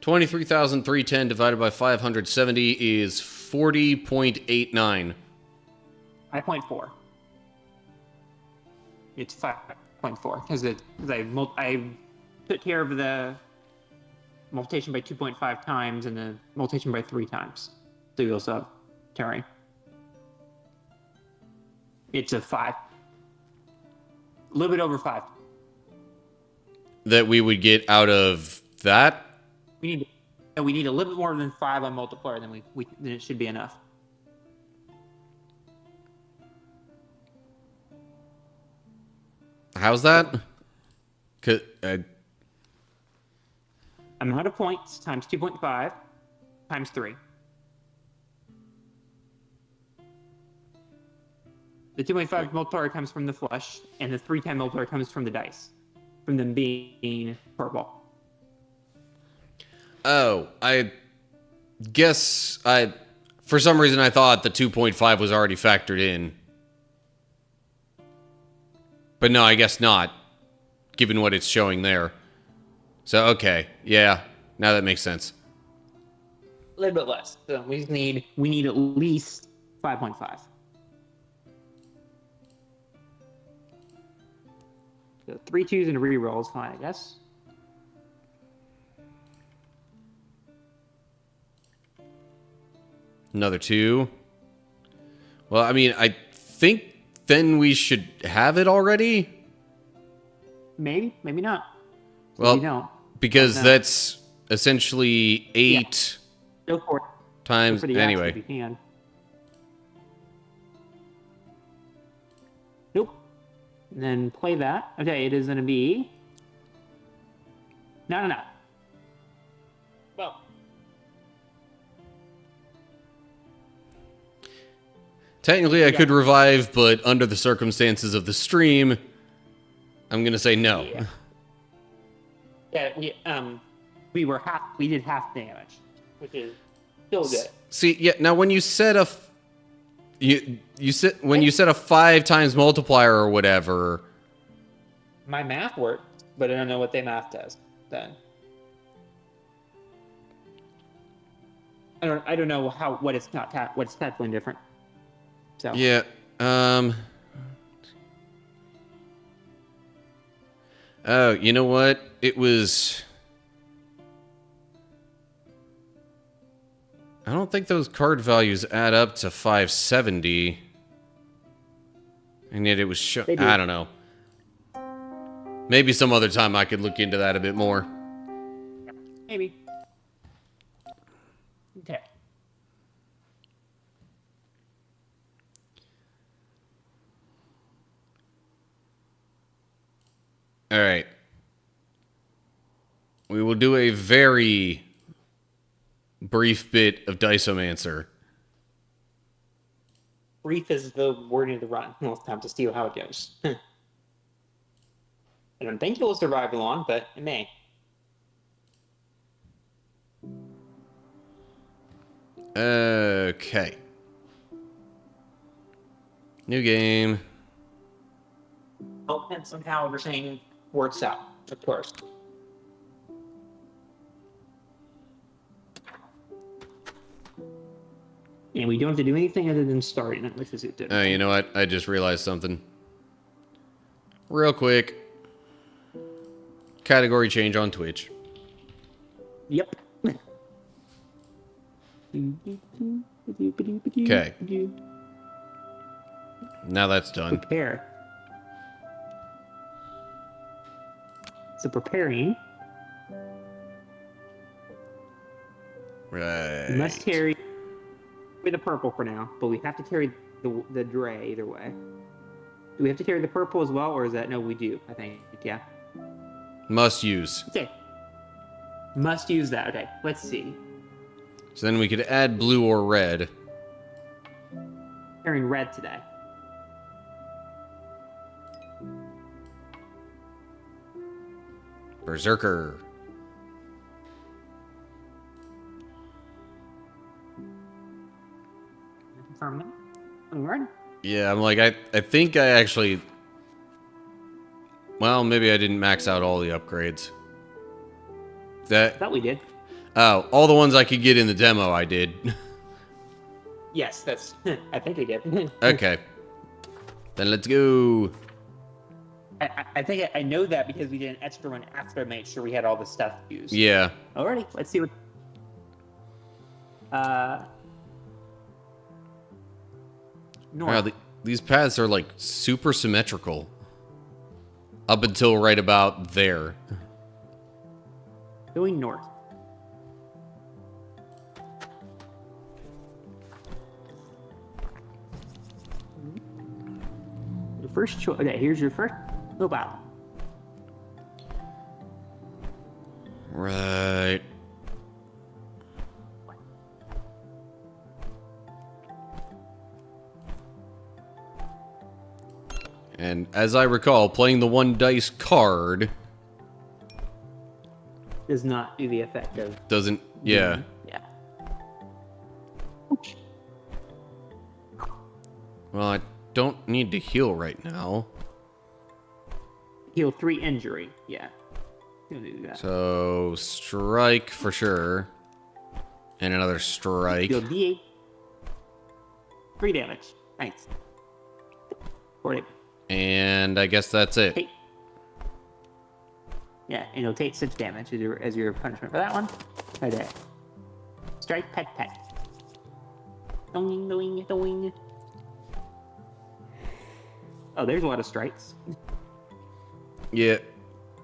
23,310 divided by 570 is 40.89. 5.4. It's 5.4 because I took care of the multiplication by 2.5 times and the multiplication by 3 times. So you also have terrain. It's a 5. A little bit over 5. That we would get out of that? We need a little bit more than 5 on multiplier, then then it should be enough. How's that? Amount of points times 2.5 times 3. The 2.5 multiplier comes from the flush, and the 3 time multiplier comes from the dice, from them being purple. Oh, I guess for some reason I thought the 2.5 was already factored in. But no, I guess not, given what it's showing there. So, okay, yeah, now that makes sense. A little bit less. So we need at least 5.5. So 3 twos and a reroll is fine, I guess. Another 2. Well, I mean, I think then we should have it already. Maybe not. Well, we don't. Because No. that's essentially 8 Go for it. times. Go for the action if Anyway, you can. Nope. And then play that. Okay, it is going to be. No. Well. technically I could revive, but under the circumstances of the stream, I'm gonna say no. Yeah. We did half damage, which is still good. See, yeah. Now, when you set a, when you set a 5 times multiplier or whatever. My math worked, but I don't know what their math does. Then I don't know what it's calculating different. So Yeah. Oh, you know what? It was. I don't think those card values add up to 570. And yet it was I don't know. Maybe some other time I could look into that a bit more. maybe. Okay. All right. We will do a very brief bit of Diceomancer. Brief is the wording of the run. We'll have to see how it goes. I don't think it will survive long, but it may. Okay. New game. depends on how everything works out, of course. And we don't have to do anything other than starting it, which is it. Oh, you know what? I just realized something. Real quick. Category change on Twitch. Yep. Okay. Now that's done. Prepare. So preparing. Right. We must carry the purple for now, but we have to carry the gray either way. Do we have to carry the purple as well, or is that no? We do. I think yeah. Must use. Okay. Must use that. Okay. Let's see. So then we could add blue or red. Carrying red today. Berserker. Confirm that. Red. Yeah, I'm like, I think I actually... Well, maybe I didn't max out all the upgrades. That... That we did. Oh, all the ones I could get in the demo, I did. Yes, that's. I think we did. Okay. Then let's go. I think I know that because we did an extra one after I made sure we had all the stuff used. Yeah. Alrighty, let's see what. North. Wow, these paths are like super symmetrical. Up until right about there. Going north. Your first choice. Okay, here's your first. Go battle. Right. And as I recall, playing the one dice card Does not do the effect of. doesn't. Yeah. Yeah. Well, I don't need to heal right now. Heal 3 injury. Yeah. You'll do that. So, strike for sure. And another strike. Heal D8. 3 damage. Thanks. 4 damage. And I guess that's it. Take. Yeah, and you'll take 6 damage as your punishment for that one. Right there. Strike, pet, pet. Doing, doing, doing. Oh, there's a lot of strikes. Yeah.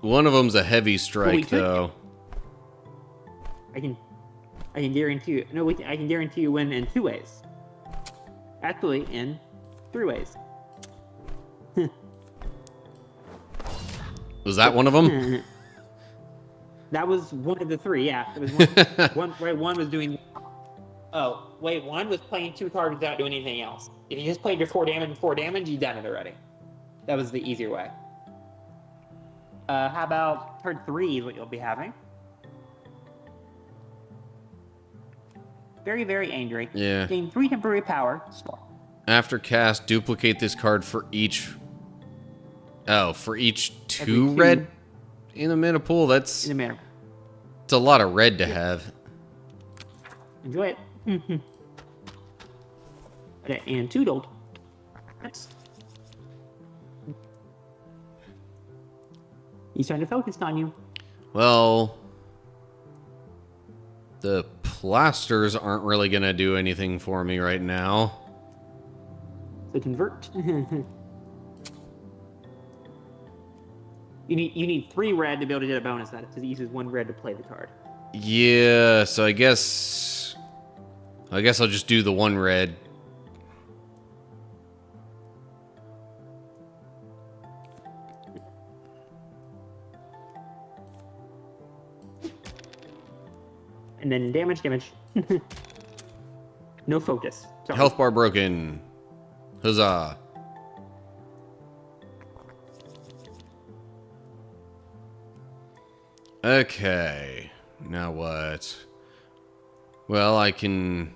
One of them's a heavy strike, could- though. I can guarantee you. No, I can guarantee you win in 2 ways. Actually, in 3 ways. Was that one of them? That was one of the 3. Yeah, it was one. One was doing. Oh wait, one was playing 2 cards without doing anything else. If you just played your 4 damage and 4 damage, you done it already. That was the easier way. How about turn 3 is what you'll be having? Very, very angry. Yeah. Gain 3 temporary power. Storm. After cast, duplicate this card for each... Oh, for each 2 Every 2 red in the mana pool? That's... In a manner. It's a lot of red to have. Enjoy it. Okay, and 2 gold. That's. He's trying to focus on you. Well... The plasters aren't really going to do anything for me right now. So convert. You need 3 red to be able to get a bonus out of it, because it uses 1 red to play the card. Yeah, so I guess I'll just do the 1 red. And then damage. No focus. Sorry. Health bar broken. Huzzah. Okay. Now what? Well, I can...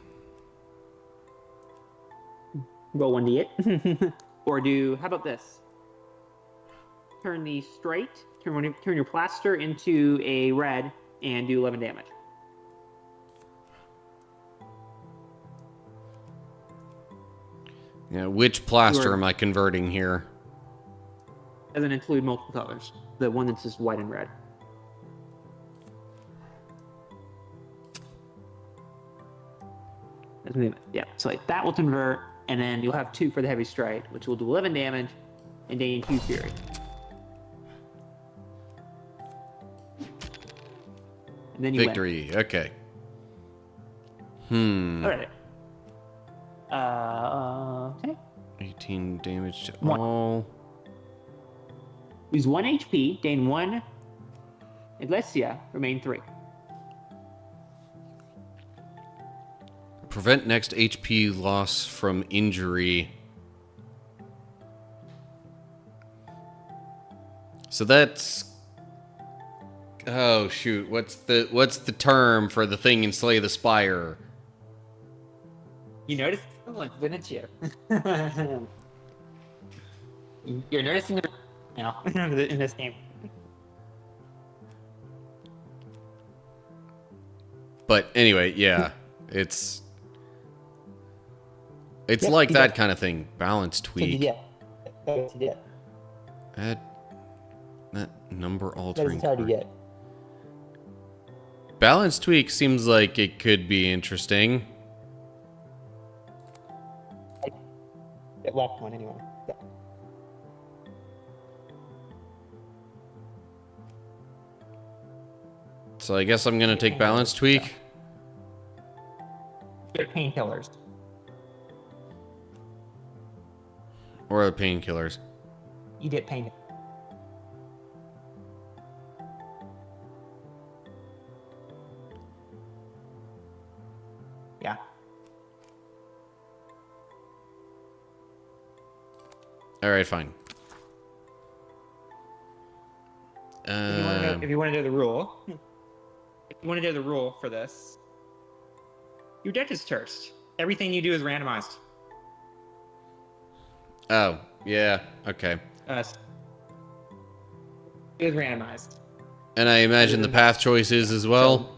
Roll 1d8. Or do, how about this? turn the straight, turn your plaster into a red, and do 11 damage. Yeah, which plaster am I converting here? Doesn't include multiple colors. The one that's just white and red. Yeah, so like that will convert, and then you'll have 2 for the heavy strike, which will do 11 damage and gain 2 fury. And then you Victory. win. Okay. All right. Okay. 18 damage to 1. all. Lose 1 HP, gain 1 Iglesia, remain 3. Prevent next HP loss from injury. So that's... Oh shoot, what's the term for the thing in Slay the Spire? You noticed someone, didn't you? You're noticing it now in this game. But anyway, yeah, it's Yep, like you that got- kind of thing. Balance tweak. Yeah. That's what you get. Add that number That altering. is hard to card. get. Balance tweak seems like it could be interesting. That left one anyway. Yeah. So I guess I'm gonna take balance tweak. They're painkillers. Or the painkillers. You get pain. Yeah. Alright, fine. If you want to know the rule, if you want to know the rule for this, your deck is cursed. Everything you do is randomized. Oh, yeah, okay. It is randomized. And I imagine the path choices as well.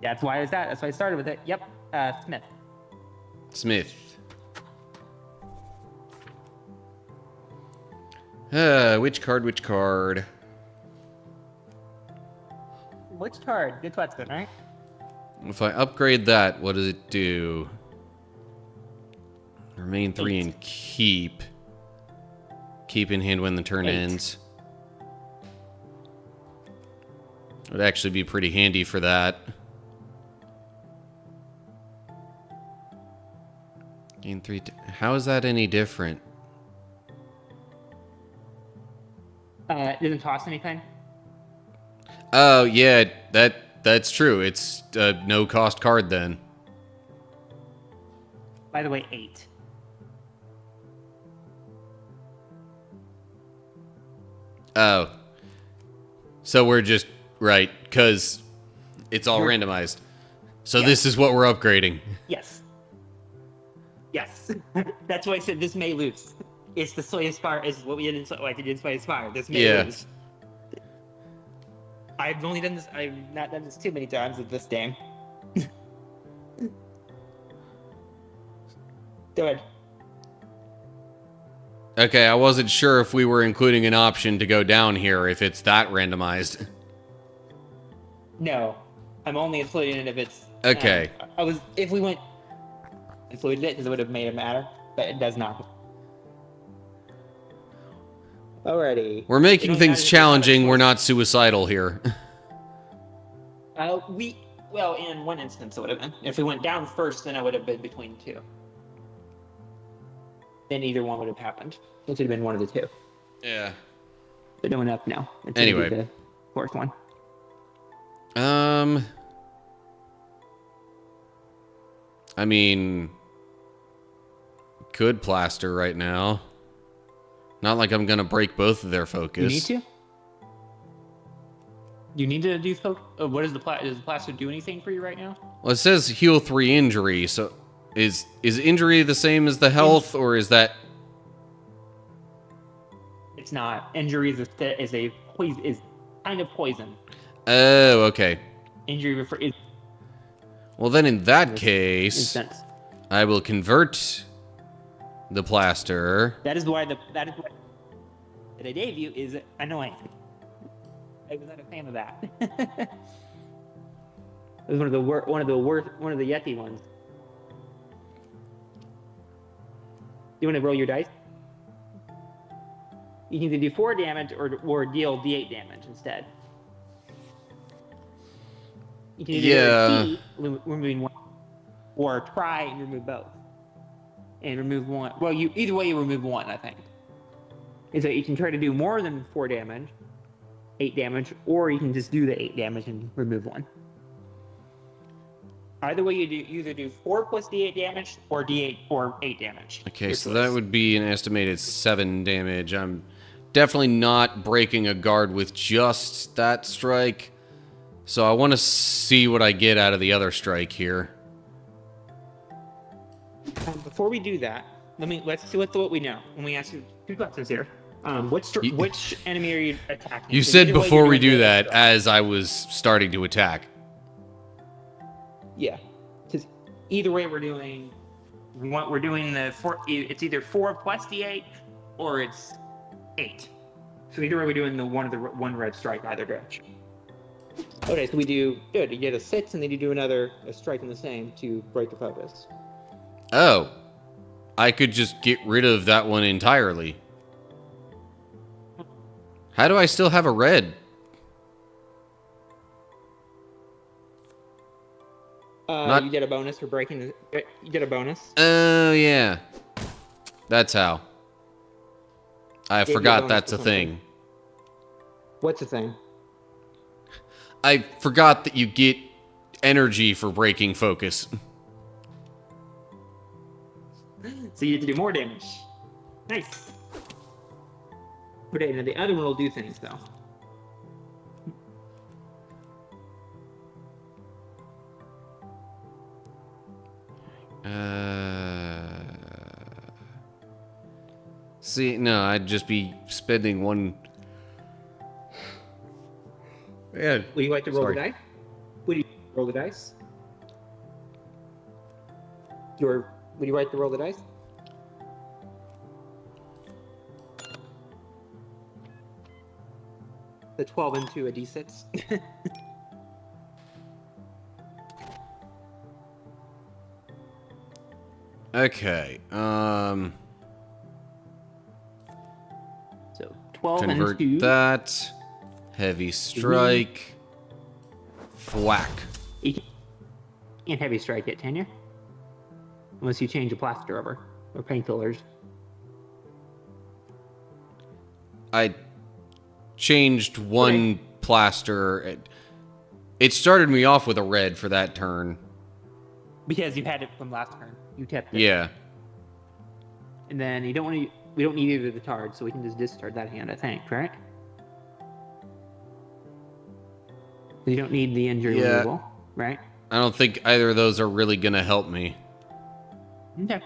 Yeah, that's why it's that. That's why I started with it. Yep. Smith. Smith. Which card, which card? Which card? Good question, right? If I upgrade that, what does it do? Remain 3 and keep. Keep in hand when the turn 8. ends. Would actually be pretty handy for that. Gain 3. How is that any different? It doesn't cost anything. Oh yeah, that's true. It's a no cost card then. By the way, 8. Oh. So we're just right, because it's all randomized. So Yeah. this is what we're upgrading. Yes. Yes. That's why I said this may lose. It's the Slay Aspire. Is what we did in like we did in Slay Aspire. This may Yeah. lose. I've only done this. I've not done this too many times with this game. Go ahead. Okay, I wasn't sure if we were including an option to go down here if it's that randomized. No, I'm only including it if it's Okay. I was if we went included it because it would have made it matter, but it does not. Alrighty. We're making don't things have to challenging, decide. we're not suicidal here. Well, in one instance it would have been. If we went down first, then it would have been between 2. Then either one would have happened. It would have been one of the 2. Yeah. They're doing up now. It's Anyway. the fourth one. I mean, could plaster right now. Not like I'm gonna break both of their focus. You need to. You need to do. What does the does the plaster do anything for you right now? Well, it says heal 3 injury, so is injury the same as the health, or is that... It's not. Injury is poison, is kind of poison. Oh, okay. Injury is Well, then in that this case, instance. I will convert the plaster. That is why that I gave you is annoying. I was not a fan of that. It was one of the Yeti ones. You want to roll your dice? You can either do 4 damage or deal D8 damage instead. You can either D, removing 1, or try and remove both. And remove 1. Well, either way you remove 1, I think. And so you can try to do more than 4 damage, 8 damage, or you can just do the 8 damage and remove 1. Either way, you either do 4 plus D8 damage or D8 or 8 damage. Okay, so that would be an estimated 7 damage. I'm definitely not breaking a guard with just that strike. So I want to see what I get out of the other strike here. Before we do that, let's see what we know. When we ask you 2 questions here. Which enemy are you attacking? You said before we do that, as I was starting to attack. Yeah, because either way we're doing the 4. It's either 4 plus D8 or it's 8. So either way we're doing the one red strike either direction. Okay, so we do good. You get a 6, and then you do a strike in the same to break the focus. Oh, I could just get rid of that one entirely. How do I still have a red? You get a bonus for breaking. You get a bonus. Oh, yeah. That's how. I forgot that's a thing. What's the thing? I forgot that you get energy for breaking focus. So you get to do more damage. Nice. Okay, now the other one will do things, though. See, no, I'd just be spending one. Yeah. Would you like to roll the dice? Would you roll the dice? Would you like to roll the dice? The 12 into a d6. Okay. So 12 Convert into that. Heavy strike. Thwack. You can't heavy strike it, can you? Unless you change a plaster over or painkillers. I changed one plaster. It started me off with a red for that turn. Because you had it from last turn. You kept it. Yeah. And then we don't need either of the cards, so we can just discard that hand, I think, right? You don't need the injury removal, right? I don't think either of those are really going to help me. Okay.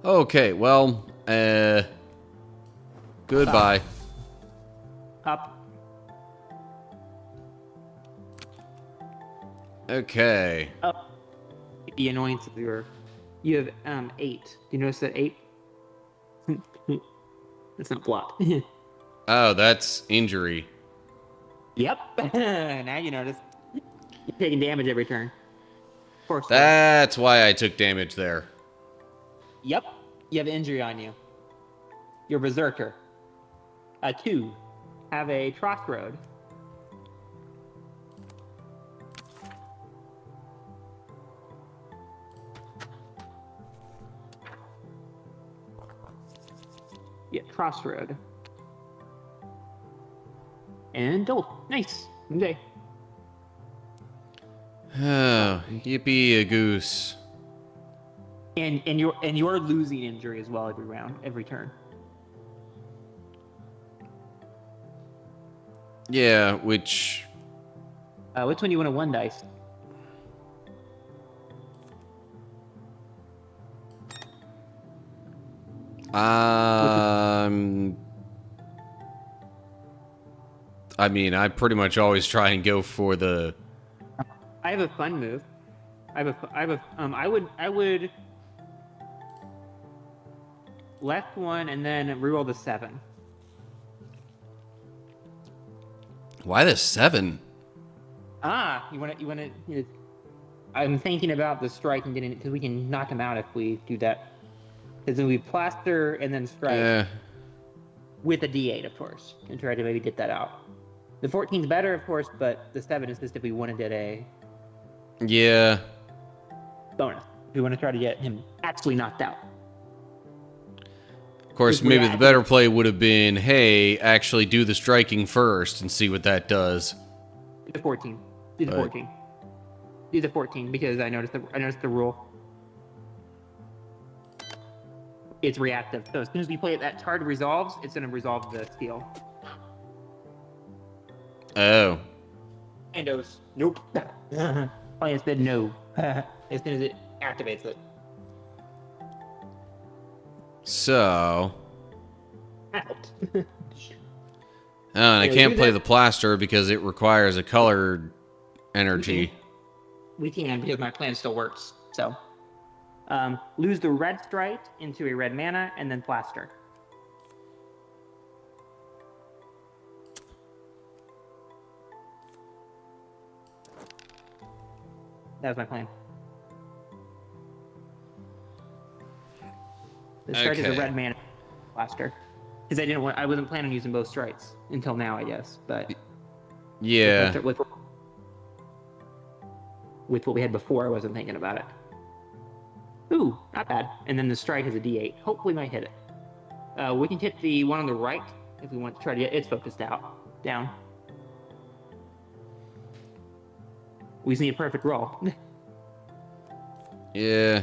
Okay, well, goodbye. Up. Okay. Up. The annoyance of you have 8. Do you notice that 8? That's not blocked. Oh, that's injury. Yep. Now you notice. You're taking damage every turn. Of course. That's why I took damage there. Yep. You have injury on you. You're berserker. 2. Have a crossroad. Yeah, crossroad. And Dolt. Nice. Okay. Oh, yippee a goose. And you're losing injury as well every round, every turn. Yeah, which Which one do you want to one dice? I mean, I pretty much always try and go for the. I have a fun move. I would left one and then reroll the 7. Why the 7? You want to. I'm thinking about the strike and getting it because we can knock him out if we do that. Because then we plaster and then strike with a D8, of course, and try to maybe get that out. The 14's better, of course, but the 7 is just if we wanted to get a bonus. If we want to try to get him actually knocked out. Of course, maybe the better play would have been, hey, actually do the striking first and see what that does. Do the 14. Do the 14. Do the 14 because I noticed the rule. It's reactive. So as soon as we play it, that card resolves, it's going to resolve the steal. Oh. And goes, nope. Playing said no. As soon as it activates it. So. Out. Oh, and I can't play the plaster because it requires a colored energy. We can because my plan still works. So, lose the red stripe into a red mana and then plaster. That was my plan. The strike is a red mana plaster. Because I wasn't planning on using both strikes until now, I guess. But yeah, with what we had before, I wasn't thinking about it. Ooh, not bad. And then the strike is a D8. Hopefully, might hit it. We can hit the one on the right if we want to try to get it focused down. We just need a perfect roll. Yeah.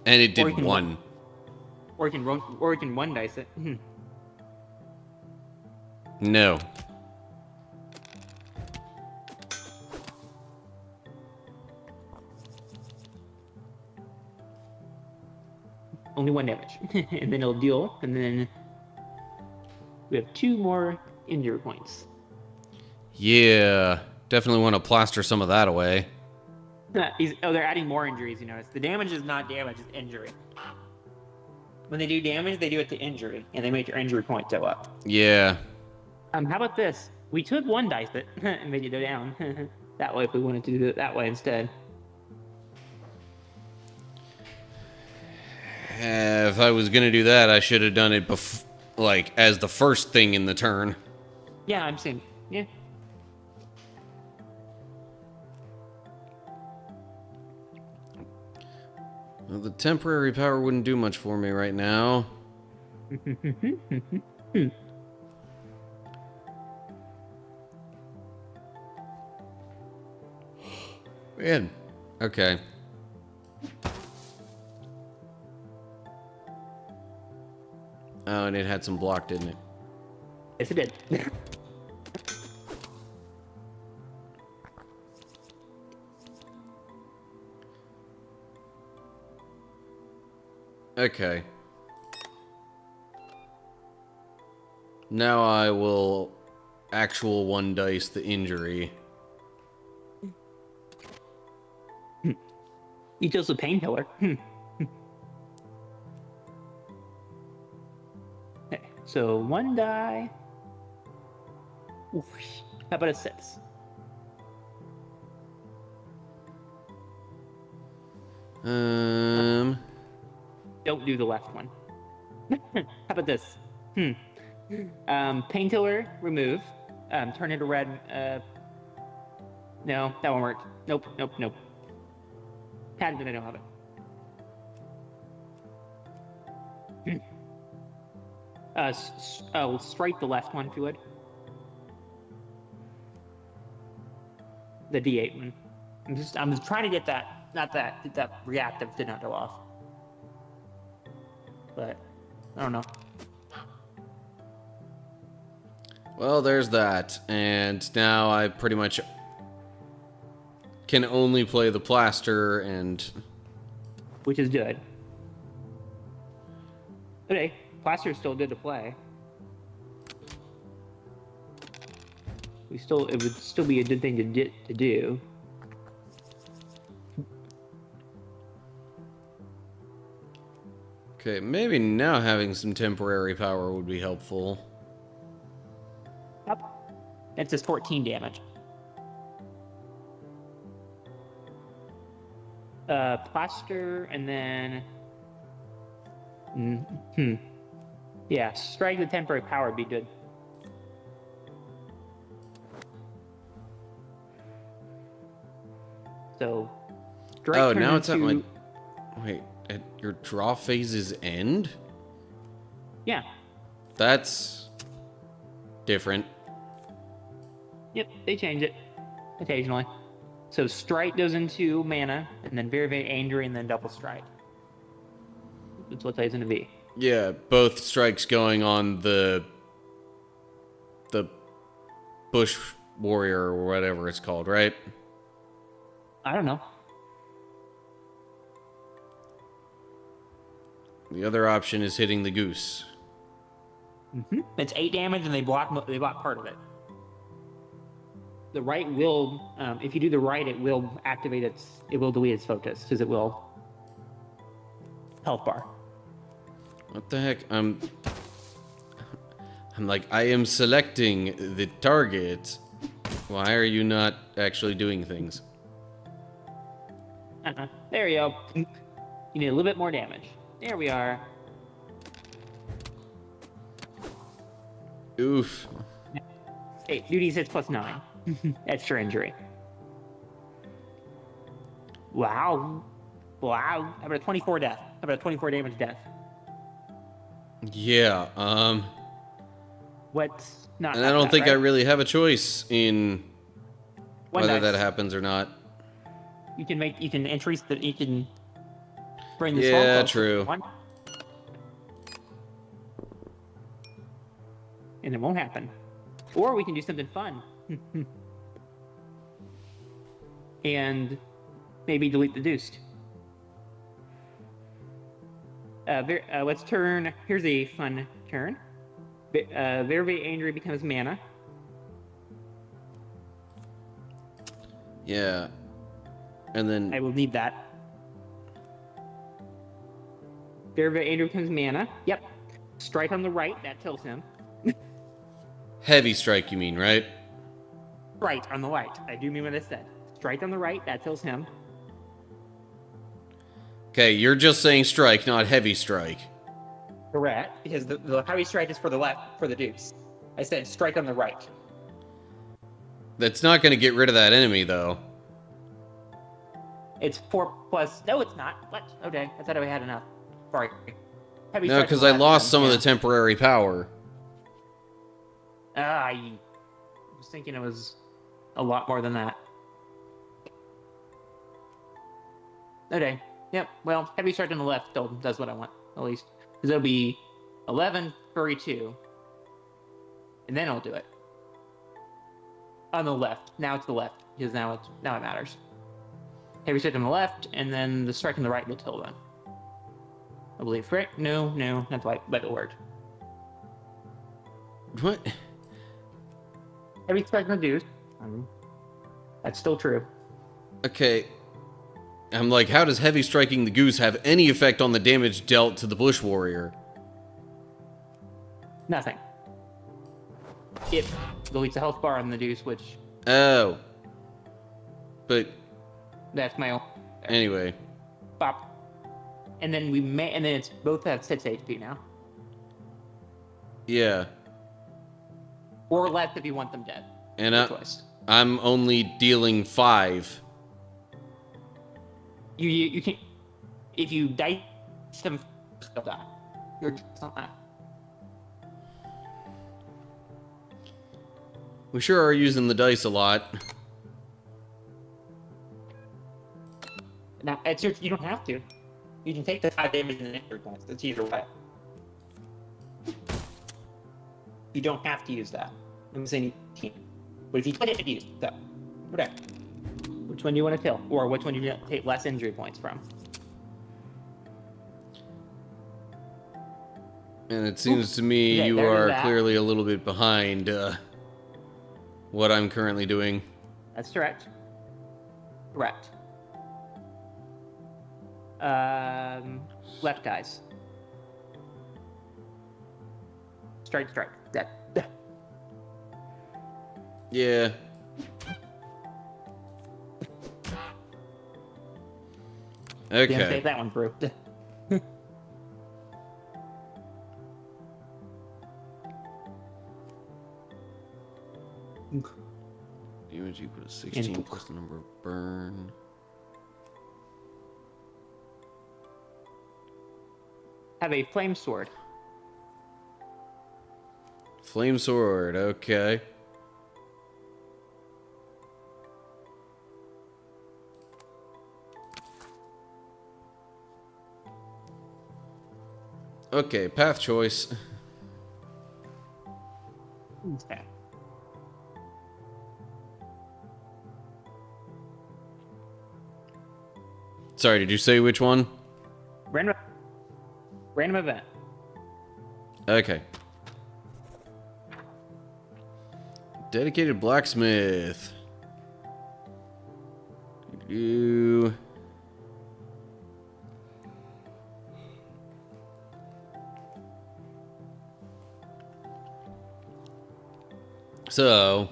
And it did 1. Or you can one dice it. No. Only 1 damage. And then it'll deal, and then we have 2 more injury points. Yeah. Definitely want to plaster some of that away. They're adding more injuries, you notice. The damage is not damage, it's injury. When they do damage, they do it to injury, and they make your injury point go up. Yeah. How about this? We could one dice it and make it go down. That way, if we wanted to do it that way instead. If I was going to do that, I should have done it as the first thing in the turn. Yeah, I'm saying, yeah. Well, the temporary power wouldn't do much for me right now. Man. Okay. Oh, and it had some block, didn't it? Yes, it did. Okay. Now I will actual one dice the injury. You chose a painkiller. Okay, so 1 die. Oof. How about a 6? Don't do the left one. How about this? Painkiller, remove. Turn it to red. No, that won't work. Nope. Patent, I don't have it. Strike the left one if you would. The D8 one. I'm just trying to get that. Not that reactive did not go off. But I don't know. Well, there's that. And now I pretty much can only play the plaster and... Which is good. Okay, plaster is still good to play. It would still be a good thing to do. Okay, maybe now having some temporary power would be helpful. Yep. That's just 14 damage. Plaster, and then... Yeah, strike with temporary power would be good. So... Oh, now it's at my... Wait, at your draw phase's end? Yeah. That's... different. Yep, they change it occasionally. So strike goes into mana, and then very, very angry, and then double strike. That's what plays into V. Yeah, both strikes going on the bush warrior or whatever it's called, right? I don't know. The other option is hitting the goose. It's 8 damage, and they block part of it. The right will, if you do the right, it will activate it will delete its focus, because it will health bar. What the heck? I'm like, I am selecting the target. Why are you not actually doing things? There you go. You need a little bit more damage. There we are. Oof. Hey, duties hits +9. Extra injury. Wow. How about a 24 death? How about a 24 damage death? Yeah, What's not... and I don't think I really have a choice in One whether dice. that happens or not. You can increase the... You can bring the Yeah, swamp true. One. And it won't happen. Or we can do something fun. And maybe delete the deuced. Let's turn... Here's a fun turn. Very, very angry becomes mana. Yeah. And then... I will need that. Very, very angry becomes mana. Yep. Strike on the right. That kills him. Heavy strike, you mean, right? Right on the right. I do mean what I said. Strike on the right. That kills him. Okay, you're just saying strike, not heavy strike. Correct. Because the heavy strike is for the left, for the deuce. I said strike on the right. That's not going to get rid of that enemy, though. It's 4+... No, it's not. What? Okay. I thought I had enough. Sorry. Heavy No, strike because on the I left, lost then, some of yeah. the temporary power. I was thinking it was a lot more than that. Okay. Yep. Well, heavy strike on the left still does what I want, at least. Because it'll be 11, furry 2. And then it'll do it. On the left. Now it's the left. Because now it matters. Heavy strike on the left, and then the strike on the right will kill them. I believe, right? No, not right, but it worked. What? Heavy strike on the deuce. That's still true. Okay. I'm like, how does heavy striking the goose have any effect on the damage dealt to the bush warrior? Nothing. It deletes a health bar on the deuce, which Oh. But that's my own. anyway. Bop. And then it's both have 6 HP now. Yeah. Or less if you want them dead. And Your choice. I'm only dealing 5. You can, if you dice them, they'll die. You're just not that. We sure are using the dice a lot. Now it's you don't have to. You can take the 5 damage in the injury points. It's either way. You don't have to use that. I'm saying 18. But if you put it at you, so whatever. Which one do you want to kill, or which one do you take less injury points from? And it seems to me Okay, you there's are that. clearly a little bit behind what I'm currently doing. That's correct. Correct. Left eyes. Strike. Dead. Yeah. Didn't Okay. save that one through. Damage equal to 16 plus the number of burn. Have a flame sword. Flame sword, okay. Okay, path choice. Okay. Sorry, did you say which one? Random event. Okay. Dedicated blacksmith. You. So,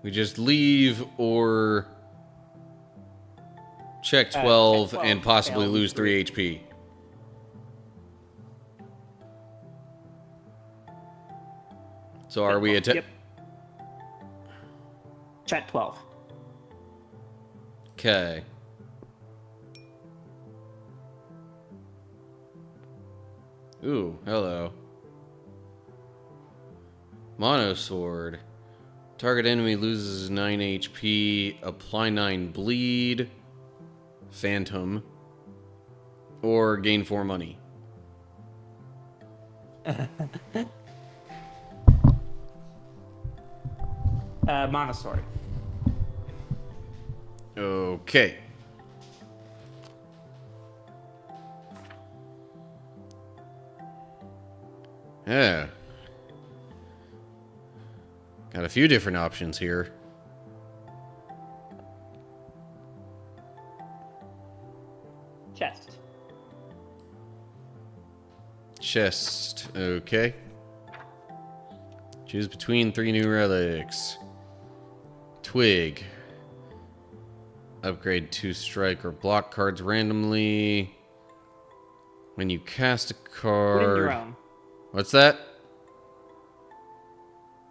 we just leave or check 12, check 12 and possibly fail lose 3 3. HP. So are we Yep. Chat 12. Okay. Ooh, hello. Mono sword. Target enemy loses 9 HP, apply 9 bleed, phantom, or gain 4 money. Monosword. Okay. Yeah. Got a few different options here. Chest. Chest. Okay. Choose between 3 new relics. Twig. Upgrade 2 strike or block cards randomly. When you cast a card. Wooden drone. What's that?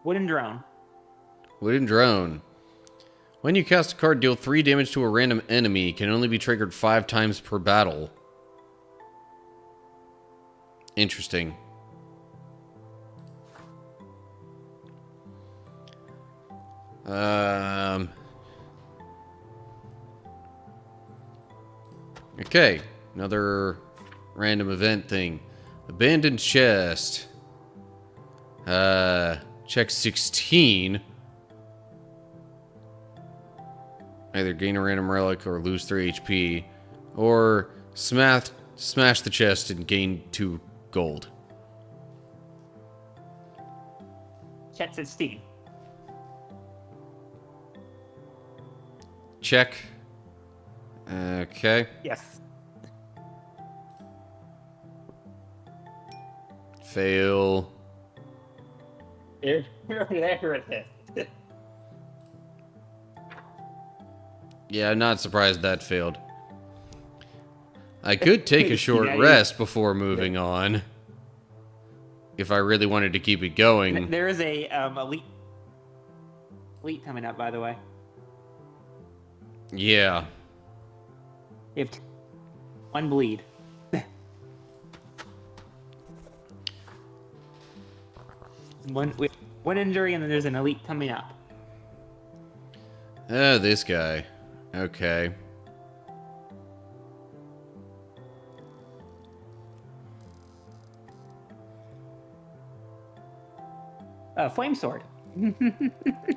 Wooden drone. Wooden drone. When you cast a card, deal 3 damage to a random enemy. Can only be triggered 5 times per battle. Interesting. Okay, another random event thing. Abandoned chest. Check 16. Either gain a random relic or lose 3 HP. Or smash the chest and gain 2 gold. Chat 16. Check. Okay. Yes. Fail. There it is. Yeah, I'm not surprised that failed. I could take a short Yeah, rest before moving on. If I really wanted to keep it going. There is a elite coming up, by the way. Yeah. You have 1 bleed. one injury, and then there's an elite coming up. Oh, this guy. Okay. Flame Sword.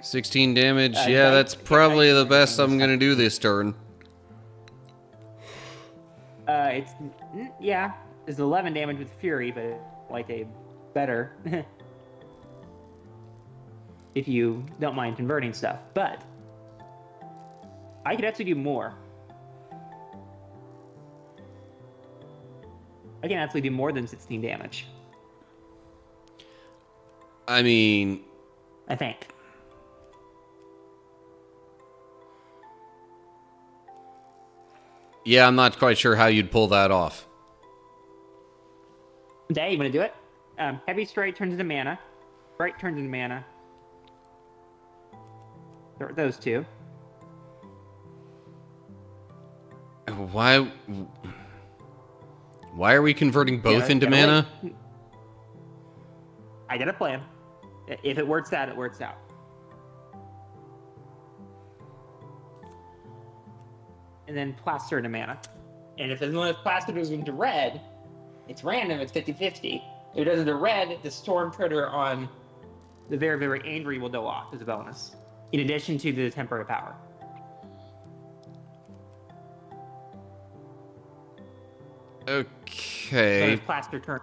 16 damage. Yeah, Dice- that's probably the best dice- I'm gonna do this turn. It's 11 damage with Fury, but like a better. If you don't mind converting stuff, but I could actually do more. I can actually do more than 16 damage. I mean, I think. yeah, I'm not quite sure how you'd pull that off. Okay, you want to do it? Heavy Strike turns into mana. Bright turns into mana. There are those two. Why are we converting both into mana? I got a plan. If it works out, it works out. And then plaster into mana. And if one of the plaster goes into red, it's random, it's 50-50. If it goes into red, the storm trigger on The very, very angry will go off as a bonus, in addition to the temporary power. But Okay. if plaster turn,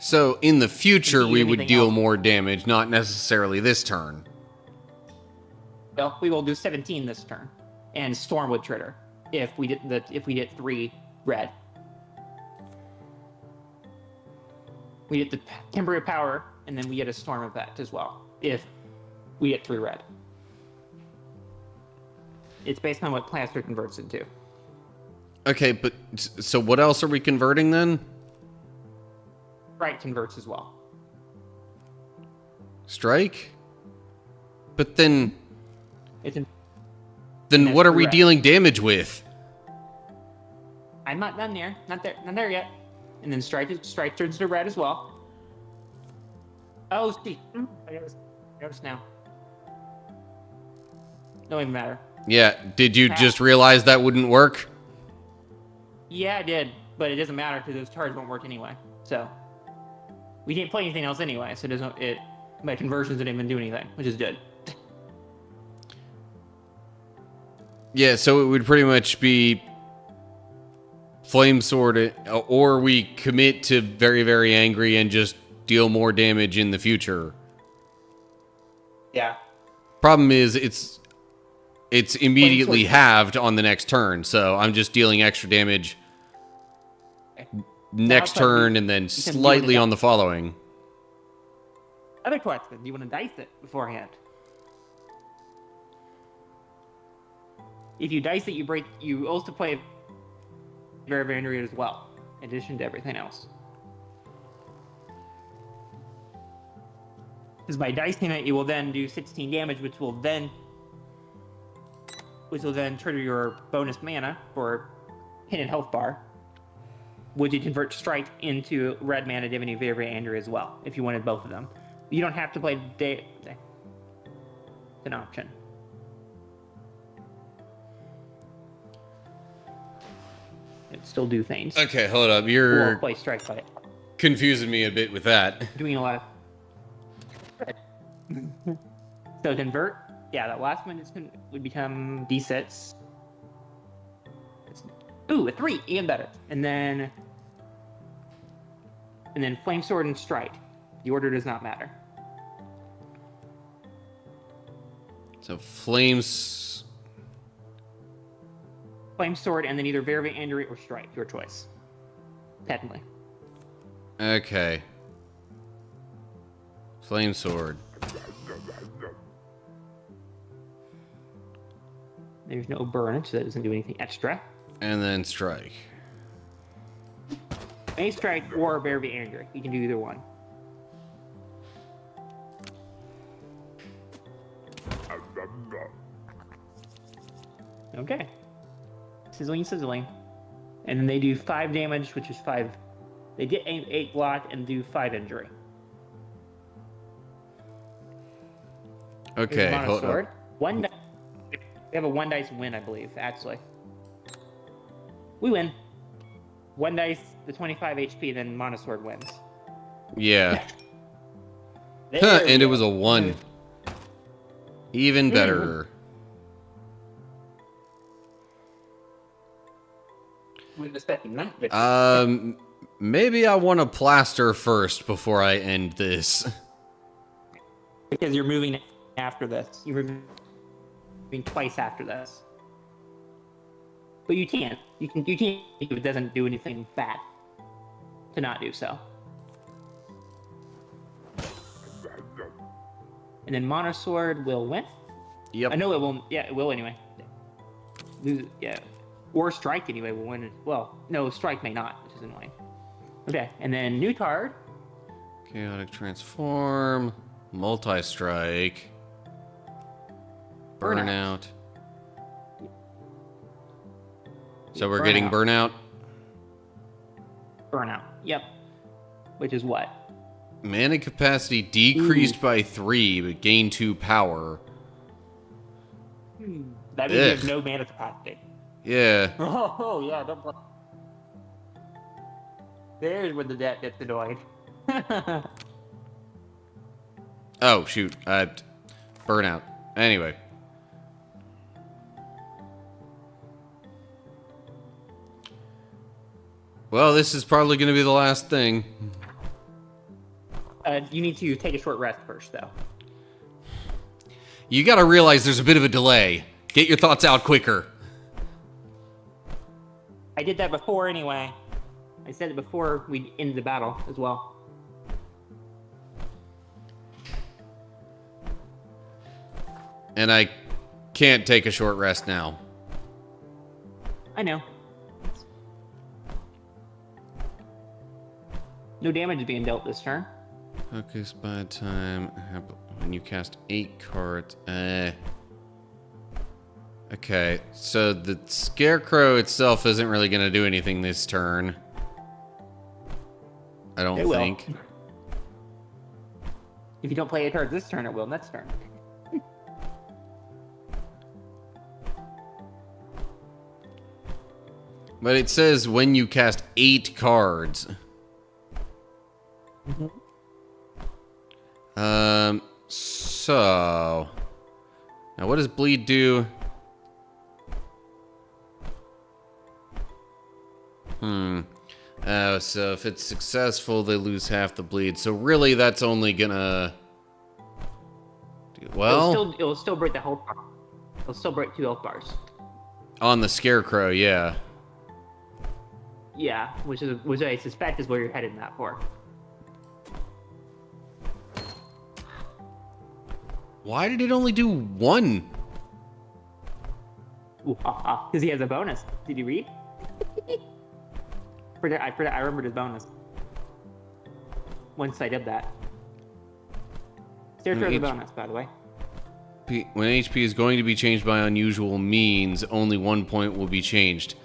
So in the future, Can you we do would anything deal else? more damage, not necessarily this turn. well, we will do 17 this turn, and storm would trigger if we did 3 red. We get the temporary power, and then we get a storm effect as well if we get 3 red. It's based on what plaster converts into. Okay, but so what else are we converting then? Bright converts as well. Strike? But then It's in, what are we correct. dealing damage with? I'm not done there. Not there yet. And then strike turns to red as well. Oh, see. I noticed now. Don't even matter. Yeah, did you just realize that wouldn't work? Yeah, I did, but it doesn't matter because those cards won't work anyway. So we can't play anything else anyway. So it doesn't. My conversions didn't even do anything, which is good. Yeah, so it would pretty much be Flame Sword, or we commit to very, very angry and just deal more damage in the future. yeah. Problem is, it's immediately Sword. halved on the next turn, so I'm just dealing extra damage next also, turn you- and then you can do slightly it on the following. Other question: do you want to dice it beforehand? If you dice it, you also play very, very angry as well, in addition to everything else. Because by dicing it, you will then do 16 damage, which will then trigger your bonus mana for hidden health bar. Would you convert strike into red mana divinity very, very angry as well, if you wanted both of them? You don't have to play it's an option. It'd still do things. Okay, hold up. Or You're play strike by it. confusing me a bit with that. Doing a lot of. So convert, yeah, that last one would become D6. Ooh, a 3, even better. And then Flame Sword and Strike. The order does not matter. So Flames. Flame Sword and then either Very, Very Angry or Strike, your choice. Technically. Okay. Flame Sword. There's no burn, so that doesn't do anything extra. And then Strike. May Strike or Very, Very Angry. You can do either one. Okay. Sizzling, sizzling. And then they do 5 damage, which is 5. They get 8 block and do 5 injury. Okay, Here's Mono hold Sword. up. One dice. We have a 1 dice win, I believe, actually. We win. 1 dice, the 25 HP, then Mono Sword wins. Yeah. There we And it go. was a 1. Even better. Wouldn't expect that, but Maybe I want to plaster first before I end this. because you're moving after this. You're moving twice after this. But you can't. You can't if it doesn't do anything bad to not do so. And then Monosword will win. Yep. I know it will. Yeah, it will anyway. Yeah. Or Strike anyway will win. Well, no, Strike may not, which is annoying. Okay, and then new card. Chaotic Transform. Multi-Strike. Burnout. So we're getting Burnout? Burnout. Yep. Which is what? Mana capacity decreased by 3, but gain 2 power. That means you have no mana capacity. Yeah. Oh yeah, don't play. There's where the debt gets annoyed. Oh, shoot. Burnout. Anyway. Well, this is probably going to be the last thing. You need to take a short rest first, though. You got to realize there's a bit of a delay. Get your thoughts out quicker. I did that before anyway. I said it before we ended the battle as well. And I can't take a short rest now. I know. No damage is being dealt this turn. Focus by time. When you cast 8 cards. Okay, so the Scarecrow itself isn't really going to do anything this turn. I don't think. If you don't play 8 cards this turn, it will next turn. But it says when you cast 8 cards. So... Now what does bleed do? So if it's successful, they lose half the bleed. So really, that's only gonna... Well... It'll still break the health bar. It'll still break 2 health bars. On the Scarecrow, yeah. Yeah, which I suspect is where you're headed in that for. Why did it only do 1? Because he has a bonus. Did you read? I remembered his bonus. Once I did that. Scarecrow has a bonus, by the way. When HP is going to be changed by unusual means, only 1 point will be changed.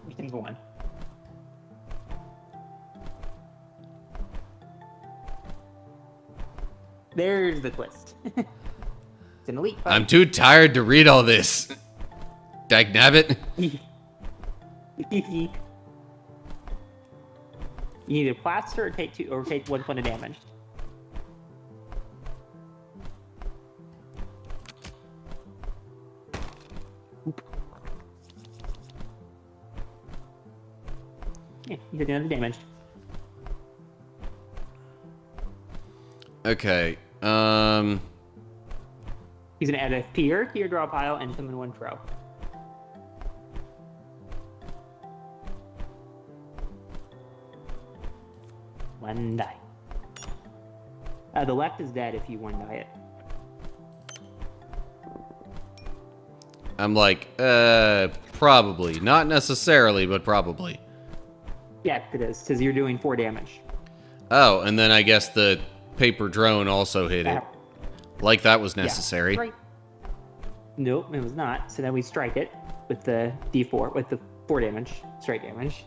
Weakens 1. There's the twist. It's an elite fight. I'm too tired to read all this. Dagnabbit. You either plaster or take 1 point of damage. Yeah, you took another damage. Okay. He's gonna add a fear to your draw pile and summon 1 throw. One die. The left is dead if you 1 die it. I'm like, probably. Not necessarily, but probably. Yeah, it is, because you're doing 4 damage. Oh, and then I guess the paper drone also hit it. Like that was necessary. Yeah, right. Nope, it was not. So then we strike it with the D4, with the 4 damage, strike damage.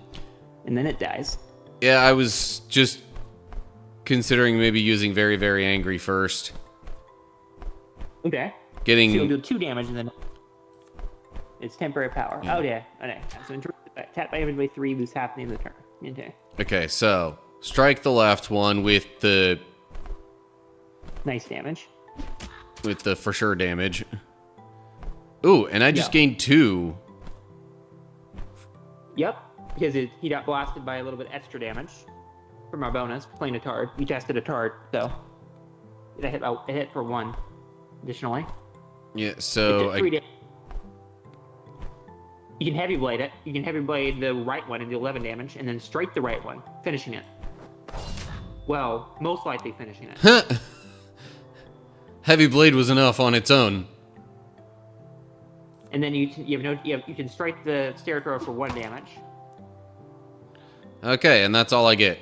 And then it dies. Yeah, I was just considering maybe using Very, Very Angry first. Okay. Getting... So you'll do 2 damage and then... It's temporary power. Yeah. Oh, yeah. Okay. So tap by inventory 3, lose half the name of the turn. Okay. Okay, so strike the left one with the Nice damage. for sure damage. Ooh, and I just gained 2. Yep, because he got blasted by a little bit extra damage from our bonus playing a tard. We tested a tard, so it hit for 1 additionally. Yeah, so You can heavy blade it. You can heavy blade the right one and do 11 damage, and then strike the right one, finishing it. Well, most likely finishing it. Heavy blade was enough on its own. And then you can strike the stair thrower for 1 damage. Okay, and that's all I get.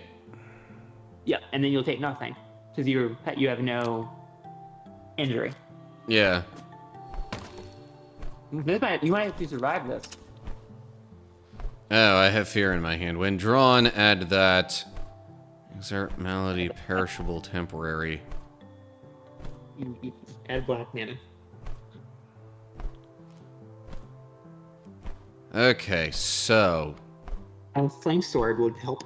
Yep, and then you'll take nothing because you have no injury. Yeah. You might have to survive this. Oh, I have fear in my hand. When drawn, add that. Exert malady, perishable, temporary. You add black mana. Okay, so. A flame sword would help.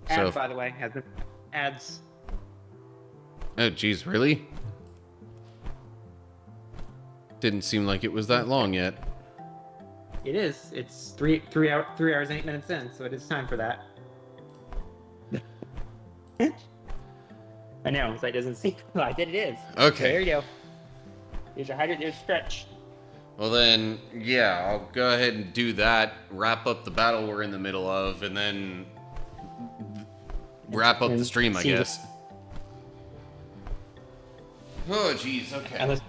So, Adds, by the way, adds. Oh, geez, really? Didn't seem like it was that long yet. It is. It's 3 hours and 8 minutes in, so it is time for that. I know, so it doesn't seem like it is. Okay. There you go. There's your hydrate, there's stretch. Well then, yeah, I'll go ahead and do that, wrap up the battle we're in the middle of, and then wrap up the stream, I guess. Oh, jeez, okay. Unless,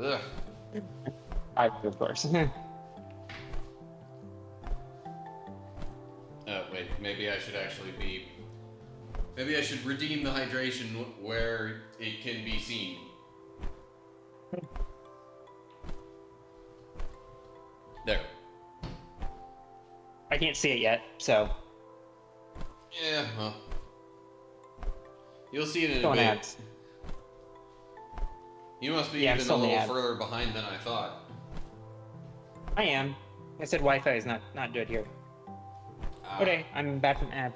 Ugh. of course. Oh, wait, maybe I should actually be... Maybe I should redeem the hydration where it can be seen. There. I can't see it yet, so. Yeah, well. You'll see it in Go a on bit. ads. You must be Yeah, I'm even a still in the little ad. further behind than I thought. I am. I said Wi-Fi is not good here. Okay, I'm back from ad.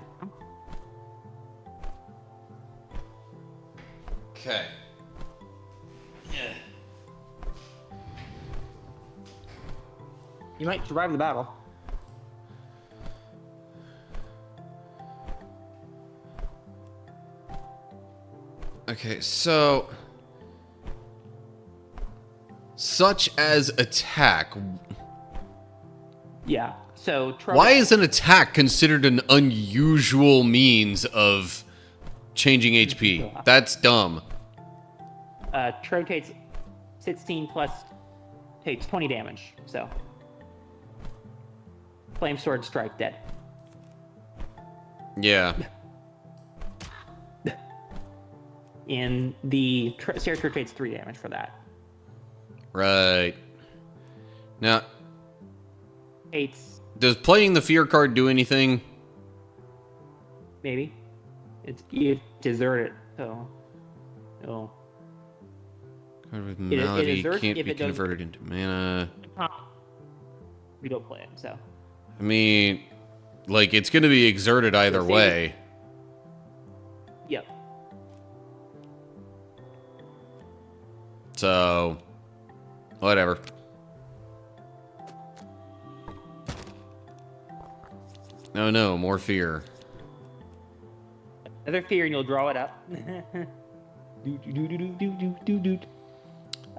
Okay. Yeah. You might survive the battle. Okay, so... Such as attack. Yeah. So Why is an attack considered an unusual means of changing HP? That's dumb. Trove takes 16 plus takes 20 damage. So flame sword strike dead. Yeah. And the Sarah Trove takes 3 damage for that. Right. Now, It's does playing the fear card do anything? maybe. You desert it, so it'll Card with It malady exerts can't if be it doesn't- converted into mana. we don't play it, so I mean, like, it's going to be exerted either Save it. way. yep. So, whatever. Oh no, more fear. Another fear and you'll draw it up.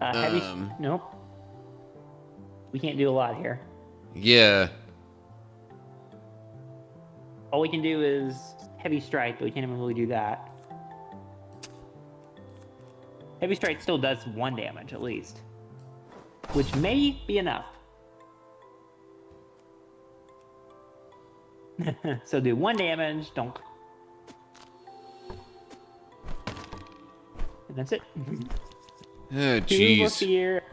Heavy. Nope. We can't do a lot here. Yeah. All we can do is heavy strike, but we can't even really do that. Heavy strike still does 1 damage at least, which may be enough. So do 1 damage, donk. And that's it. Oh, 2 more jeez. fear.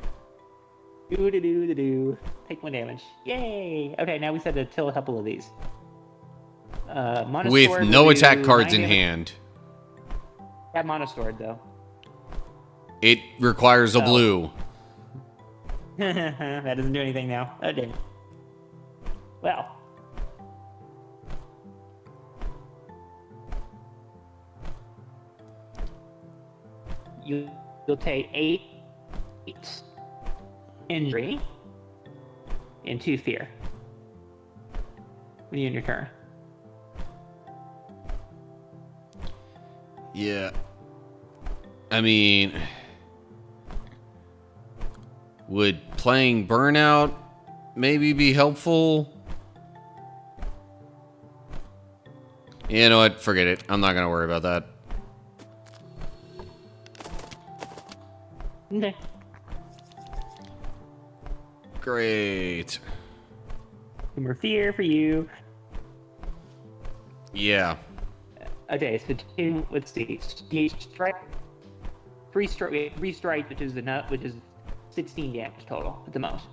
Do. Take 1 damage. Yay! Okay, now we said to kill a couple of these. Monosword With no will attack do cards 9 in damage. hand. Have Monosword though. It requires a Oh. blue. That doesn't do anything now. Oh, damn. Well. You'll take 8 injury and 2 fear when you end your turn. Yeah. I mean, would playing Burnout maybe be helpful? You know what? Forget it. I'm not going to worry about that. Okay. Great. More fear for you. Yeah. Okay, so 2, let's see. Strike. 3 strike, we have 3 strikes, which is 16 damage total at the most.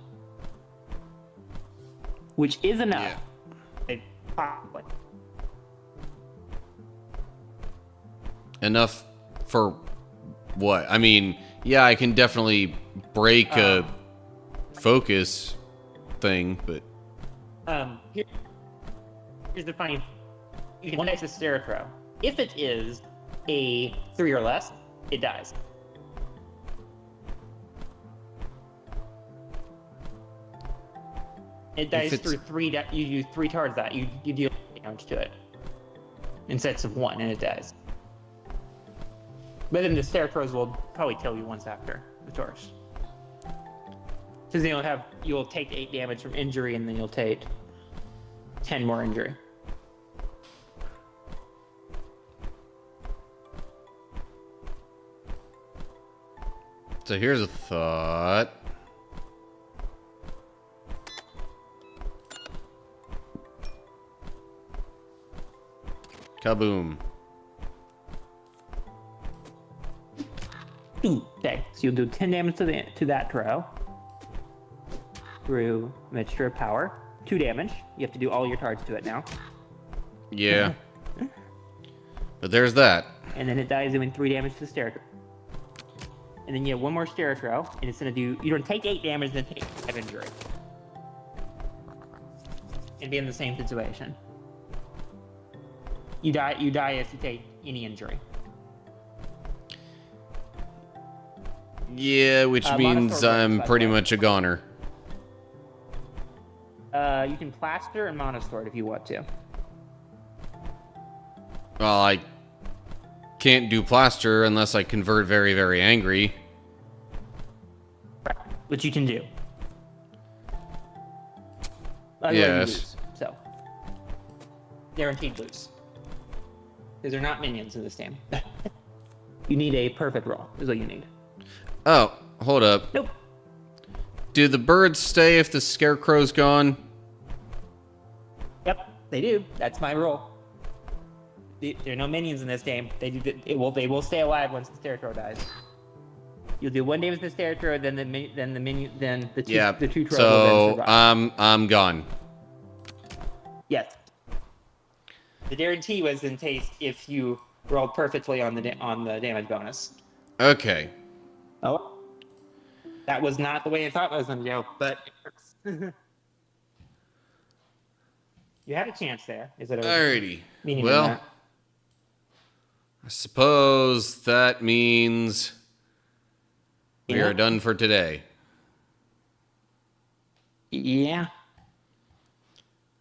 Which is enough. Yeah. Probably. Enough for what? I mean, yeah, I can definitely break a focus thing, but Here's the funny. You can one dice a stare throw. If it is a 3 or less, it dies. It dies through 3. You use 3 towards that. You deal damage to it instead of 1, and it dies. But then the stare throws will probably kill you once after the torch. Because you'll take 8 damage from injury, and then you'll take 10 more injury. So here's a thought. Kaboom. Okay, so you'll do 10 damage to that throw through Mixture of Power. 2 damage. You have to do all your targets to it now. Yeah. But there's that. And then it dies doing 3 damage to the stare. And then you have 1 more stare throw, and it's gonna do. You're gonna take 8 damage, then take 5 injury, and be in the same situation. You die if you take any injury. Yeah, which means I'm pretty much a goner. You can plaster and monosword if you want to. Well, I can't do plaster unless I convert very, very angry. Right. Which you can do. Otherwise Yes. you lose, so guaranteed lose. Because they're not minions in this game. You need a perfect roll, is what you need. Oh, hold up. Nope. Do the birds stay if the scarecrow's gone? Yep, they do. That's my roll. There are no minions in this game. They will stay alive once the scarecrow dies. You'll do 1 damage to the scarecrow, then the two Yeah. the 2 trolls will So then survive. I'm gone. Yes. The guarantee was in case if you rolled perfectly on the damage bonus. Okay. Oh. That was not the way I thought it was going to go, but it works. You had a chance there. Is it? Alrighty. Meaning Well, that? I suppose that means we Yeah. are done for today. Yeah.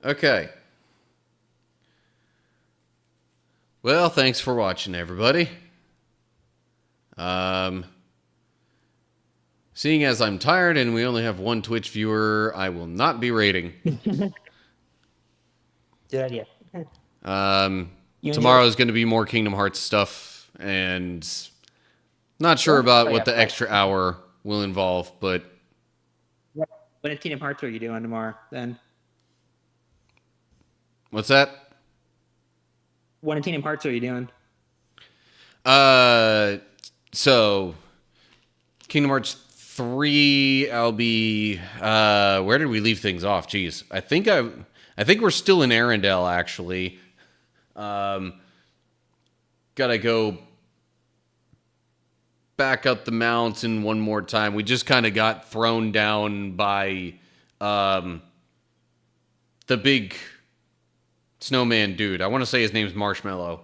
Okay. Well, thanks for watching, everybody. Seeing as I'm tired and we only have 1 Twitch viewer, I will not be rating. Good idea. Tomorrow is going to be more Kingdom Hearts stuff, and not sure about what the extra hour will involve, but What in Kingdom Hearts are you doing tomorrow, then? what's that? What in Kingdom Hearts are you doing? So Kingdom Hearts 3, I'll be where did we leave things off? Jeez. I think we're still in Arendelle, actually. Gotta go back up the mountain one more time. We just kind of got thrown down by the big snowman dude. I want to say his name's Marshmallow.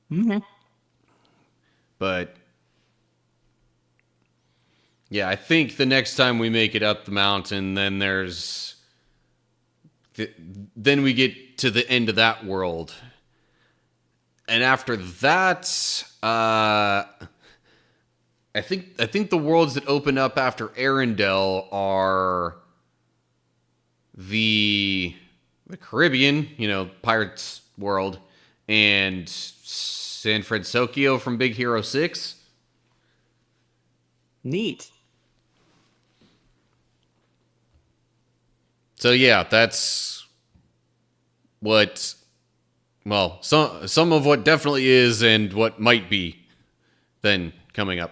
Mm-hmm. But yeah, I think the next time we make it up the mountain, then then we get to the end of that world. And after that, I think the worlds that open up after Arendelle are the Caribbean, Pirates world, and San Francisco from Big Hero 6. Neat. So yeah, that's what, well, some of what definitely is and what might be then coming up.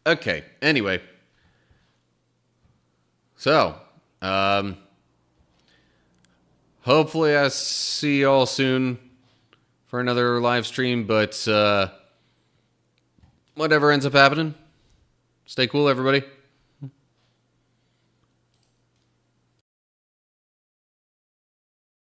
Okay, anyway. So, hopefully I see y'all soon for another live stream, but whatever ends up happening, stay cool, everybody.